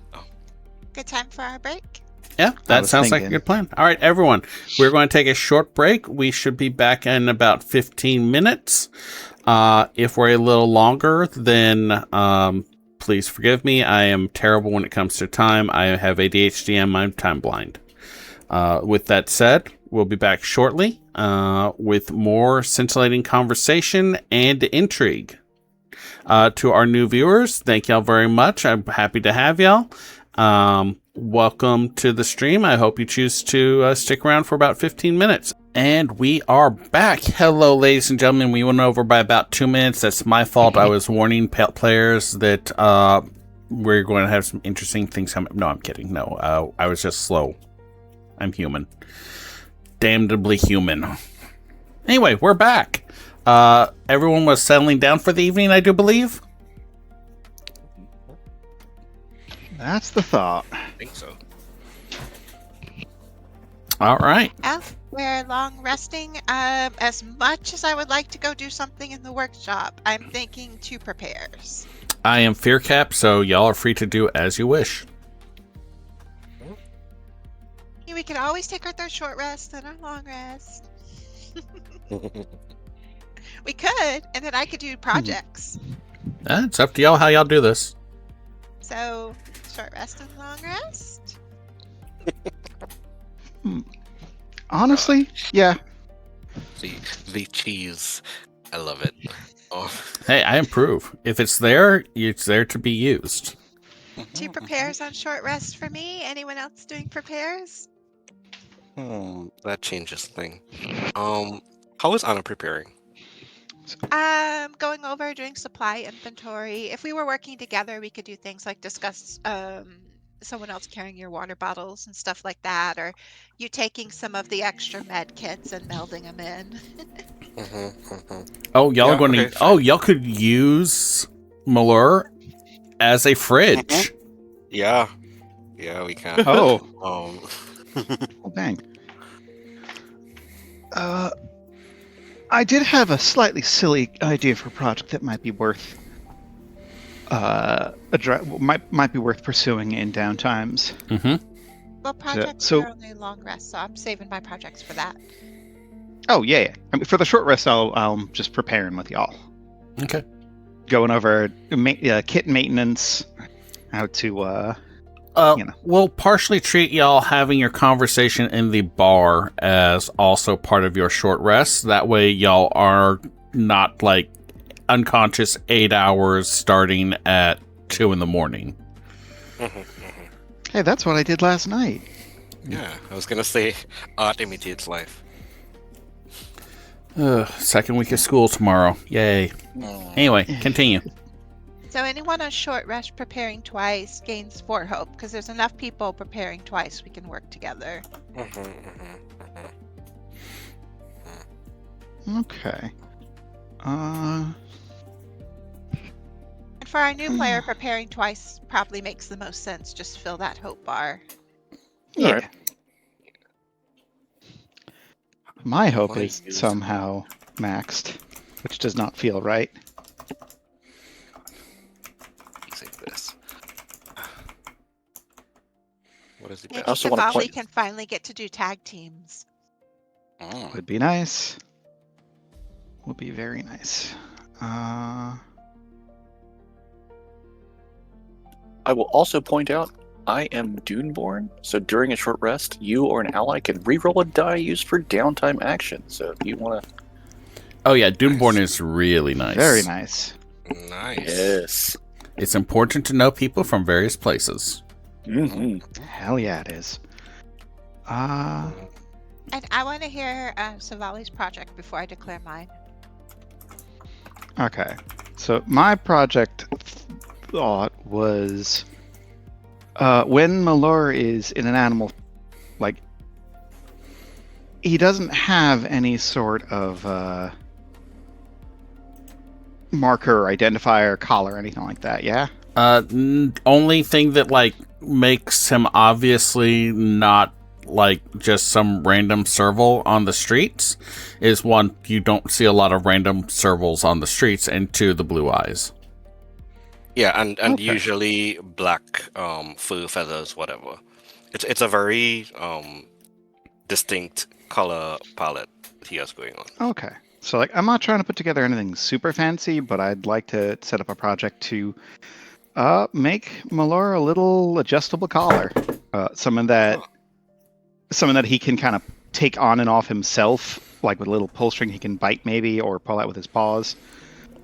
Good time for our break. Yeah, I that was sounds like a thinking. good plan. All right, everyone, we're going to take a short break. We should be back in about 15 minutes. If we're a little longer, then please forgive me. I am terrible when it comes to time. I have ADHD and I'm time blind. With that said, we'll be back shortly with more scintillating conversation and intrigue. To our new viewers, thank y'all very much. I'm happy to have y'all. Welcome to the stream. I hope you choose to stick around for about 15 minutes. And we are back. Hello, ladies and gentlemen. We went over by about 2 minutes. That's my fault. I was warning players that we're going to have some interesting things coming. No, I'm kidding. No, I was just slow. I'm human. Damnably human. Anyway, we're back. Everyone was settling down for the evening, I do believe. That's the thought. I think so. All right. Well, we're long resting. As much as I would like to go do something in the workshop, I'm thinking 2 prepares. I am fear cap, so y'all are free to do as you wish. We could always take our 3rd short rest and our long rest. We could, and then I could do projects. It's up to y'all how y'all do this. So, short rest and long rest? Honestly, yeah. The cheese. I love it. Oh. Hey, I improve. If it's there to be used. 2 prepares on short rest for me. Anyone else doing prepares? That changes thing. How is Anna preparing? Going over doing supply inventory. If we were working together, we could do things like discuss someone else carrying your water bottles and stuff like that, or you taking some of the extra med kits and melding them in. Oh, y'all are going okay, to. fine. Oh, y'all could use Malur as a fridge. Yeah, we can. Oh, Um, well, dang. I did have a slightly silly idea for a project that might be worth might be worth pursuing in downtimes. Well, projects so- are only long rests, so I'm saving my projects for that. Oh yeah. I mean, for the short rest, I'll just preparing with y'all, Okay. going over kit maintenance, how to We'll partially treat y'all having your conversation in the bar as also part of your short rest. That way, y'all are not like unconscious 8 hours starting at 2 in the morning. Hey, that's what I did last night. yeah, I was gonna say art imitates life. Second week of school tomorrow. Yay. Anyway, continue. So anyone on short rest preparing twice gains 4 hope, because there's enough people preparing twice we can work together. Okay. And for our new player, preparing twice probably makes the most sense. Just fill that hope bar. Yeah. Alright. My hope Funny is use. somehow maxed, which does not feel right. Save this. What is the Maybe best? also wanna Savali point- can finally get to do tag teams. Would be nice. Would be very nice. I will also point out I am Duneborn, so during a short rest, you or an ally can reroll a die used for downtime action. So if you want to, Oh yeah, Doomborn is really nice. Very nice. Nice. yes, It's important to know people from various places. Hell yeah, it is. And I want to hear Savali's project before I declare mine. Okay. So my project thought was when Malur is in an animal, like, he doesn't have any sort of marker, identifier, collar, anything like that, yeah? Only thing that like makes him obviously not like just some random serval on the streets is one, you don't see a lot of random servals on the streets, and two, the blue eyes. Yeah, and Okay. usually black fur feathers, whatever. It's a very distinct color palette he has going on. Okay. So, like, I'm not trying to put together anything super fancy, but I'd like to set up a project to make Malur a little adjustable collar. Something that he can kind of take on and off himself, like with a little pull string he can bite maybe, or pull out with his paws.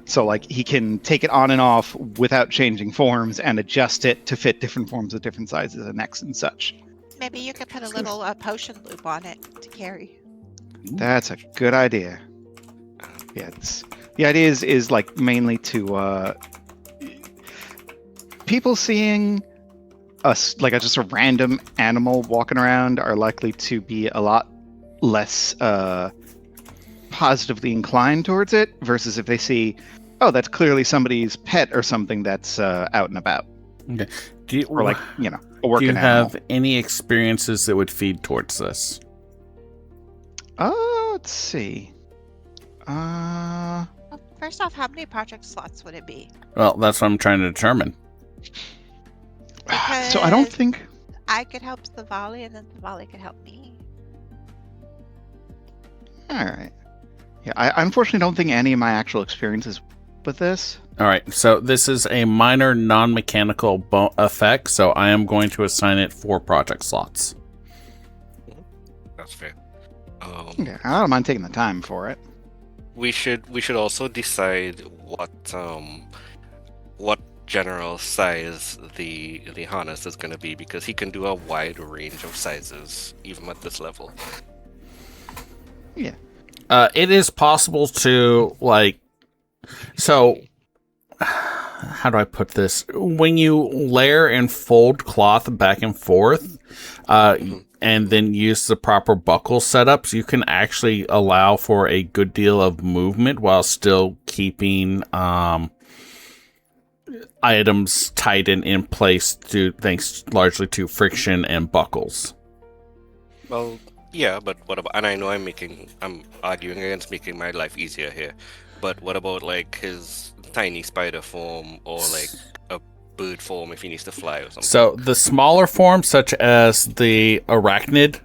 So, like, he can take it on and off without changing forms and adjust it to fit different forms of different sizes and necks and such. Maybe you could put a little potion loop on it to carry. That's a good idea. Yeah, the idea is like mainly to people seeing us like just a random animal walking around are likely to be a lot less positively inclined towards it versus if they see, oh, that's clearly somebody's pet or something that's out and about, Okay. Do you, or like a do working you animal. have any experiences that would feed towards this? Let's see. Well, first off, how many project slots would it be? Well, that's what I'm trying to determine. So I don't Because think. I could help Savali, and then Savali could help me. All right. Yeah, I unfortunately don't think any of my actual experiences with this. All right, so this is a minor non-mechanical effect, so I am going to assign it 4 project slots. That's fair. Okay, I don't mind taking the time for it. We should also decide what general size the harness is going to be, because he can do a wide range of sizes even at this level. Yeah. It is possible to like, so how do I put this? When you layer and fold cloth back and forth, and then use the proper buckle setups, you can actually allow for a good deal of movement while still keeping items tight and in place thanks largely to friction and buckles. Well, yeah, but what about? And I know I'm arguing against making my life easier here, but what about like his tiny spider form or like a bird form if he needs to fly or something? So the smaller forms, such as the arachnid,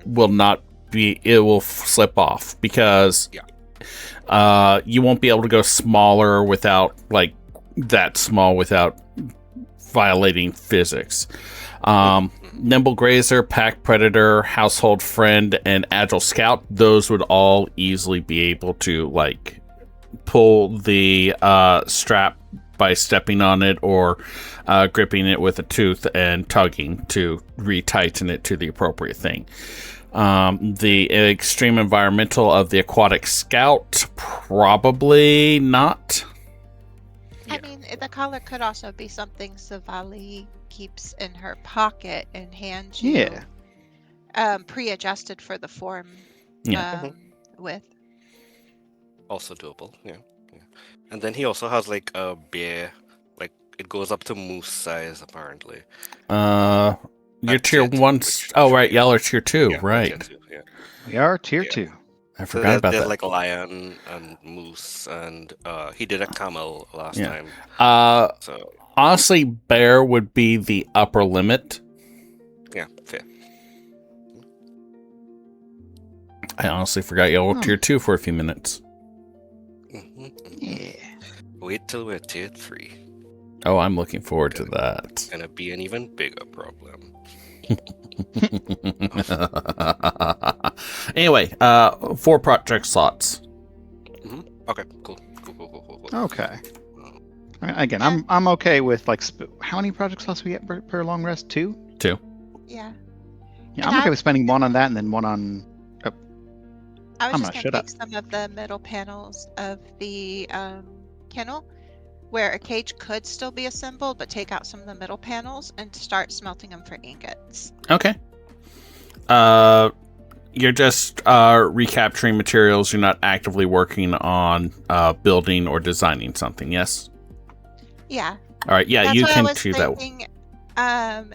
will not be. It will slip off because you won't be able to go smaller without like that small without violating physics. Nimble Grazer, Pack Predator, Household Friend, and Agile Scout, those would all easily be able to like pull the strap by stepping on it or gripping it with a tooth and tugging to retighten it to the appropriate thing. The extreme environmental of the Aquatic Scout, probably not. I mean, the collar could also be something Savali keeps in her pocket and hands you pre-adjusted for the form with. Also doable, yeah. And then he also has like a bear, like it goes up to moose size apparently. You're tier 1. Oh, right, y'all are tier 2, right. Tier 2, yeah. We are tier 2. I forgot about there's that. like a lion and moose, and he did a camel last time. So honestly, bear would be the upper limit. Yeah, fair. I honestly forgot y'all were tier 2 for a few minutes. Yeah. Wait till we're tier 3. Oh, I'm looking forward to that. It's gonna be an even bigger problem. Anyway, 4 project slots. Okay, cool. Okay. Again, I'm okay with like how many project slots we get per long rest? 2? 2. Yeah. Yeah, I'm okay with spending 1 on that and then 1 on. I was I'm just not going to shut take some of the middle panels of the kennel where a cage could still be assembled, but take out some of the middle panels and start smelting them for ingots. Okay. You're just recapturing materials. You're not actively working on building or designing something, yes? Yeah. All right, yeah, That's you what can I was do thinking, that.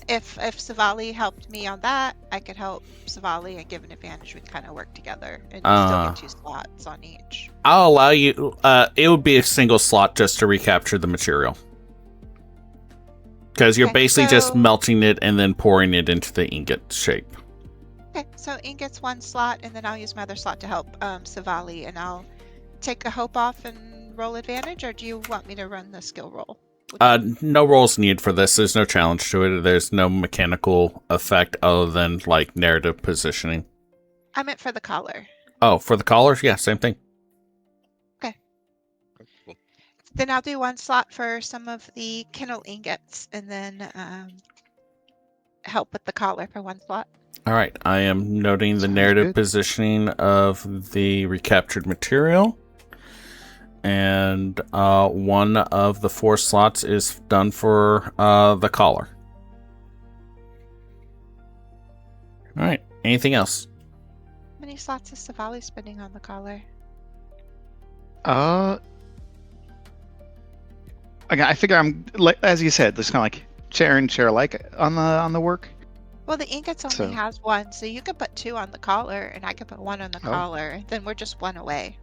If Savali helped me on that, I could help Savali and give an advantage. We'd kind of work together and still get 2 slots on each. I'll allow you. It would be a single slot just to recapture the material. Because you're basically just melting it and then pouring it into the ingot shape. Okay, so ingot's 1 slot, and then I'll use my other slot to help Savali, and I'll take a hope off and roll advantage, or do you want me to run the skill roll? No rolls needed for this. There's no challenge to it. There's no mechanical effect other than like narrative positioning. I meant for the collar. Oh, for the collars? Yeah, same thing. Okay. Then I'll do 1 slot for some of the kennel ingots, and then help with the collar for 1 slot. All right. I am noting the narrative positioning of the recaptured material. And 1 of the 4 slots is done for the collar. All right. Anything else? How many slots is Savali spending on the collar? Again, I figure I'm like, as you said, just kind of like share and share alike on the work. Well, the ingots only has 1, so you could put 2 on the collar, and I could put 1 on the collar. Then we're just 1 away.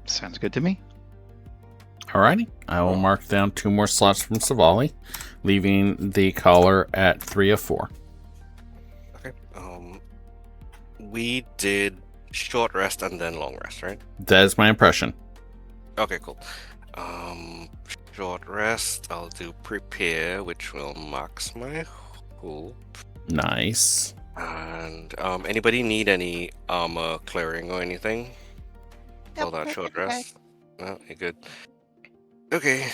Sounds good to me. Alrighty. I will mark down 2 more slots from Savali, leaving the collar at 3 of 4. Okay. We did short rest and then long rest, right? That is my impression. Okay, cool. Short rest, I'll do prepare, which will max my hope. Nice. And anybody need any armor clearing or anything for that short rest? No, you're good. Okay,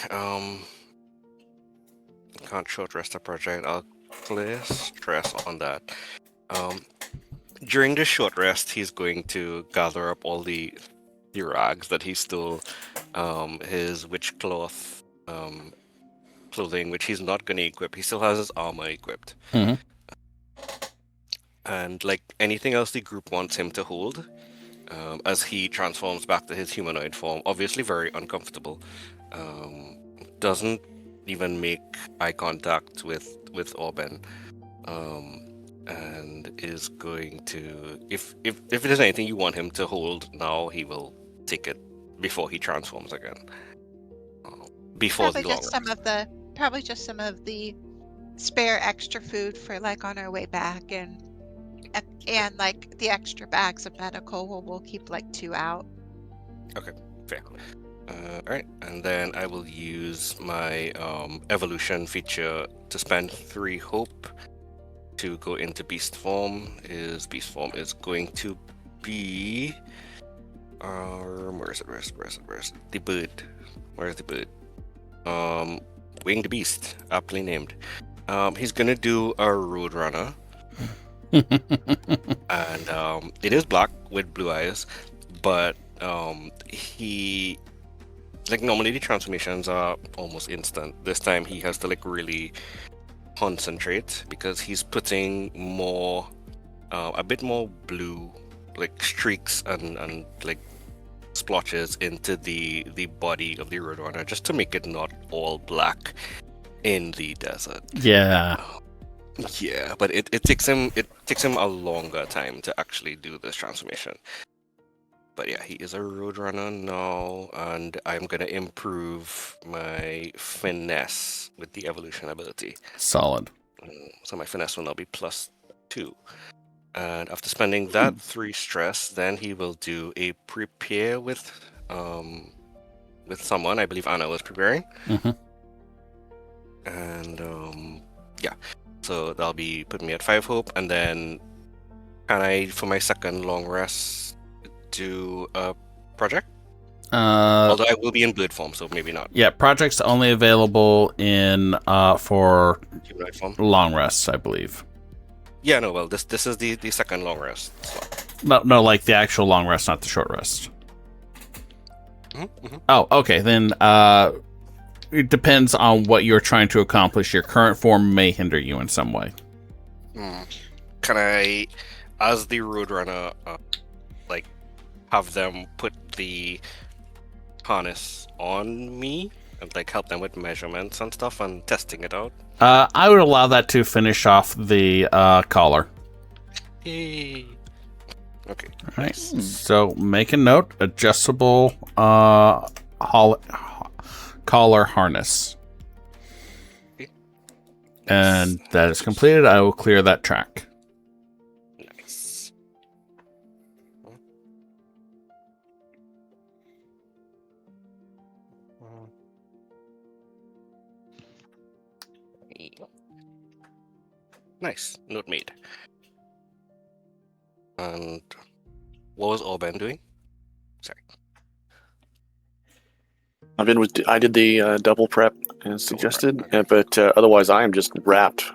can't short rest a project. I'll clear stress on that. During the short rest, he's going to gather up all the rags that he stole, his witchcloth clothing, which he's not going to equip. He still has his armor equipped. Mhm. And like anything else the group wants him to hold, as he transforms back to his humanoid form, obviously very uncomfortable, doesn't even make eye contact with Orben, and is going to, if there's anything you want him to hold now, he will take it before he transforms again. Before Probably the long just rest. probably just some of the spare extra food for like on our way back, and like the extra bags of medical. We'll keep like 2 out. Fair. Alright, and then I will use my evolution feature to spend 3 hope to go into beast form. Beast form is going to be where is it? The bird. Where's the bird? Winged beast, aptly named. He's gonna do a roadrunner. And it is black with blue eyes, but he, like, normally the transformations are almost instant. This time he has to like really concentrate because he's putting more a bit more blue, like streaks and like splotches into the body of the roadrunner, just to make it not all black in the desert. Yeah. Yeah, but it takes him a longer time to actually do this transformation. But yeah, he is a roadrunner now, and I'm gonna improve my finesse with the evolution ability. Solid. So my finesse will now be +2. And after spending that 3 stress, then he will do a prepare with someone. I believe Anna was preparing. Mhm. And yeah. So that'll be putting me at 5 hope, and then can I, for my second long rest, do a project? Although I will be in blood form, so maybe not. Yeah, project's only available in for Humanoid form. long rests, I believe. Yeah, no, well, this is the second long rest slot. No, like the actual long rest, not the short rest. Mm-hmm. Oh, okay. Then it depends on what you're trying to accomplish. Your current form may hinder you in some way. Can I, as the roadrunner, like, have them put the harness on me and like help them with measurements and stuff and testing it out? I would allow that to finish off the collar. Yay. Okay. All right. So make a note: adjustable collar harness. Okay. And that is completed. I will clear that track. Nice. Nice. Note made. And what was Orban doing? Sorry. I did the double prep as suggested, but otherwise I am just wrapped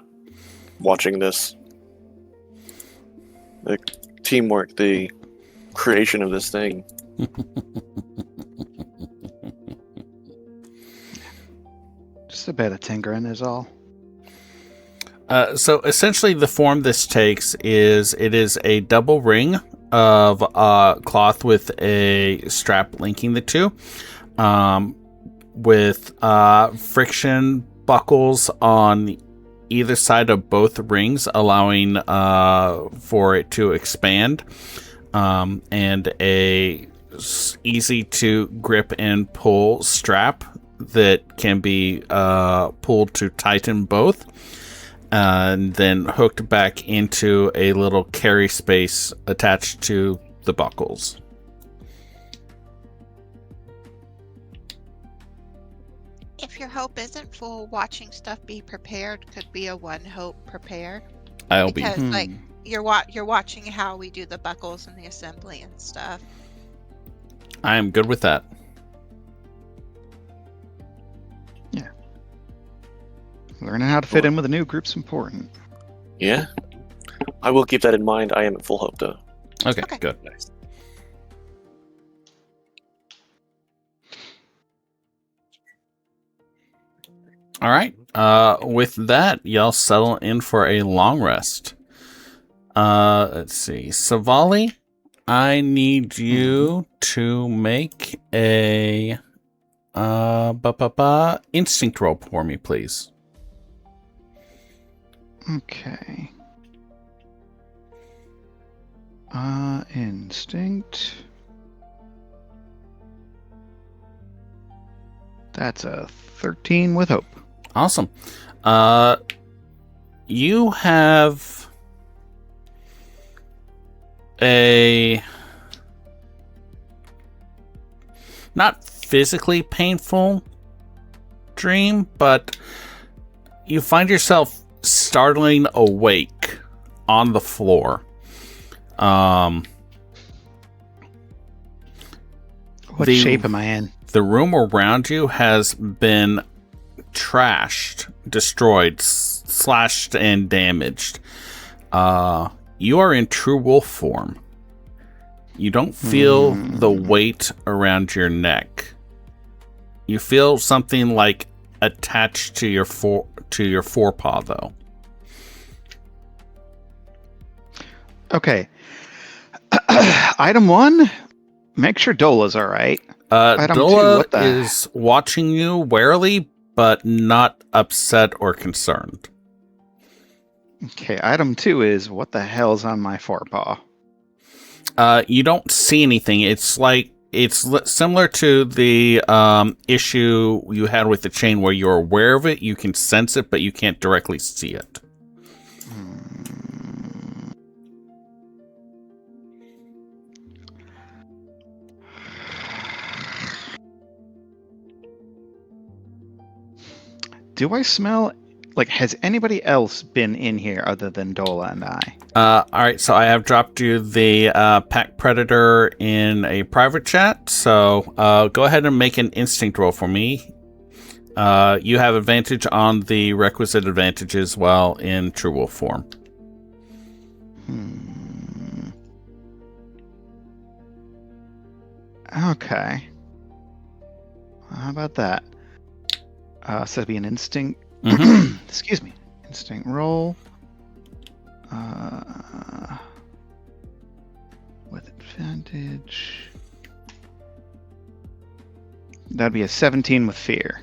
watching this. The teamwork, the creation of this thing. Just a bit of tinkering is all. So essentially the form this takes is it is a double ring of cloth with a strap linking the two, with friction buckles on either side of both rings, allowing for it to expand, and a easy to grip and pull strap that can be pulled to tighten both, and then hooked back into a little carry space attached to the buckles. If your hope isn't full, watching stuff be prepared could be a 1 hope prepare. I'll be. Because like you're watching how we do the buckles and the assembly and stuff. I am good with that. Learning how to fit in with a new group's important. Yeah. I will keep that in mind. I am at full hope, though. Okay, Okay. good. Nice. All right. With that, y'all settle in for a long rest. Let's see. Savali, I need you to make a instinct roll for me, please. Okay. Instinct. That's a 13 with hope. Awesome. You have a not physically painful dream, but you find yourself startling awake on the floor. What shape am I in? The room around you has been trashed, destroyed, slashed, and damaged. You are in true wolf form. You don't feel the weight around your neck. You feel something like attached to your forepaw, though. Okay. Item 1, make sure Dola's all right. Item Dola 2, is watching you warily, but not upset or concerned. Okay, item 2 is what the hell's on my forepaw? You don't see anything. It's like similar to the issue you had with the chain, where you're aware of it, you can sense it, but you can't directly see it. Do I smell, like, has anybody else been in here other than Dola and I? All right, so I have dropped you the Pack Predator in a private chat, so go ahead and make an instinct roll for me. You have advantage on the requisite advantages while in True Wolf form. Okay. How about that? So it'd be an instinct. Excuse me. Instinct roll. With advantage. That'd be a 17 with fear.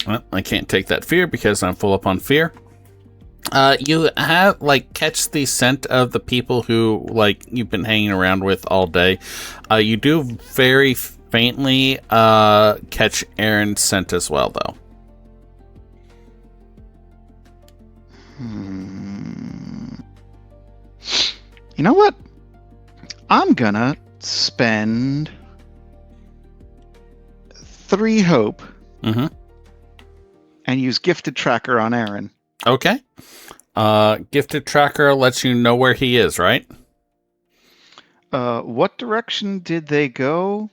Well, I can't take that fear because I'm full up on fear. You have, catch the scent of the people who, you've been hanging around with all day. You do very faintly catch Erin's scent as well, though. You know what? I'm gonna spend 3 hope and use Gifted Tracker on Erin. Okay. Gifted Tracker lets you know where he is, right? What direction did they go?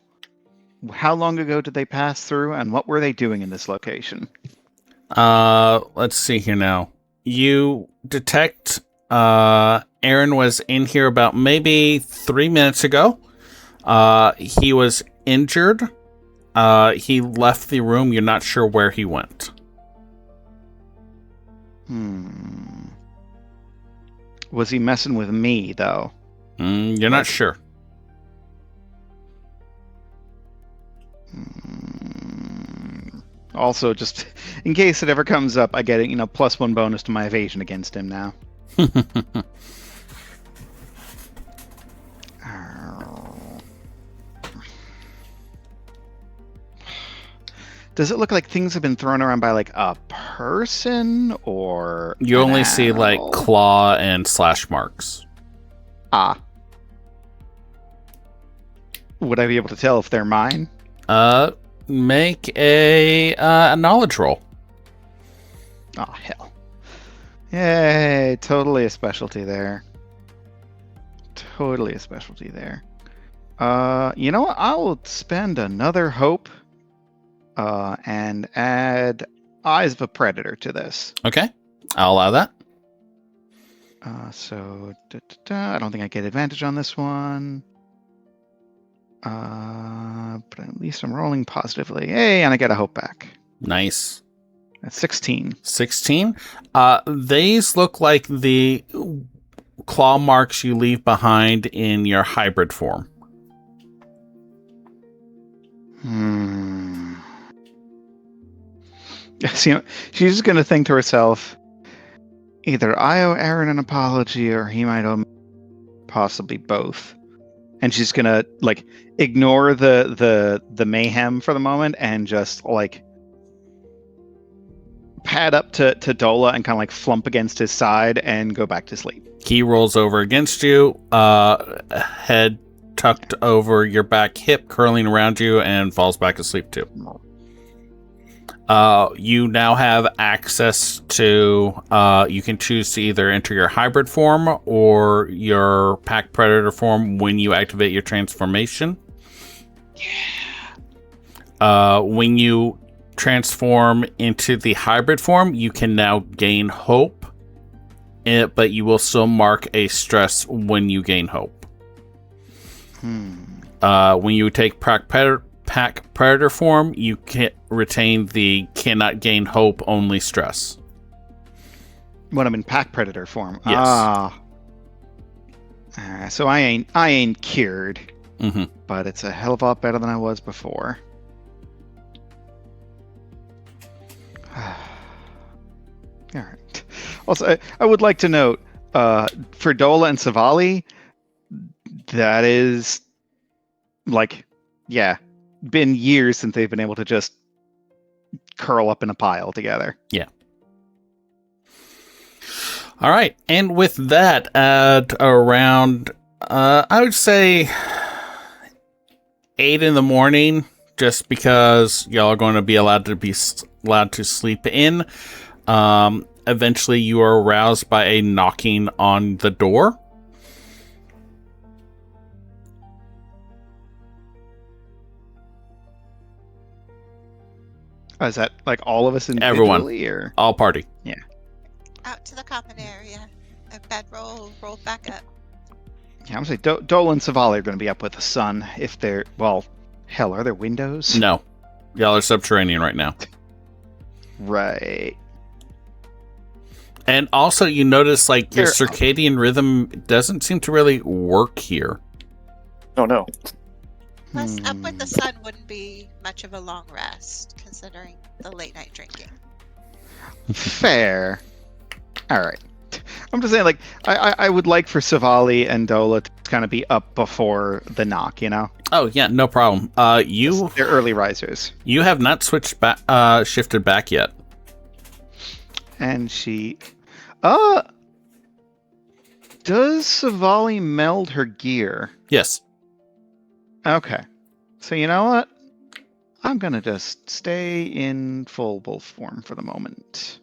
How long ago did they pass through? And what were they doing in this location? Let's see here now. You detect Erin was in here about maybe 3 minutes ago. He was injured. He left the room. You're not sure where he went. Was he messing with me, though? You're not sure. Also, just in case it ever comes up, I get it, +1 bonus to my evasion against him now. Does it look like things have been thrown around by, a person, or... You only see, claw and slash marks. Ah. Would I be able to tell if they're mine? Make a knowledge roll. Oh, hell. Yay, totally a specialty there. Totally a specialty there. You know what? I'll spend another hope and add Eyes of a Predator to this. Okay, I'll allow that. So, I don't think I get advantage on this one. But at least I'm rolling positively. Hey, and I get a hope back. Nice. That's 16. 16. These look like the claw marks you leave behind in your hybrid form. Yes, she's just going to think to herself, either I owe Erin an apology or he might owe me, possibly both. And she's going to like ignore the mayhem for the moment and just like pad up to Dola and kind of like flump against his side and go back to sleep. He rolls over against you, head tucked over your back hip, curling around you, and falls back asleep too. You now have access to, you can choose to either enter your hybrid form or your pack predator form when you activate your transformation. When you transform into the hybrid form, you can now gain hope, but you will still mark a stress when you gain hope. When you take pack predator form, you can retain the cannot gain hope only stress. When I'm in pack predator form. Yes. So I ain't cured, Mm-hmm. but it's a hell of a lot better than I was before. All right. Also, I would like to note, for Dola and Savali, that is, like, yeah, been years since they've been able to just curl up in a pile together. Yeah. All right. And with that, at around, I would say 8 in the morning, just because y'all are going to be allowed to sleep in. Eventually you are aroused by a knocking on the door. Is that like all of us individually? Everyone. Or? All party. Out to the common area. A bedroll rolled back up. Yeah, I'm going to say Dola and Savali are going to be up with the sun if they're, well, hell, are there windows? No. Y'all are subterranean right now. Right. And also you notice like your circadian rhythm doesn't seem to really work here. Oh no. Plus, up with the sun wouldn't be much of a long rest, considering the late night drinking. Fair. All right. I'm just saying, like, I would like for Savali and Dola to kind of be up before the knock, you know? Oh yeah, no problem. They're early risers. You have not switched back, shifted back yet. And she, does Savali meld her gear? Yes. Okay. So you know what? I'm gonna just stay in full wolf form for the moment.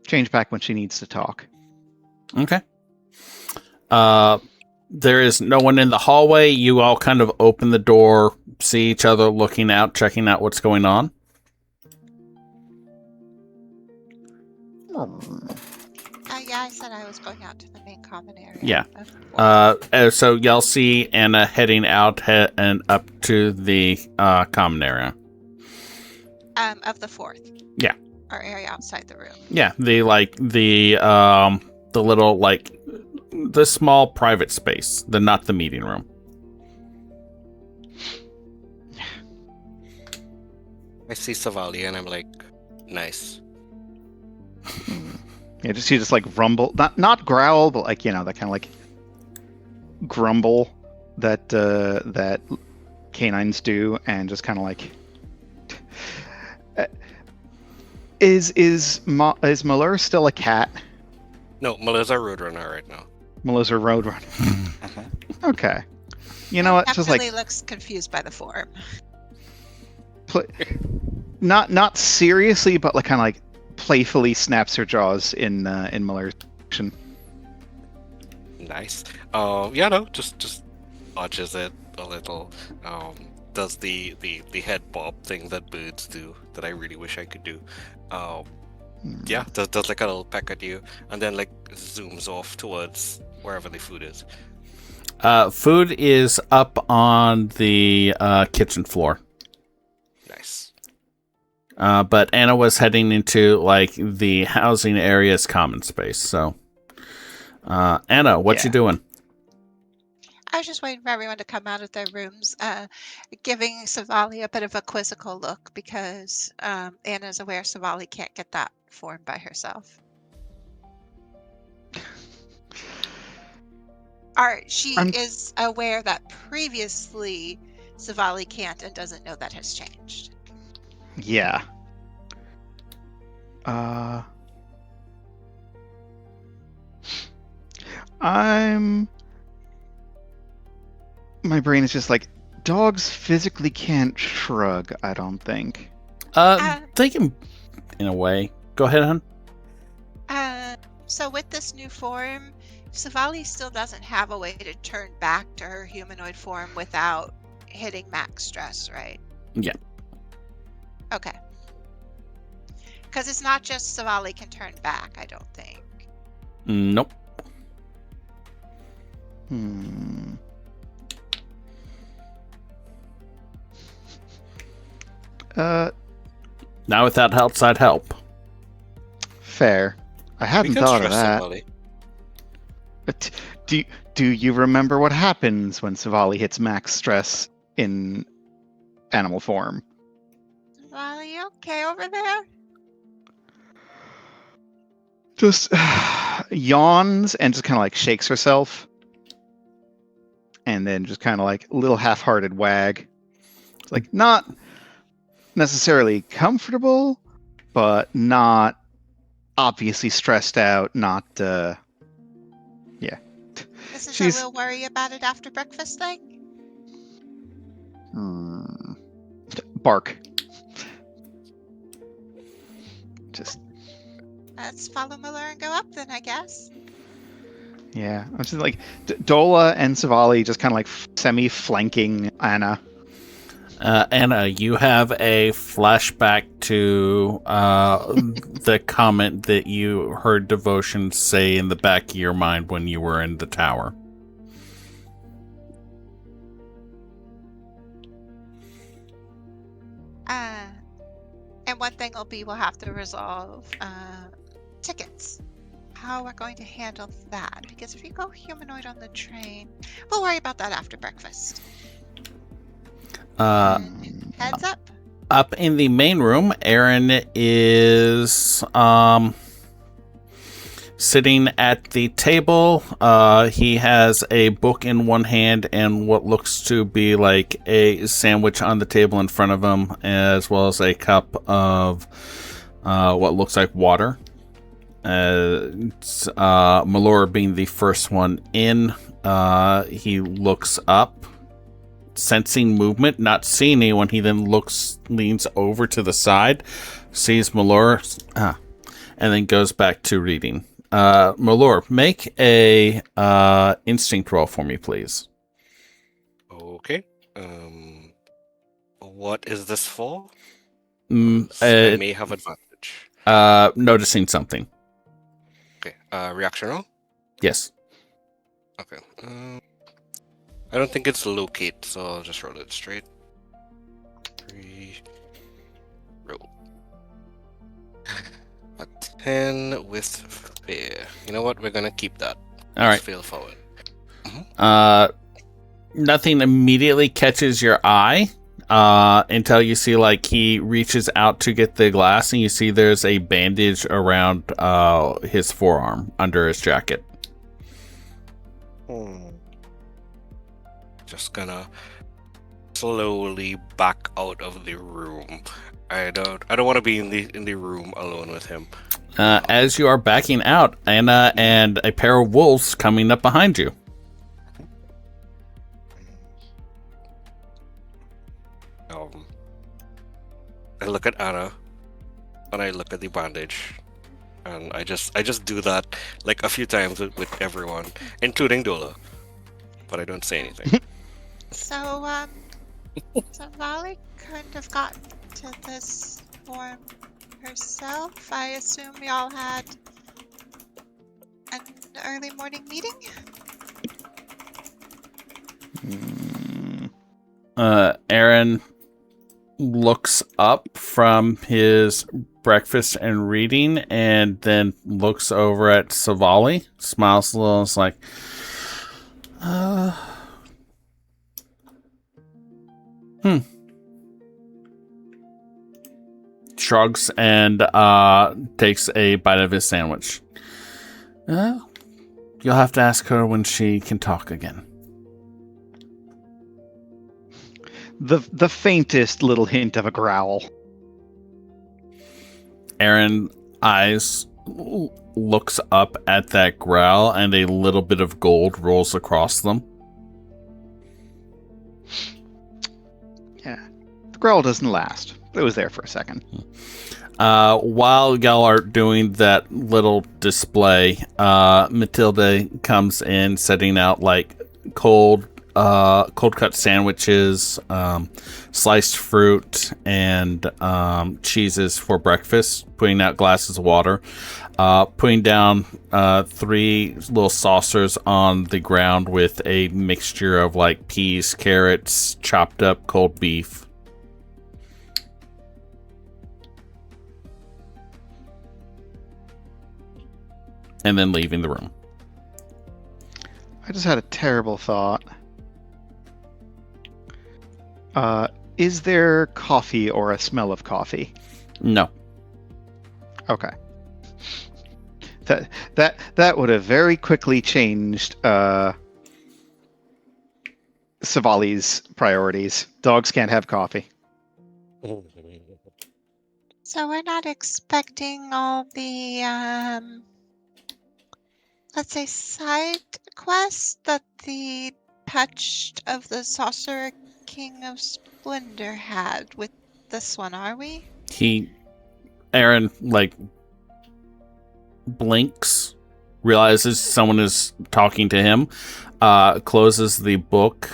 Change back when she needs to talk. Okay. There is no one in the hallway. You all kind of open the door, see each other looking out, checking out what's going on. Yeah, I said I was going out to the main common area. Yeah. So y'all see Anna heading out and up to the common area. Of the fourth. Yeah. Our area outside the room. Yeah, the little like the small private space, not the meeting room. I see Savali and I'm like, nice. Yeah, she just like rumble, not growl, but like, you know, that kind of like grumble that that canines do, and just kind of like. Is Malur still a cat? No, Malur's a roadrunner right now. Malur's a roadrunner. Okay. You know what? Just Definitely like looks confused by the form. not seriously, but like kind of like playfully snaps her jaws in Malur's action. Nice. Yeah, no, just watches it a little. Does the head bob thing that birds do that I really wish I could do. Yeah, does like a little peck at you, and then like zooms off towards wherever the food is. Food is up on the kitchen floor. Nice. But Anna was heading into like the housing area's common space. So, Anna, what you doing? I was just waiting for everyone to come out of their rooms, giving Savali a bit of a quizzical look because Anna's aware Savali can't get that form by herself. She is aware that previously Savali can't and doesn't know that has changed. Yeah. My brain is just like, dogs physically can't shrug, I don't think. They can, in a way. Go ahead, hon. So with this new form, Savali still doesn't have a way to turn back to her humanoid form without hitting max stress, right? Yeah. Okay. Because it's not just Savali can turn back, I don't think. Nope. Not without outside help. Fair. I hadn't thought of that. Somebody. But do you remember what happens when Savali hits max stress in animal form? Savali, you okay over there? Just yawns and just kind of like shakes herself. And then just kind of like a little half-hearted wag. It's like not necessarily comfortable, but not obviously stressed out, not yeah. This is a we'll worry about it after breakfast thing? Bark. Just let's follow Malur and go up then, I guess. Yeah, I'm just like Dola and Savali just kind of like semi-flanking Anna. Anna, you have a flashback to the comment that you heard Devotion say in the back of your mind when you were in the tower. And one thing we'll have to resolve tickets. How we're going to handle that. Because if you go humanoid on the train, we'll worry about that after breakfast. Heads up. Up in the main room, Erin is sitting at the table. He has a book in one hand and what looks to be like a sandwich on the table in front of him, as well as a cup of what looks like water. Malur being the first one in, he looks up, sensing movement, not seeing anyone. He then leans over to the side, sees Malur, and then goes back to reading. Malur, make a instinct roll for me, please. Okay. What is this for? I I may have advantage. Noticing something. Okay. Reaction roll? Yes. Okay. I don't think it's locate, so I'll just roll it straight. 3. Roll. A 10 with fear. You know what? We're gonna keep that. All right. Fail forward. Nothing immediately catches your eye until you see like he reaches out to get the glass, and you see there's a bandage around his forearm under his jacket. Just gonna slowly back out of the room. I don't want to be in the room alone with him. As you are backing out, Anna and a pair of wolves coming up behind you. I look at Anna, and I look at the bandage, and I just do that like a few times with everyone, including Dola, but I don't say anything. So, Savali couldn't have gotten to this form herself. I assume we all had an early morning meeting? Erin, looks up from his breakfast and reading, and then looks over at Savali, smiles a little, and is like, shrugs and takes a bite of his sandwich. You'll have to ask her when she can talk again. The faintest little hint of a growl. Erin eyes looks up at that growl, and a little bit of gold rolls across them. Yeah. The growl doesn't last. It was there for a second. While y'all are doing that little display, Matilda comes in, setting out like cold cut sandwiches, sliced fruit, and cheeses for breakfast, putting out glasses of water, putting down 3 little saucers on the ground with a mixture of like peas, carrots, chopped up cold beef. And then leaving the room. I just had a terrible thought. Is there coffee or a smell of coffee? No. Okay. That would have very quickly changed Savali's priorities. Dogs can't have coffee. So we're not expecting all the, let's say, side quests that the Patch of the Sorcerer King of Splendor had with this one, are we? Erin, like, blinks, realizes someone is talking to him, closes the book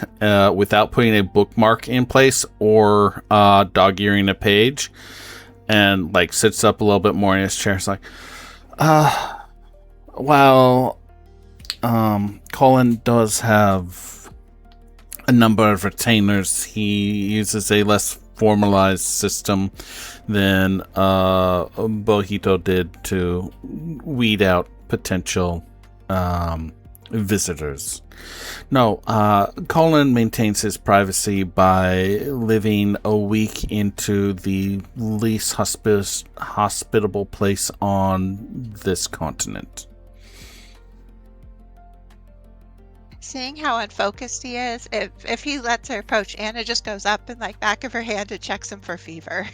without putting a bookmark in place or dog-earing a page, and, like, sits up a little bit more in his chair. It's like, well, Colin does have a number of retainers. He uses a less formalized system than Bojito did to weed out potential visitors. No, Colin maintains his privacy by living a week into the least hospitable place on this continent. Seeing how unfocused he is, if he lets her approach, Anna just goes up and like back of her hand and checks him for fever.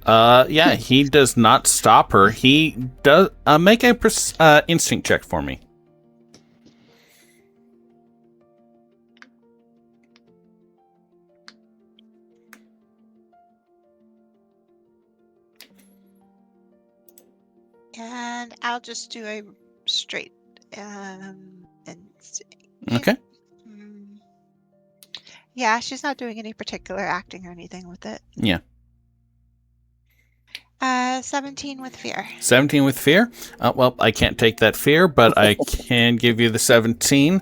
Yeah, he does not stop her. He does make a instinct check for me. And I'll just do a straight Okay. Yeah, she's not doing any particular acting or anything with it. Yeah. 17 with fear. 17 with fear? Well, I can't take that fear, but I can give you the 17.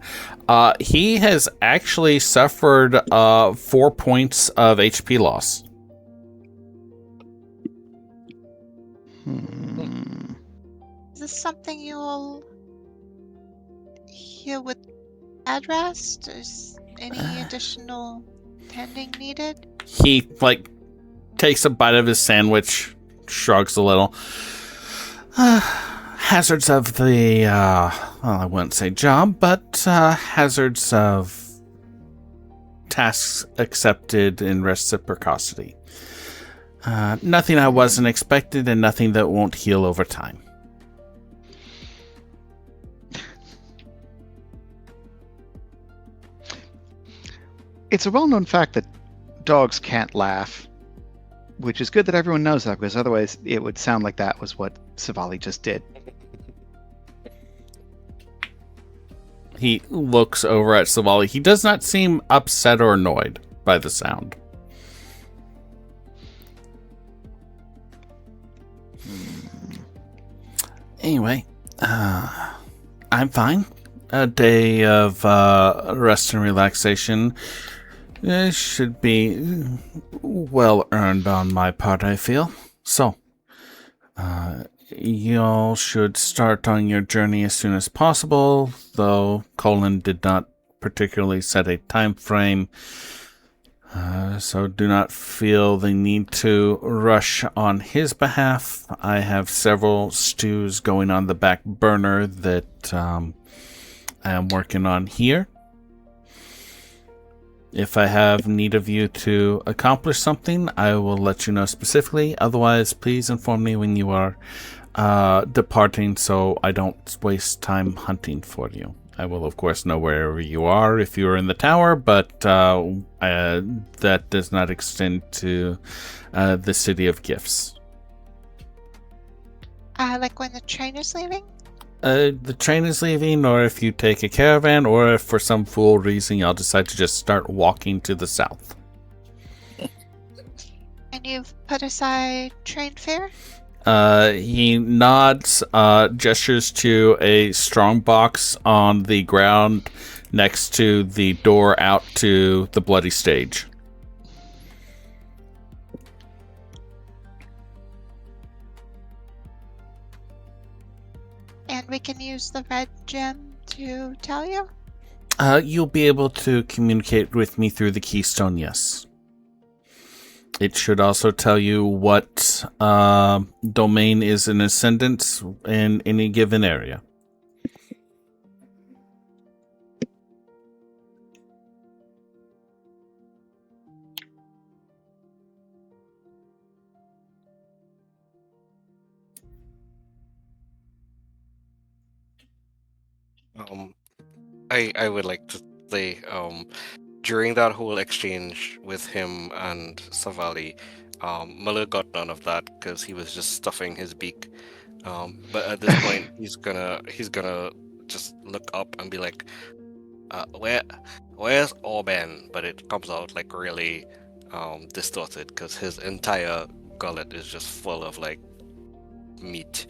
He has actually suffered 4 points of HP loss. Is this something you'll heal with bed rest? Is any additional tending needed? He, like, takes a bite of his sandwich, shrugs a little. Hazards of the, well, I wouldn't say job, but hazards of tasks accepted in reciprocity. Nothing I wasn't expected, and nothing that won't heal over time. It's a well-known fact that dogs can't laugh, which is good that everyone knows that, because otherwise it would sound like that was what Savali just did. He looks over at Savali. He does not seem upset or annoyed by the sound. Anyway, I'm fine. A day of rest and relaxation. It should be well earned on my part, I feel. So, y'all should start on your journey as soon as possible, though Colin did not particularly set a time frame. So do not feel the need to rush on his behalf. I have several stews going on the back burner that I am working on here. If I have need of you to accomplish something, I will let you know specifically. Otherwise, please inform me when you are departing so I don't waste time hunting for you. I will, of course, know wherever you are if you are in the tower, but that does not extend to the City of Gifts. Like when the train is leaving? The train is leaving, or if you take a caravan, or if for some fool reason y'all decide to just start walking to the south. And you've put aside train fare? He nods, gestures to a strong box on the ground next to the door out to the bloody stage. And we can use the red gem to tell you? You'll be able to communicate with me through the keystone, yes. It should also tell you what domain is in ascendance in any given area. I would like to say, during that whole exchange with him and Savali, Malur got none of that because he was just stuffing his beak. But at this point, he's gonna just look up and be like, "Where's Orban?" But it comes out like really distorted because his entire gullet is just full of like meat.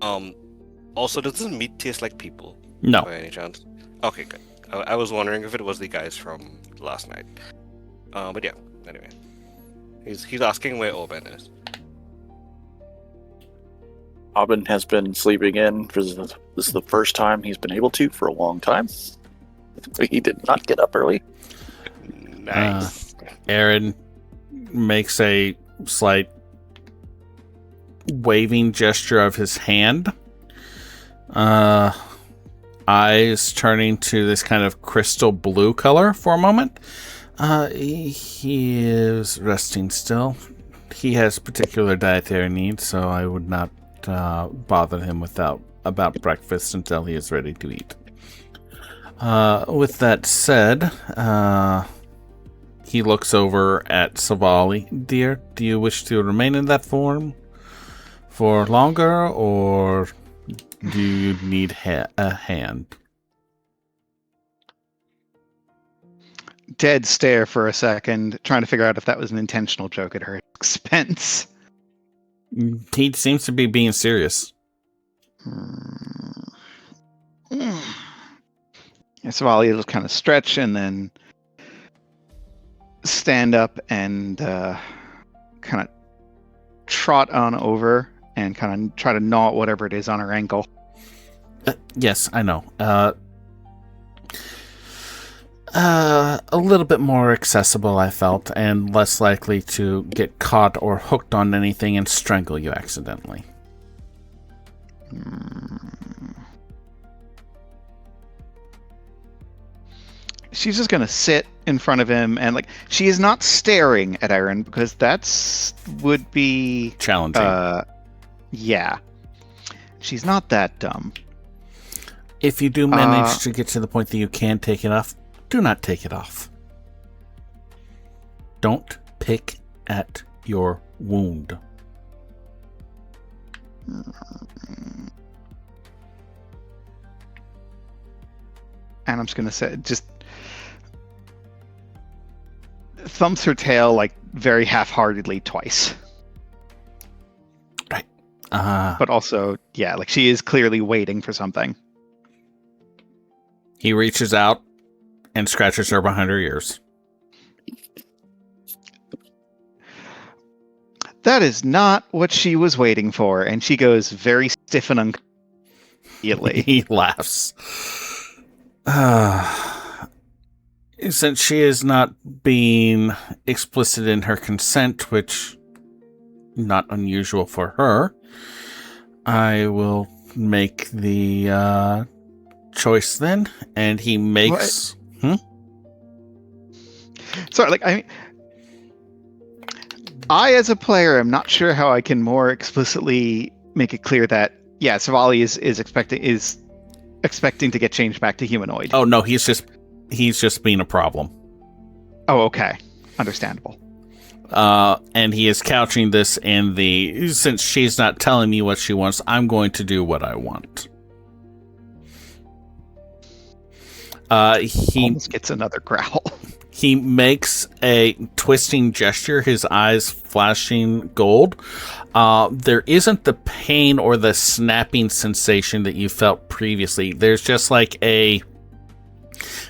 Also, does this meat taste like people? No. By any chance? Okay, good. I was wondering if it was the guys from last night. But yeah, anyway. He's asking where Orban is. Abn has been sleeping in. This is the first time he's been able to for a long time. He did not get up early. Nice. Erin makes a slight waving gesture of his hand. Eyes turning to this kind of crystal blue color for a moment. He is resting still. He has particular dietary needs, so I would not bother him about breakfast until he is ready to eat. With that said, he looks over at Savali. Dear, do you wish to remain in that form for longer, or do you need a hand? Dead stare for a second, trying to figure out if that was an intentional joke at her expense. He seems to be being serious. Savali will kind of stretch and then stand up and kind of trot on over and kind of try to gnaw at whatever it is on her ankle. Yes, I know. A little bit more accessible, I felt, and less likely to get caught or hooked on anything and strangle you accidentally. She's just gonna sit in front of him and she is not staring at Erin because that's would be challenging. Yeah. She's not that dumb. If you do manage to get to the point that you can take it off, do not take it off. Don't pick at your wound. And I'm just gonna say, just thumps her tail very half-heartedly twice. Right. But also, yeah, she is clearly waiting for something. He reaches out and scratches her behind her ears. That is not what she was waiting for, and she goes very stiff and uncomfortable. He laughs. Since she is not being explicit in her consent, which not unusual for her, I will make the choice then. And he makes... Sorry, I, as a player, am not sure how I can more explicitly make it clear that, yeah, Savali is expecting to get changed back to humanoid. Oh, no, he's just being a problem. Oh, okay. Understandable. And he is couching this in the, since she's not telling me what she wants, I'm going to do what I want. He almost gets another growl. He makes a twisting gesture, his eyes flashing gold. There isn't the pain or the snapping sensation that you felt previously. There's just like a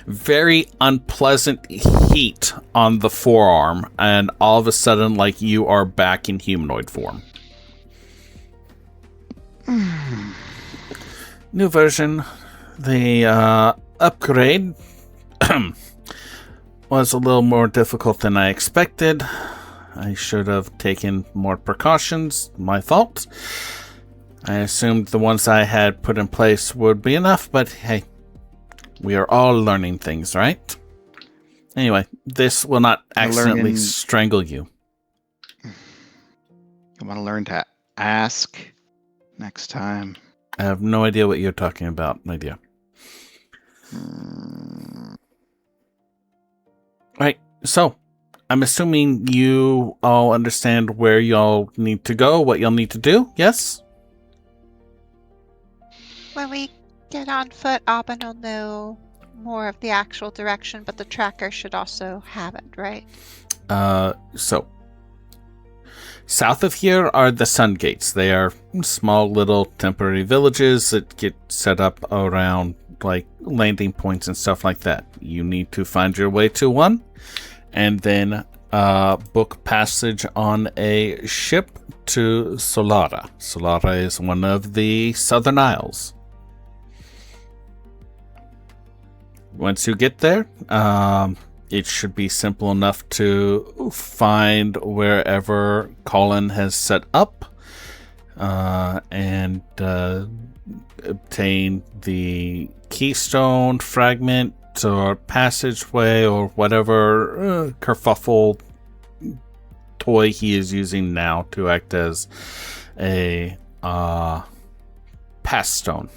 very unpleasant heat on the forearm, and all of a sudden, like, you are back in humanoid form. New version. The upgrade was a little more difficult than I expected. I should have taken more precautions. My fault. I assumed the ones I had put in place would be enough, but hey, we are all learning things, right? Anyway, this will not accidentally strangle you. I want to learn to ask next time. I have no idea what you're talking about, my dear. Right, so I'm assuming you all understand where y'all need to go, what y'all need to do, yes? When we get on foot, Abn will know more of the actual direction, but the tracker should also have it, right? So south of here are the Sun Gates. They are small little temporary villages that get set up around like landing points and stuff like that. You need to find your way to one and then book passage on a ship to Sulara. Sulara is one of the Southern Isles. Once you get there, it should be simple enough to find wherever Colin has set up and obtain the keystone fragment or passageway or whatever kerfuffle toy he is using now to act as a pass stone.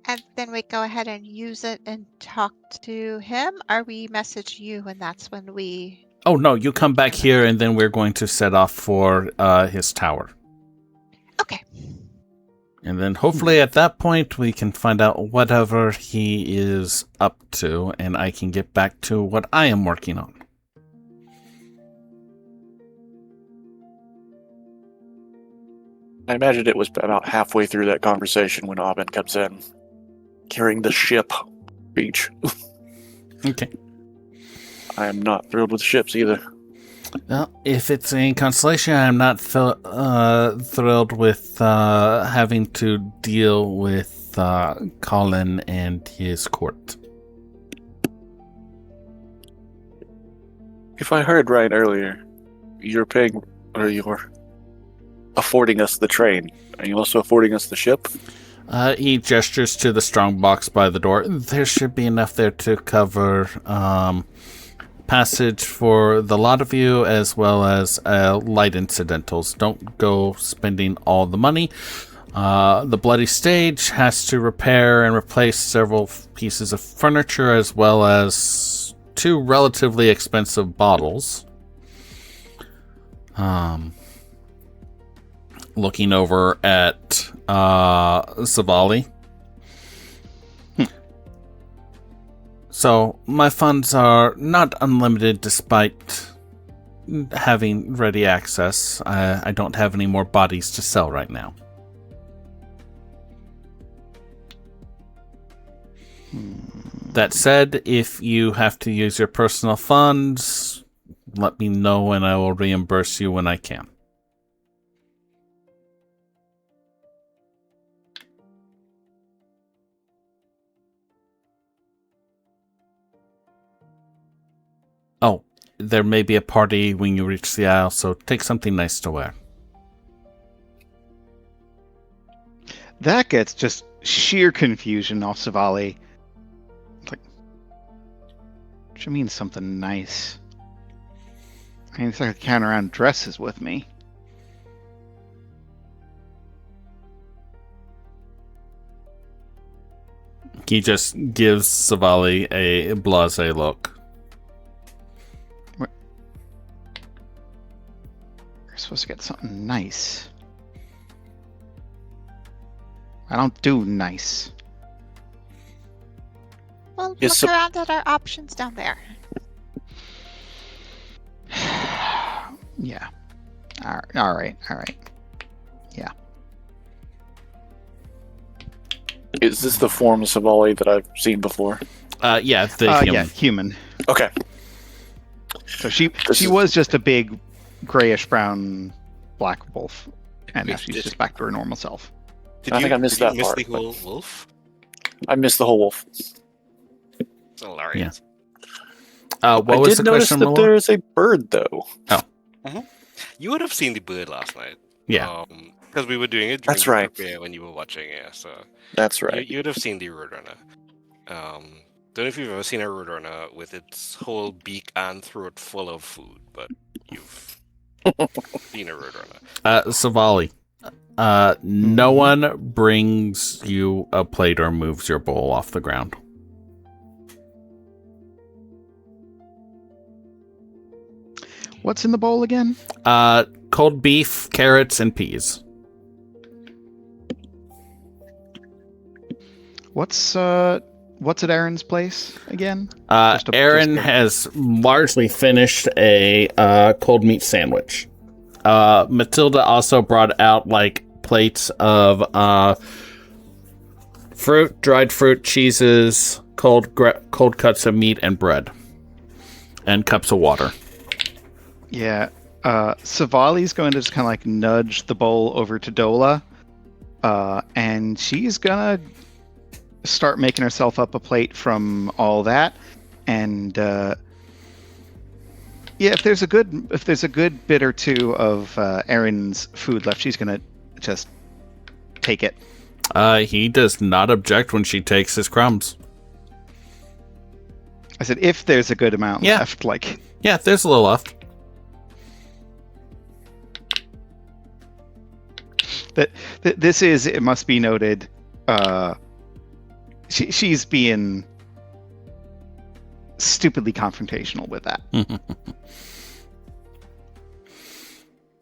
And then we go ahead and use it and talk to him, or we message you and that's when we... Oh, no, you come back here and then we're going to set off for his tower. Okay. And then hopefully at that point we can find out whatever he is up to and I can get back to what I am working on. I imagine it was about halfway through that conversation when Abn comes in, carrying the ship beach. Okay. I am not thrilled with ships either. Well, if it's a consolation, I'm not thrilled with having to deal with Colin and his court. If I heard right earlier, you're paying, or you're affording us the train. Are you also affording us the ship? He gestures to the strong box by the door. There should be enough there to cover passage for the lot of you, as well as light incidentals. Don't go spending all the money. The bloody stage has to repair and replace several pieces of furniture, as well as 2 relatively expensive bottles. Looking over at Savali. So, my funds are not unlimited despite having ready access. I don't have any more bodies to sell right now. That said, if you have to use your personal funds, let me know and I will reimburse you when I can. Oh, there may be a party when you reach the aisle, so take something nice to wear. That gets just sheer confusion off Savali. Like, what do you mean something nice? I mean, it's like a count around dresses with me. He just gives Savali a blasé look. You're supposed to get something nice. I don't do nice. Well, Yes, look around at our options down there. Yeah. All right. Yeah. Is this the form of Savali that I've seen before? Yeah, the human. Yeah, human. Okay. So she is- was just a big grayish brown black wolf, and now Wait, she's did- just back to her normal self. I think I missed that part, The but- whole wolf? I missed the whole wolf. It's hilarious. What I was did the notice question, that Malur? there's a bird, though. You would have seen the bird last night. Yeah. Because we were doing it during That's the right. premiere when you were watching, yeah. So That's right. you would have seen the roadrunner. Don't know if you've ever seen a roadrunner with its whole beak and throat full of food, but you've seen a roadrunner. Savali. No one brings you a plate or moves your bowl off the ground. What's in the bowl again? Cold beef, carrots, and peas. What's at Erin's place again? Erin just a- has largely finished a cold meat sandwich. Matilda also brought out like plates of dried fruit, cheeses, cold cuts of meat, and bread, and cups of water. Yeah. Savali's going to just kind of like nudge the bowl over to Dola, and she's gonna start making herself up a plate from all that, and yeah, if there's a good bit or two of Erin's food left, she's gonna just take it. He does not object when she takes his crumbs. I said if there's a good amount Yeah. left, like Yeah, there's a little left. this is, it must be noted, she's being stupidly confrontational with that.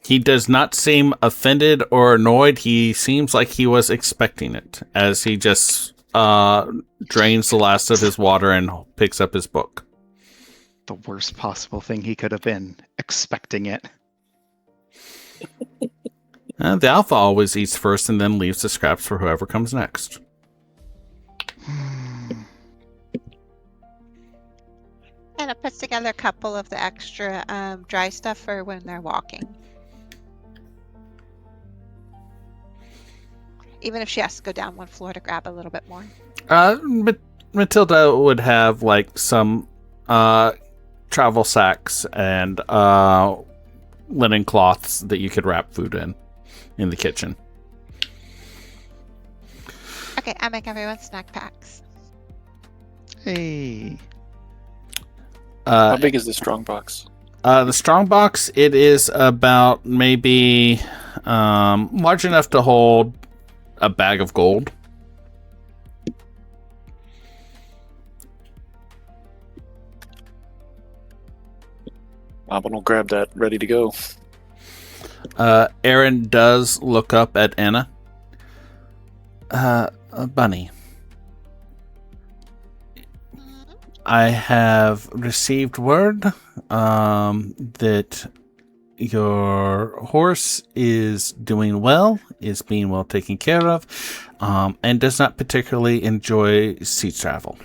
He does not seem offended or annoyed. He seems like he was expecting it, as he just drains the last of his water and picks up his book. The worst possible thing he could have been, expecting it. The alpha always eats first and then leaves the scraps for whoever comes next. And it puts together a couple of the extra dry stuff for when they're walking. Even if she has to go down one floor to grab a little bit more. Matilda would have like some travel sacks and linen cloths that you could wrap food in the kitchen. Okay, I make everyone snack packs. Hey. How big is the strong box? The strong box, it is about maybe large enough to hold a bag of gold. I'm gonna grab that, ready to go. Erin does look up at Anna. Bunny, I have received word that your horse is doing well, is being well taken care of, and does not particularly enjoy sea travel.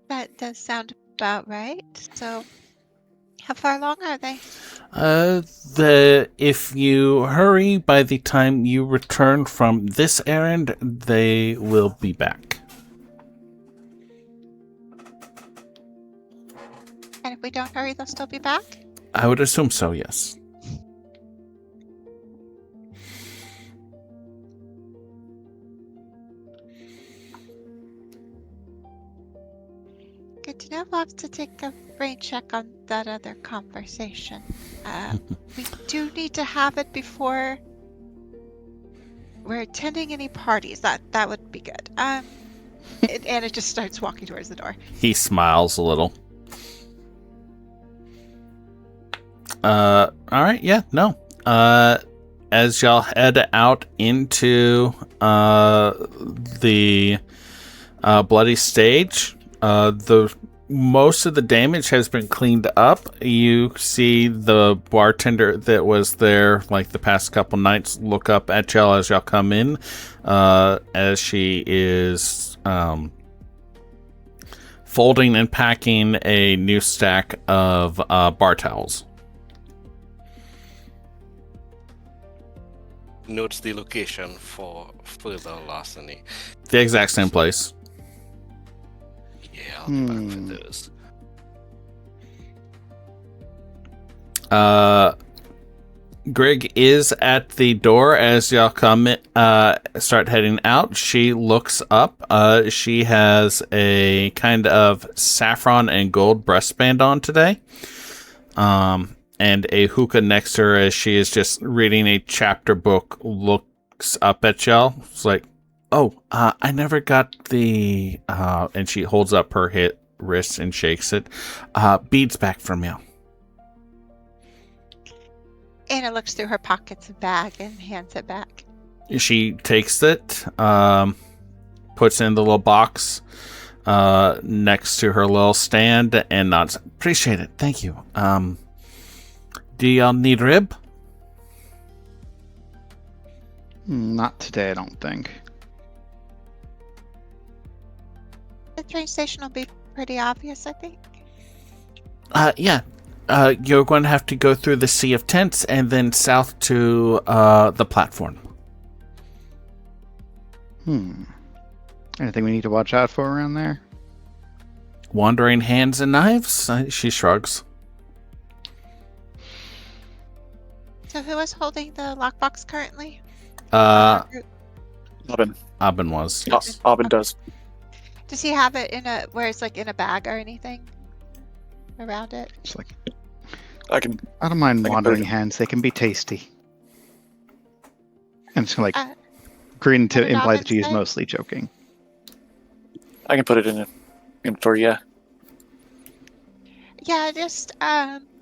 That does sound about right. So, how far along are they? If you hurry, by the time you return from this errand, they will be back. And if we don't hurry, they'll still be back? I would assume so, yes. Good to know. We'll have to take a brain check on that other conversation. We do need to have it before we're attending any parties. That would be good. And Anna just starts walking towards the door. He smiles a little. Alright, yeah, no. As y'all head out into the bloody stage, the most of the damage has been cleaned up. You see the bartender that was there like the past couple nights look up at y'all as y'all come in, as she is folding and packing a new stack of bar towels. Notes the location for further larceny. The exact same place. Yeah, I'll be back for those. Grig is at the door as y'all come start heading out. She looks up. She has a kind of saffron and gold breastband on today. And a hookah next to her as she is just reading a chapter book, looks up at y'all. It's like, oh, I never got the, and she holds up her wrist and shakes it. Beads back from you. Anna looks through her pockets and bag and hands it back. She takes it, puts it in the little box next to her little stand and nods. Appreciate it. Thank you. Do y'all need rib? Not today, I don't think. The train station will be pretty obvious, I think. Yeah. You're going to have to go through the sea of tents and then south to the platform. Anything we need to watch out for around there? Wandering hands and knives? She shrugs. So who is holding the lockbox currently? Abin. Abin was. Yes. Abin does. Does he have it in where it's like in a bag or anything around it? It's like, I can. I don't mind I can wandering put it- hands. They can be tasty. And it's like grin to what did imply Abin that she is say? mostly joking. I can put it in an inventory. Yeah. Yeah, just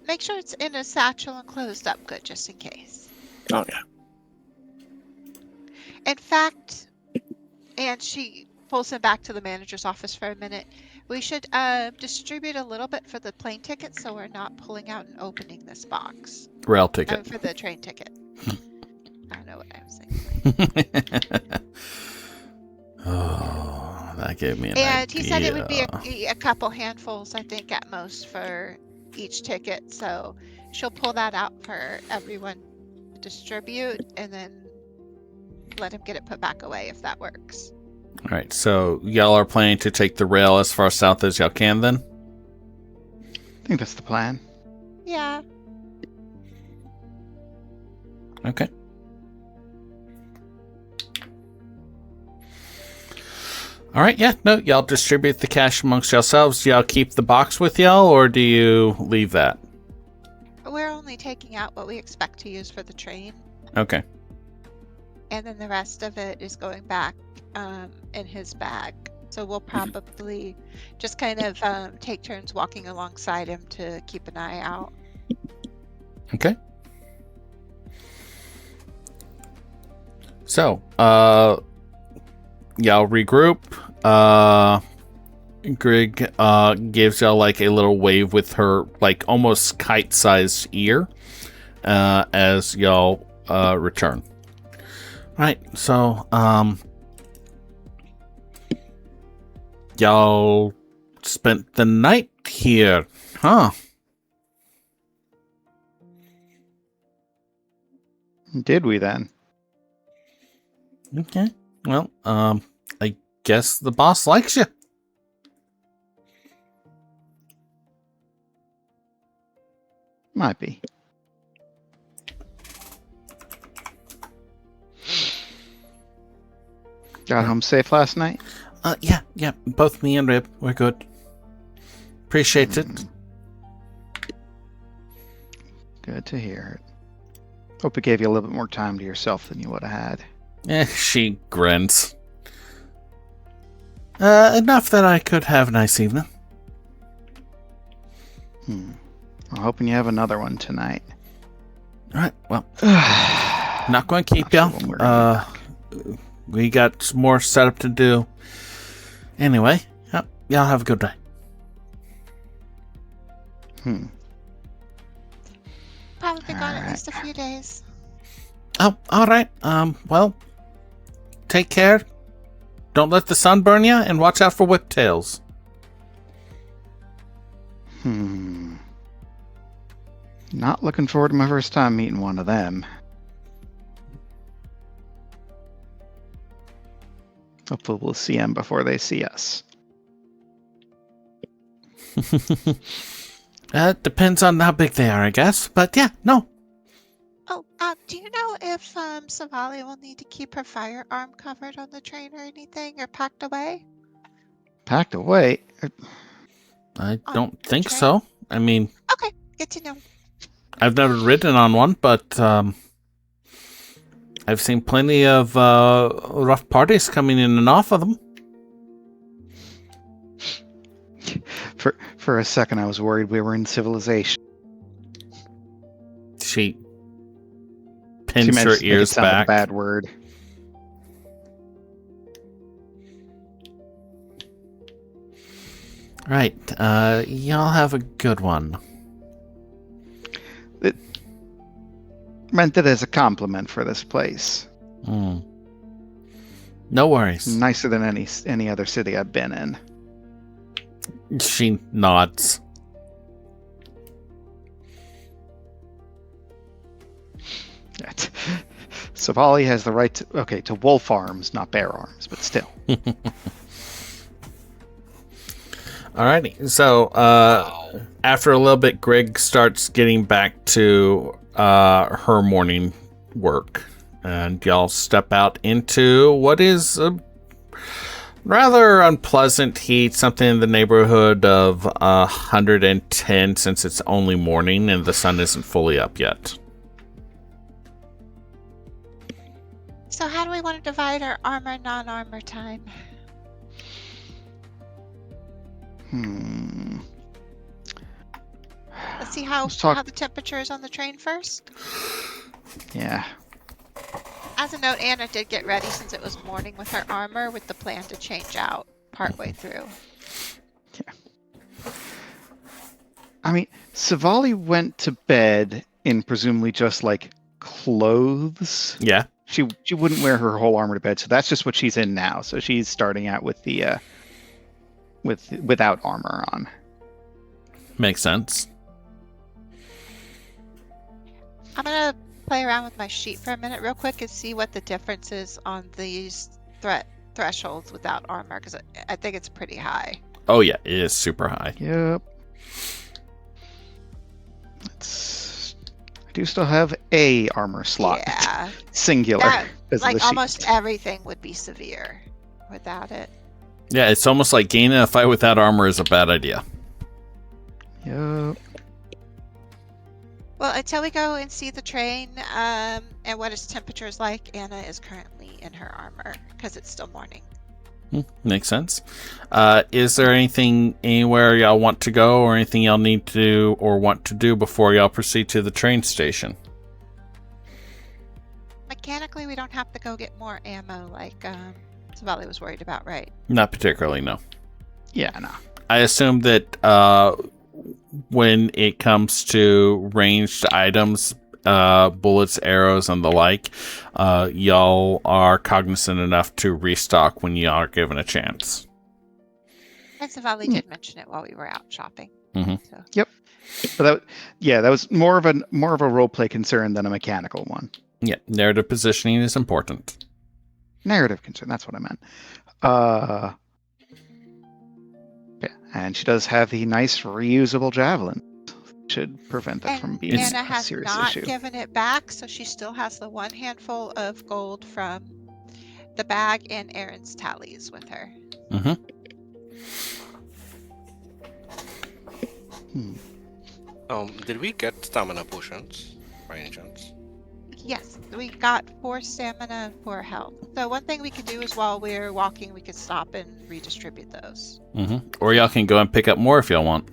make sure it's in a satchel and closed up good, just in case. Oh yeah. In fact, and she pulls him back to the manager's office for a minute. We should distribute a little bit for the plane ticket, so we're not pulling out and opening this box. Rail ticket. For the train ticket. I don't know what I was saying. Oh, that gave me an And idea. he said it would be a couple handfuls, I think, at most for each ticket. So she'll pull that out for everyone to distribute and then let him get it put back away if that works. All right, so y'all are planning to take the rail as far south as y'all can then? I think that's the plan. Yeah. Okay. All right, yeah, no, y'all distribute the cash amongst yourselves. Y'all keep the box with y'all, or do you leave that? We're only taking out what we expect to use for the train, Okay. and then the rest of it is going back in his bag. So we'll probably just kind of take turns walking alongside him to keep an eye out. Okay. So, y'all regroup. Grig gives y'all like a little wave with her like almost kite-sized ear as y'all return. Right, so y'all spent the night here, huh? Did we then? Okay. Well, I guess the boss likes you. Might be. Got home safe last night? Yeah. Both me and Rib, we're good. Appreciate it. Good to hear it. Hope it gave you a little bit more time to yourself than you would have had. She grins. Enough that I could have a nice evening. I'm hoping you have another one tonight. Alright, well, not going to keep Not you. sure when we're gonna We got some more setup to do. Anyway, y'all have a good day. Probably be gone at Alright. least a few days. Oh, alright. Well, take care. Don't let the sun burn you, and watch out for whiptails. Not looking forward to my first time meeting one of them. Hopefully we'll see them before they see us. Depends on how big they are, I guess. But yeah, no. Oh, do you know if Savali will need to keep her firearm covered on the train or anything, or packed away? Packed away? I On don't the think train? so. I mean, Okay, good to know. I've never ridden on one, but I've seen plenty of rough parties coming in and off of them. For a second I was worried we were in civilization. She She pins her managed to make it ears sound like a back. bad word. Right. Y'all have a good one. Meant it as a compliment for this place. No worries. Nicer than any other city I've been in. She nods. Savali has the right to wolf arms, not bear arms, but still. Alrighty. So, after a little bit, Greg starts getting back to her morning work. And y'all step out into what is a rather unpleasant heat, something in the neighborhood of 110 since it's only morning and the sun isn't fully up yet. So how do we want to divide our armor, non-armor time? Let's see how the temperature is on the train first. Yeah. As a note, Anna did get ready since it was morning with her armor, with the plan to change out partway through. Yeah. I mean, Savali went to bed in presumably just like clothes. Yeah. She wouldn't wear her whole armor to bed, so that's just what she's in now. So she's starting out with the without armor on. Makes sense. I'm gonna play around with my sheet for a minute real quick and see what the difference is on these thresholds without armor, because I think it's pretty high. Oh yeah, it is super high. Yep. I do still have a armor slot. Yeah. Singular. That, because of the like sheet. almost everything would be severe without it. Yeah, it's almost like gaining a fight without armor is a bad idea. Yep. Well, until we go and see the train and what its temperature is like, Anna is currently in her armor because it's still morning. Makes sense. Is there anything anywhere y'all want to go or anything y'all need to do or want to do before y'all proceed to the train station? Mechanically, we don't have to go get more ammo like Savali was worried about, right? Not particularly, no. Yeah, no. I assume that when it comes to ranged items, bullets, arrows, and the like, y'all are cognizant enough to restock when y'all are given a chance. And Savali did mention it while we were out shopping. Mhm. So. But that was more of a roleplay concern than a mechanical one. Yeah, narrative positioning is important. Narrative concern, that's what I meant. Yeah, and she does have the nice reusable javelin. Should prevent that from being Anna a has serious not issue. given it back, so she still has the one handful of gold from the bag and Erin's tallies with her. Mm-hmm. Did we get stamina potions by any chance? Yes, we got 4 stamina and 4 health. So one thing we could do is while we're walking, we could stop and redistribute those. Mm-hmm. Or y'all can go and pick up more if y'all want.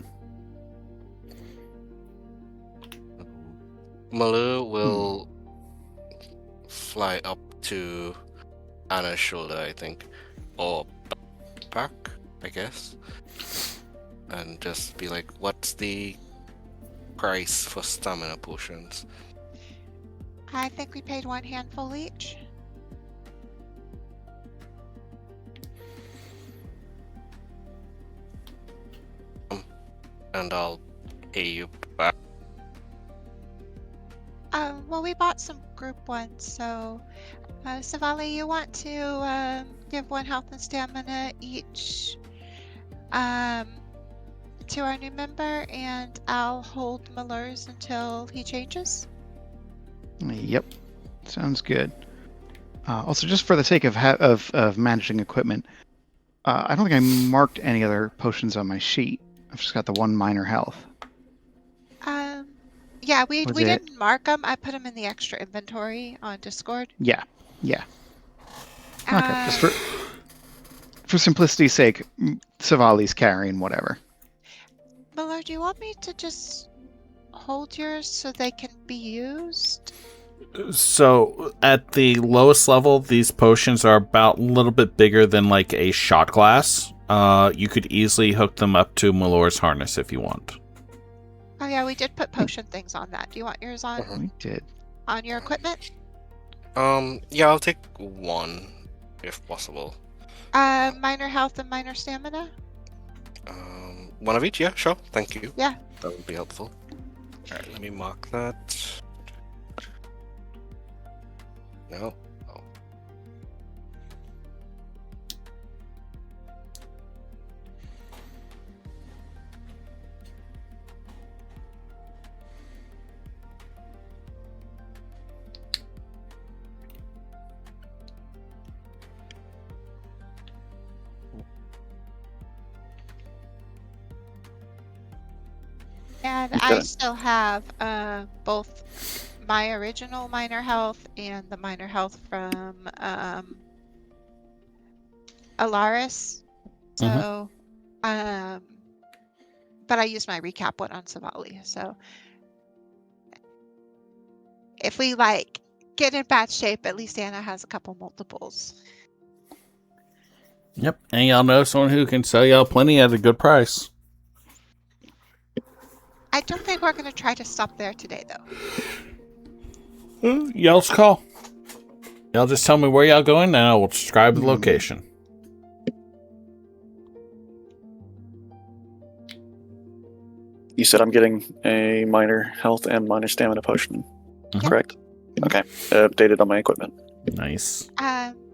Malur will fly up to Anna's shoulder, I think, or back, I guess, and just be like, "What's the price for stamina potions?" I think we paid 1 handful each. And I'll pay you back. Well, we bought some group ones, so Savali, you want to give 1 health and stamina each to our new member, and I'll hold Malur's until he changes. Yep, sounds good. Also, just for the sake of managing equipment, I don't think I marked any other potions on my sheet. I've just got the 1 minor health. Yeah, we Was didn't mark them. I put them in the extra inventory on Discord. Yeah. Okay, just for simplicity's sake, Savali's carrying whatever. Malur, do you want me to just hold yours so they can be used? So, at the lowest level, these potions are about a little bit bigger than like a shot glass. You could easily hook them up to Malur's harness if you want. Oh yeah, we did put potion things on that. Do you want yours on We did. on your equipment? Yeah, I'll take 1 if possible. Minor health and minor stamina. 1 of each, yeah, sure. Thank you. Yeah. That would be helpful. Alright, let me mark that. No. Oh. And Okay. I still have both my original minor health and the minor health from Alaris. So, but I used my recap one on Savali. So, if we get in bad shape, at least Anna has a couple multiples. Yep, and y'all know someone who can sell y'all plenty at a good price. I don't think we're going to try to stop there today, though. Y'all's call. Y'all just tell me where y'all going, and I will describe the location. You said I'm getting a minor health and minor stamina potion, correct? Okay, updated on my equipment. Nice.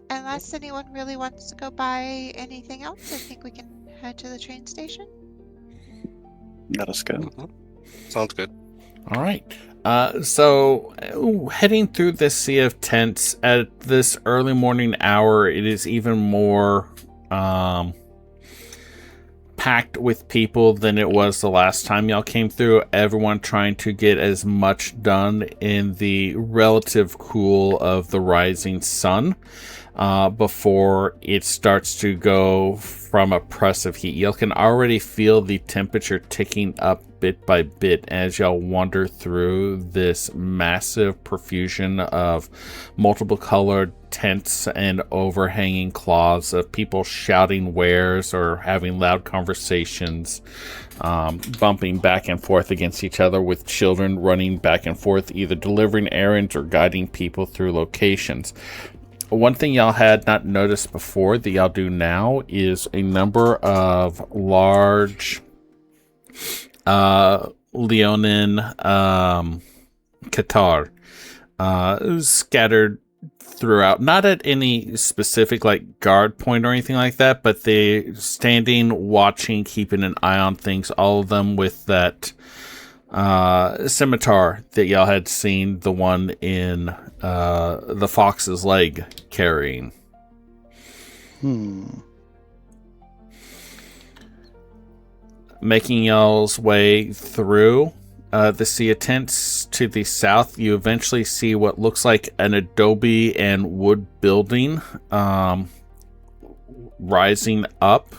Unless anyone really wants to go buy anything else, I think we can head to the train station. Let us go. Sounds good. All right. So heading through this sea of tents at this early morning hour, it is even more packed with people than it was the last time y'all came through. Everyone trying to get as much done in the relative cool of the rising sun before it starts to go from oppressive heat. Y'all can already feel the temperature ticking up bit by bit as y'all wander through this massive profusion of multiple colored tents and overhanging cloths of people shouting wares or having loud conversations, bumping back and forth against each other, with children running back and forth, either delivering errands or guiding people through locations. one thing y'all had not noticed before that y'all do now is a number of large Leonin Qatar scattered throughout, not at any specific like guard point or anything like that, but they standing, watching, keeping an eye on things, all of them with that scimitar that y'all had seen the one in the fox's leg carrying. Making y'all's way through the sea of tents to the south, you eventually see what looks like an adobe and wood building rising up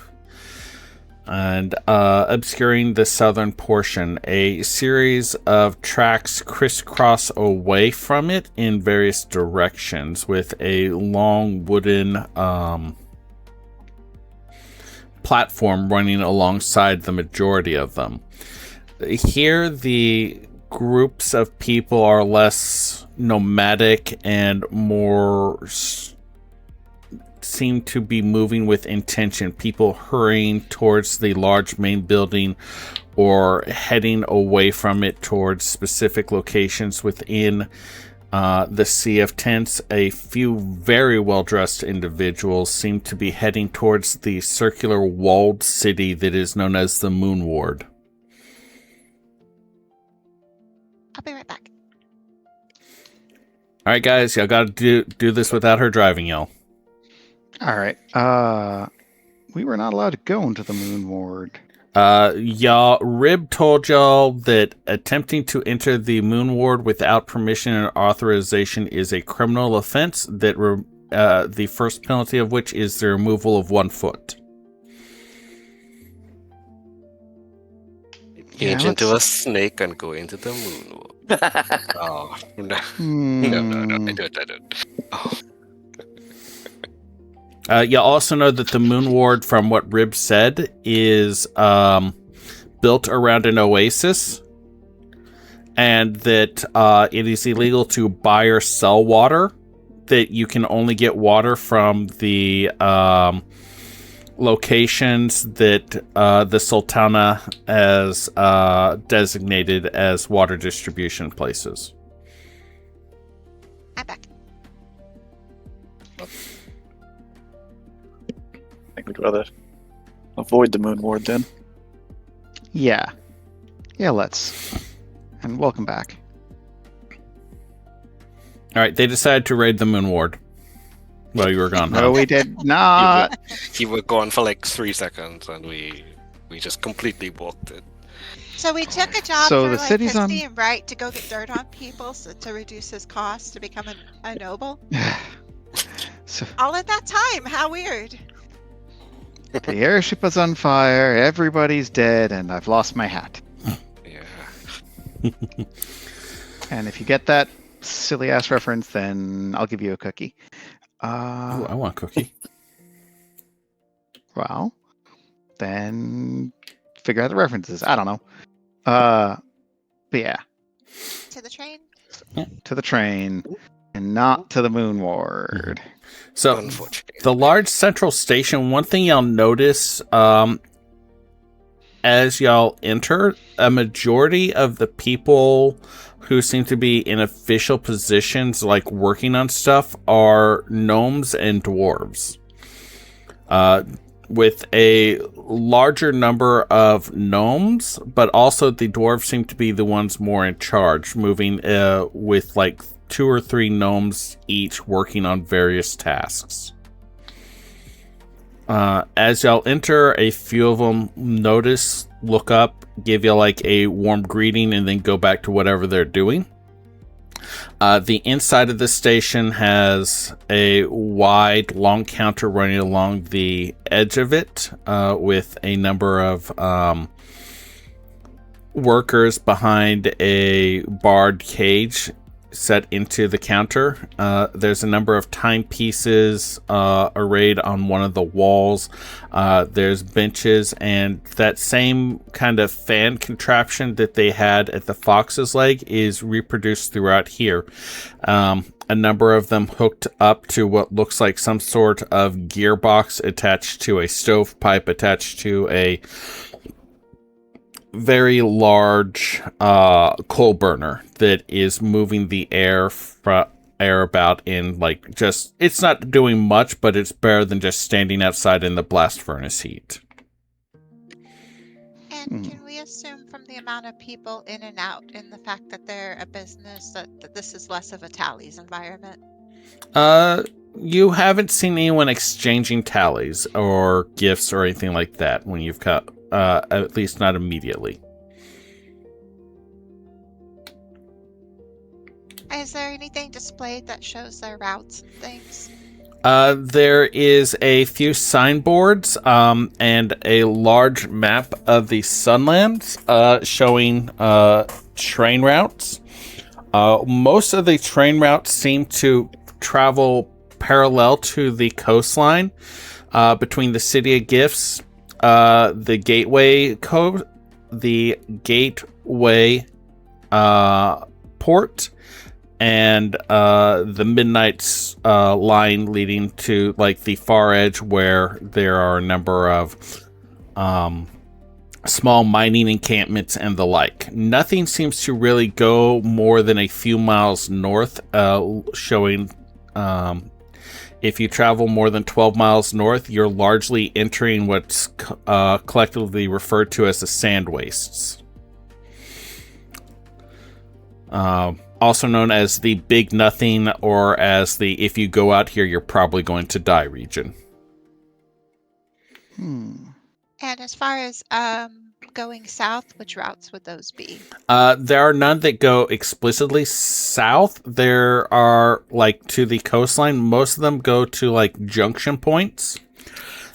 and obscuring the southern portion. A series of tracks crisscross away from it in various directions with a long wooden platform running alongside the majority of them. Here, the groups of people are less nomadic and more seem to be moving with intention. People hurrying towards the large main building or heading away from it towards specific locations within the Sea of Tents. A few very well-dressed individuals seem to be heading towards the circular walled city that is known as the Moon Ward. I'll be right back. All right, guys, y'all got to do this without her driving, y'all. All right. We were not allowed to go into the Moon Ward. Rib told y'all that attempting to enter the Moon Ward without permission and authorization is a criminal offense, that the first penalty of which is the removal of 1 foot. Change into a snake and go into the moon. Oh, no. No, I don't. Oh. You also know that the Moon Ward, from what Rib said, is built around an oasis, and that it is illegal to buy or sell water, that you can only get water from the locations that the Sultana has designated as water distribution places. I'm back. I think we'd rather avoid the Moon Ward then. Yeah, let's. And welcome back. All right, they decided to raid the Moon Ward while you were gone. No, we did not. You were gone for like 3 seconds, and we just completely walked it. So we took a job So for the like city's on- Christine, right, to go get dirt on people, so to reduce his cost to become a noble. So All at that time. How weird. the airship was on fire, everybody's dead, and I've lost my hat. Yeah. And if you get that silly ass reference, then I'll give you a cookie. Ooh, I want a cookie. Well, then figure out the references. I don't know. But yeah, To the train. to the train and not to the Moon Ward. So, Unfortunately. the large central station, one thing y'all notice as y'all enter, a majority of the people who seem to be in official positions, like working on stuff, are gnomes and dwarves. With a larger number of gnomes, but also the dwarves seem to be the ones more in charge, moving with like 2 or 3 gnomes each working on various tasks. As y'all enter, a few of them notice, look up, give you like a warm greeting, and then go back to whatever they're doing. The inside of the station has a wide, long counter running along the edge of it, with a number of workers behind a barred cage set into the counter. There's a number of timepieces arrayed on one of the walls. There's benches, and that same kind of fan contraption that they had at the Fox's Leg is reproduced throughout here. a number of them hooked up to what looks like some sort of gearbox attached to a stovepipe attached to a very large coal burner that is moving the air about in like just, it's not doing much, but it's better than just standing outside in the blast furnace heat. And can we assume from the amount of people in and out and the fact that they're a business that this is less of a tallies environment? You haven't seen anyone exchanging tallies or gifts or anything like that when you've got, at least not immediately. Is there anything displayed that shows their routes and things? There is a few signboards and a large map of the Sunlands showing train routes. Most of the train routes seem to travel parallel to the coastline between the City of Gifts, the Gateway port, and the Midnight's line leading to like the far edge where there are a number of small mining encampments and the like. Nothing seems to really go more than a few miles north, showing if you travel more than 12 miles north, you're largely entering what's collectively referred to as the sand wastes. Also known as the Big Nothing, or as the if you go out here, you're probably going to die region. And as far as going south, which routes would those be? There are none that go explicitly south. There are, like, to the coastline. Most of them go to, like, junction points.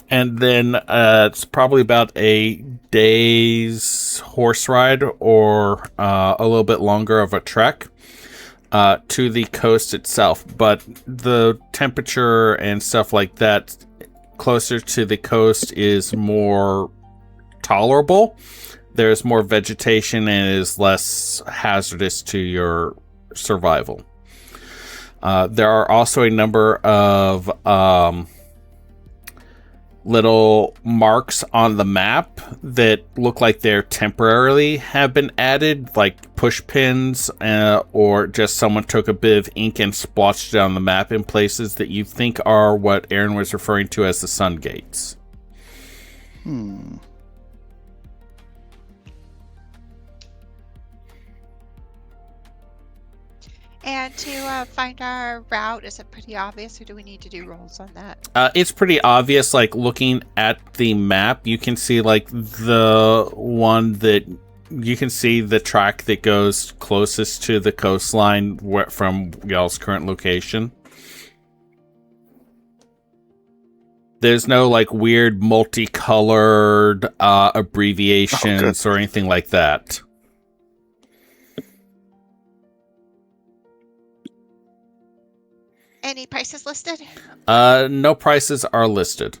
And then it's probably about a day's horse ride or a little bit longer of a trek to the coast itself. But the temperature and stuff like that closer to the coast is more tolerable. There's more vegetation and is less hazardous to your survival. There are also a number of little marks on the map that look like they're temporarily have been added, like push pins, or just someone took a bit of ink and splotched it on the map in places that you think are what Erin was referring to as the sun gates. And to find our route, is it pretty obvious, or do we need to do rolls on that? It's pretty obvious, like looking at the map, you can see like the one that you can see the track that goes closest to the coastline from y'all's current location. There's no like weird multicolored abbreviations or anything like that. Any prices listed? No prices are listed.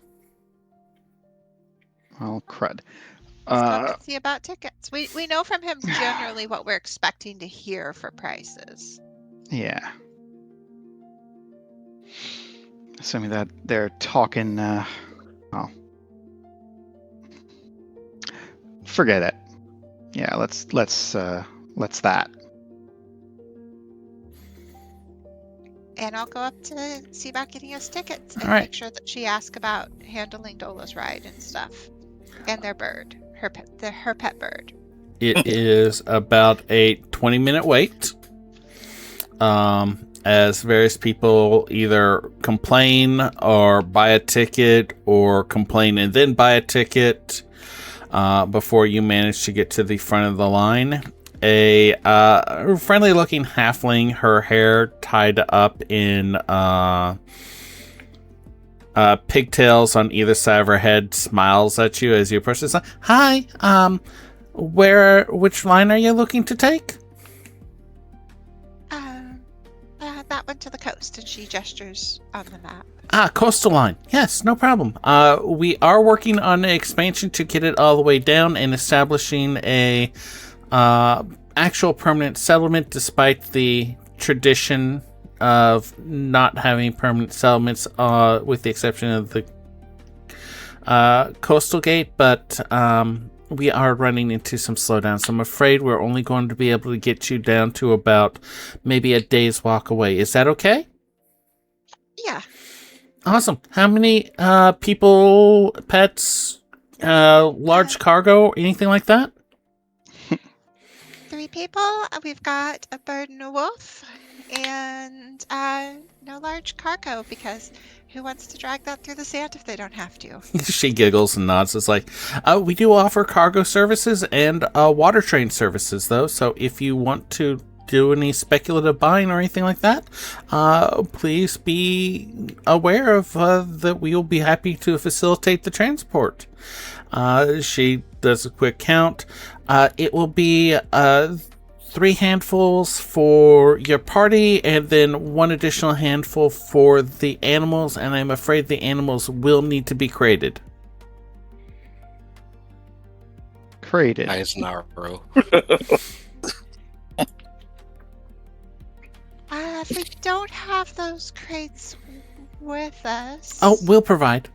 Oh, crud. Let's see about tickets. We know from him generally what we're expecting to hear for prices. Yeah. Assuming that they're talking, forget it. Yeah, let's that. And I'll go up to see about getting us tickets and All right. make sure that she asks about handling Dola's ride and stuff. And their bird, her pet bird. It is about a 20-minute wait. As various people either complain or buy a ticket, or complain and then buy a ticket before you manage to get to the front of the line. A friendly-looking halfling, her hair tied up in pigtails on either side of her head, smiles at you as you approach this line. Hi, which line are you looking to take? That one to the coast, and she gestures on the map. Coastal line. Yes, no problem. We are working on an expansion to get it all the way down and establishing a actual permanent settlement, despite the tradition of not having permanent settlements, with the exception of the coastal gate, but we are running into some slowdown, so I'm afraid we're only going to be able to get you down to about maybe a day's walk away. Is that okay? Yeah. Awesome. How many people, pets, large cargo, anything like that? 3 people. We've got a bird and a wolf, and no large cargo, because who wants to drag that through the sand if they don't have to? She giggles and nods. It's like, we do offer cargo services and water train services, though. So if you want to do any speculative buying or anything like that, please be aware of that we will be happy to facilitate the transport. She does a quick count. It will be 3 handfuls for your party, and then 1 additional handful for the animals, and I'm afraid the animals will need to be crated. Crated. Nice narrow. If we don't have those crates with us... Oh, we'll provide.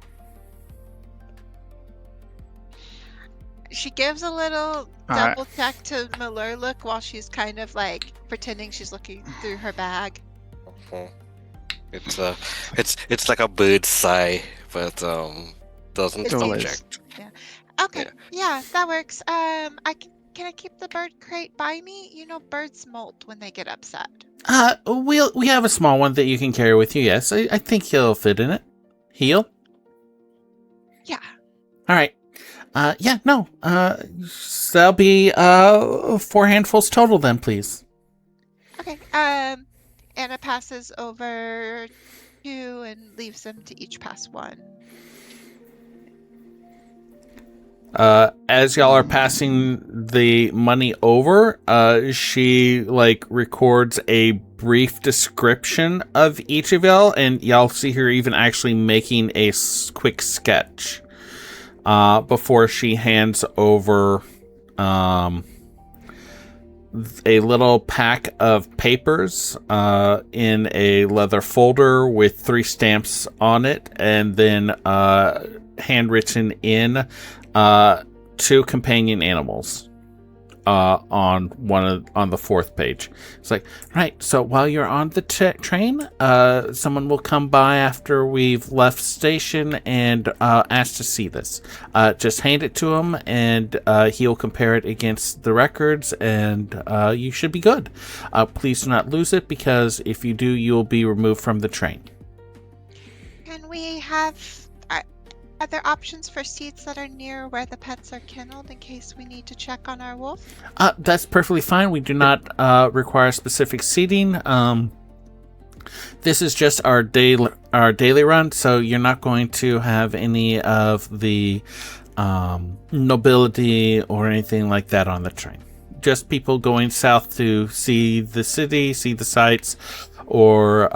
She gives a little Alright. double check to Malur look while she's kind of like pretending she's looking through her bag. Mhm. It's like a bird's sigh, but doesn't Still is. project. Okay, yeah, that works. Can I keep the bird crate by me? You know, birds molt when they get upset. We have a small one that you can carry with you. Yes, I think he'll fit in it. He'll. Yeah. All right. Yeah, no. So that'll be 4 handfuls total then, please. Okay. Anna passes over 2 and leaves them to each pass 1. As y'all are passing the money over, she records a brief description of each of y'all, and y'all see her even actually making a quick sketch before she hands over a little pack of papers in a leather folder with 3 stamps on it, and then handwritten in 2 companion animals on the 4th page. It's like, right, so while you're on the train, someone will come by after we've left station and ask to see this. Just hand it to him, and he'll compare it against the records, and you should be good. Please do not lose it, because if you do, you'll be removed from the train. Can we have... Are there options for seats that are near where the pets are kenneled in case we need to check on our wolf? That's perfectly fine. We do not require specific seating. This is just our daily run, so you're not going to have any of the nobility or anything like that on the train. Just people going south to see the city, see the sights, or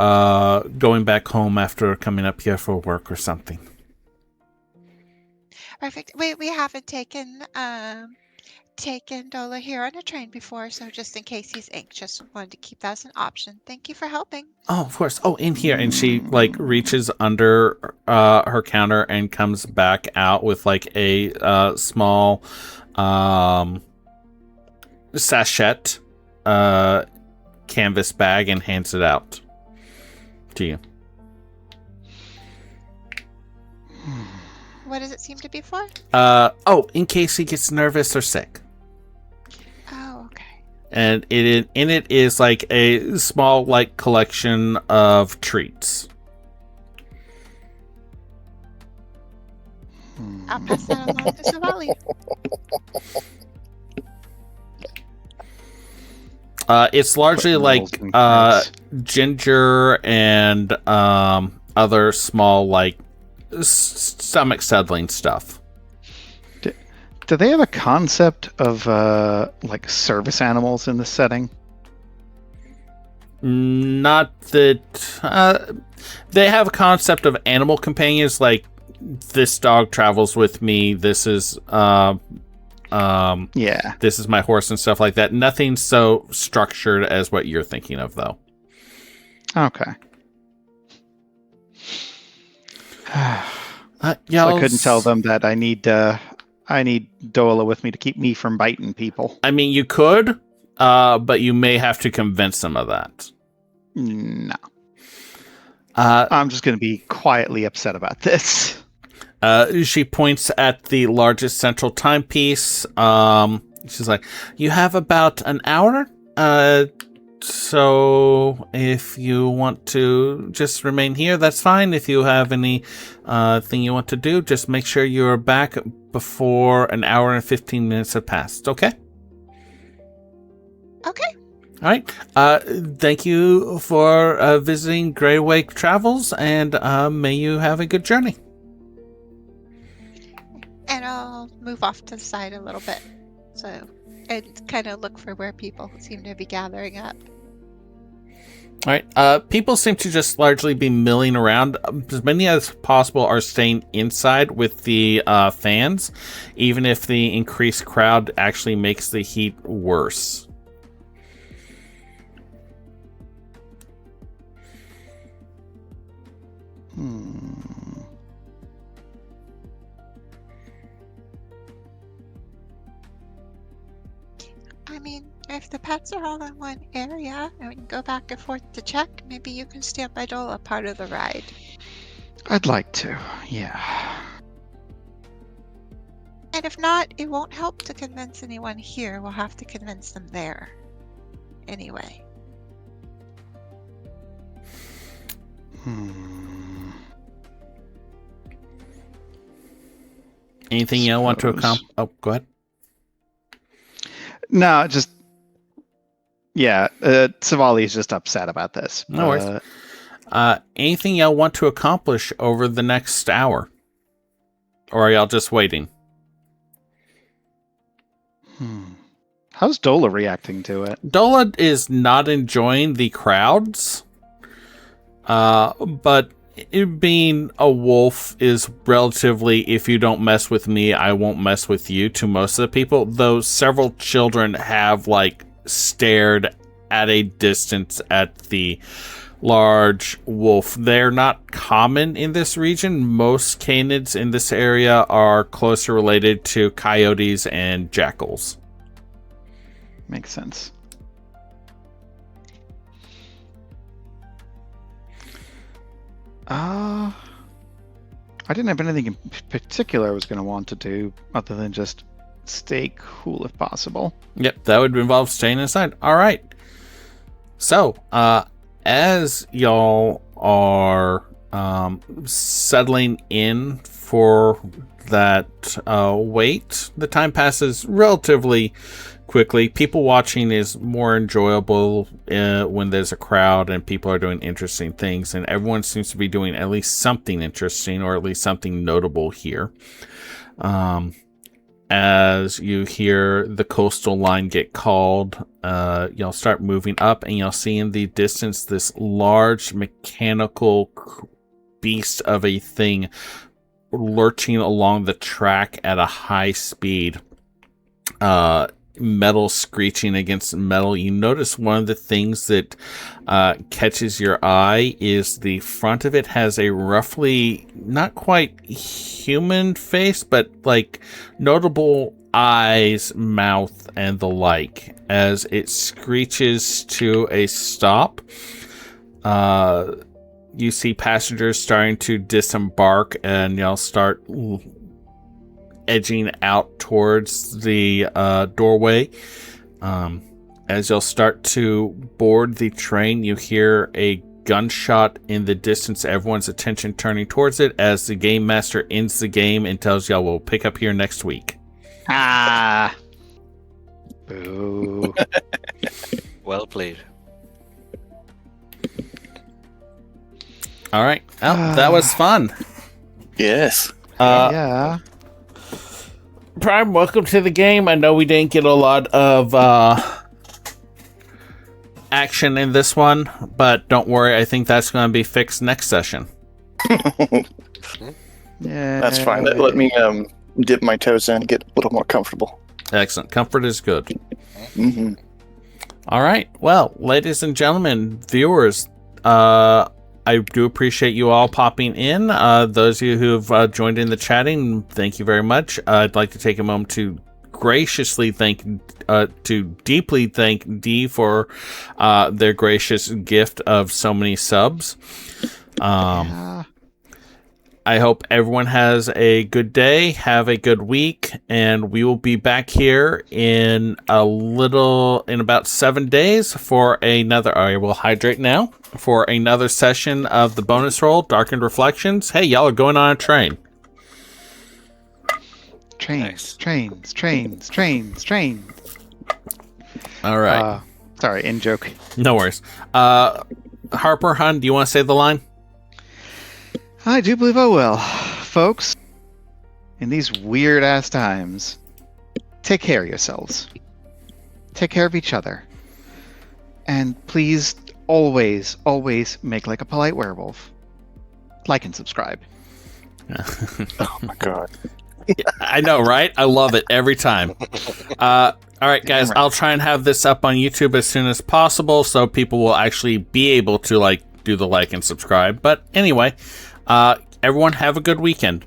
going back home after coming up here for work or something. Perfect. We haven't taken Dola here on a train before, so just in case he's anxious, wanted to keep that as an option. Thank you for helping. Oh, of course. Oh, in here. And she reaches under her counter and comes back out with a small sachet canvas bag and hands it out to you. What does it seem to be for? In case he gets nervous or sick. Oh, okay. And in it is a small collection of treats. I'll pass that along to Savali. It's largely ginger and other small stomach settling stuff. Do they have a concept of service animals in this setting? Not that they have a concept of animal companions, like this dog travels with me, this is this is my horse and stuff like that. Nothing so structured as what you're thinking of, though. Okay. Y'all I couldn't tell them that I need Dola with me to keep me from biting people. I mean, you could, but you may have to convince them of that. No. I'm just going to be quietly upset about this. She points at the largest central timepiece. She's like, you have about an hour. So if you want to just remain here, that's fine. If you have any thing you want to do, just make sure you're back before an hour and 15 minutes have passed. Okay? Okay. All right. Thank you for visiting Grey Wake Travels, and may you have a good journey. And I'll move off to the side a little bit. So, and kind of look for where people seem to be gathering up. All right. People seem to just largely be milling around. As many as possible are staying inside with the fans, even if the increased crowd actually makes the heat worse. I mean, if the pets are all in one area and we can go back and forth to check, maybe you can stand by Dola part of the ride. I'd like to, yeah. And if not, it won't help to convince anyone here. We'll have to convince them there. Anyway. Anything you want to accomplish? Oh, go ahead. No, just... Yeah, Savali is just upset about this. No worries. Anything y'all want to accomplish over the next hour? Or are y'all just waiting? How's Dola reacting to it? Dola is not enjoying the crowds. But it being a wolf is relatively, if you don't mess with me, I won't mess with you to most of the people. Though several children have, stared at a distance at the large wolf. They're not common in this region. Most canids in this area are closer related to coyotes and jackals. Makes sense. I didn't have anything in particular I was going to want to do other than just stay cool if possible. Yep, that would involve staying inside. All right. So, as y'all are settling in for that wait, the time passes relatively quickly. People watching is more enjoyable when there's a crowd and people are doing interesting things, and everyone seems to be doing at least something interesting or at least something notable here. As you hear the coastal line get called, y'all start moving up, and you'll see in the distance this large mechanical beast of a thing lurching along the track at a high speed. Metal screeching against metal. You notice one of the things that catches your eye is the front of it has a roughly not quite human face, but notable eyes, mouth, and the like. As it screeches to a stop, you see passengers starting to disembark, and y'all start edging out towards the doorway. As you'll start to board the train, you hear a gunshot in the distance, everyone's attention turning towards it as the game master ends the game and tells y'all we'll pick up here next week. Ah. Boo. Well played. All right. Well, that was fun. Yes. Yeah. Prime, welcome to the game. I know we didn't get a lot of action in this one, but don't worry. I think that's going to be fixed next session. Yeah. That's fine. Let me dip my toes in and get a little more comfortable. Excellent. Comfort is good. Mm-hmm. All right. Well, ladies and gentlemen, viewers, I do appreciate you all popping in. Those of you who've joined in the chatting, thank you very much. I'd like to take a moment to deeply thank Dee for their gracious gift of so many subs. I hope everyone has a good day, have a good week, and we will be back here in about 7 days for another, I will hydrate now, for another session of the bonus roll, Darkened Reflections. Hey, y'all are going on a train. Trains. All right. Sorry, in joke. No worries. Harper, hon, do you want to say the line? I do believe I will. Folks, in these weird-ass times, take care of yourselves. Take care of each other. And please, always, always make like a polite werewolf. Like and subscribe. Oh my god. I know, right? I love it every time. All right, guys, I'll try and have this up on YouTube as soon as possible so people will actually be able to do the like and subscribe. But anyway, everyone have a good weekend.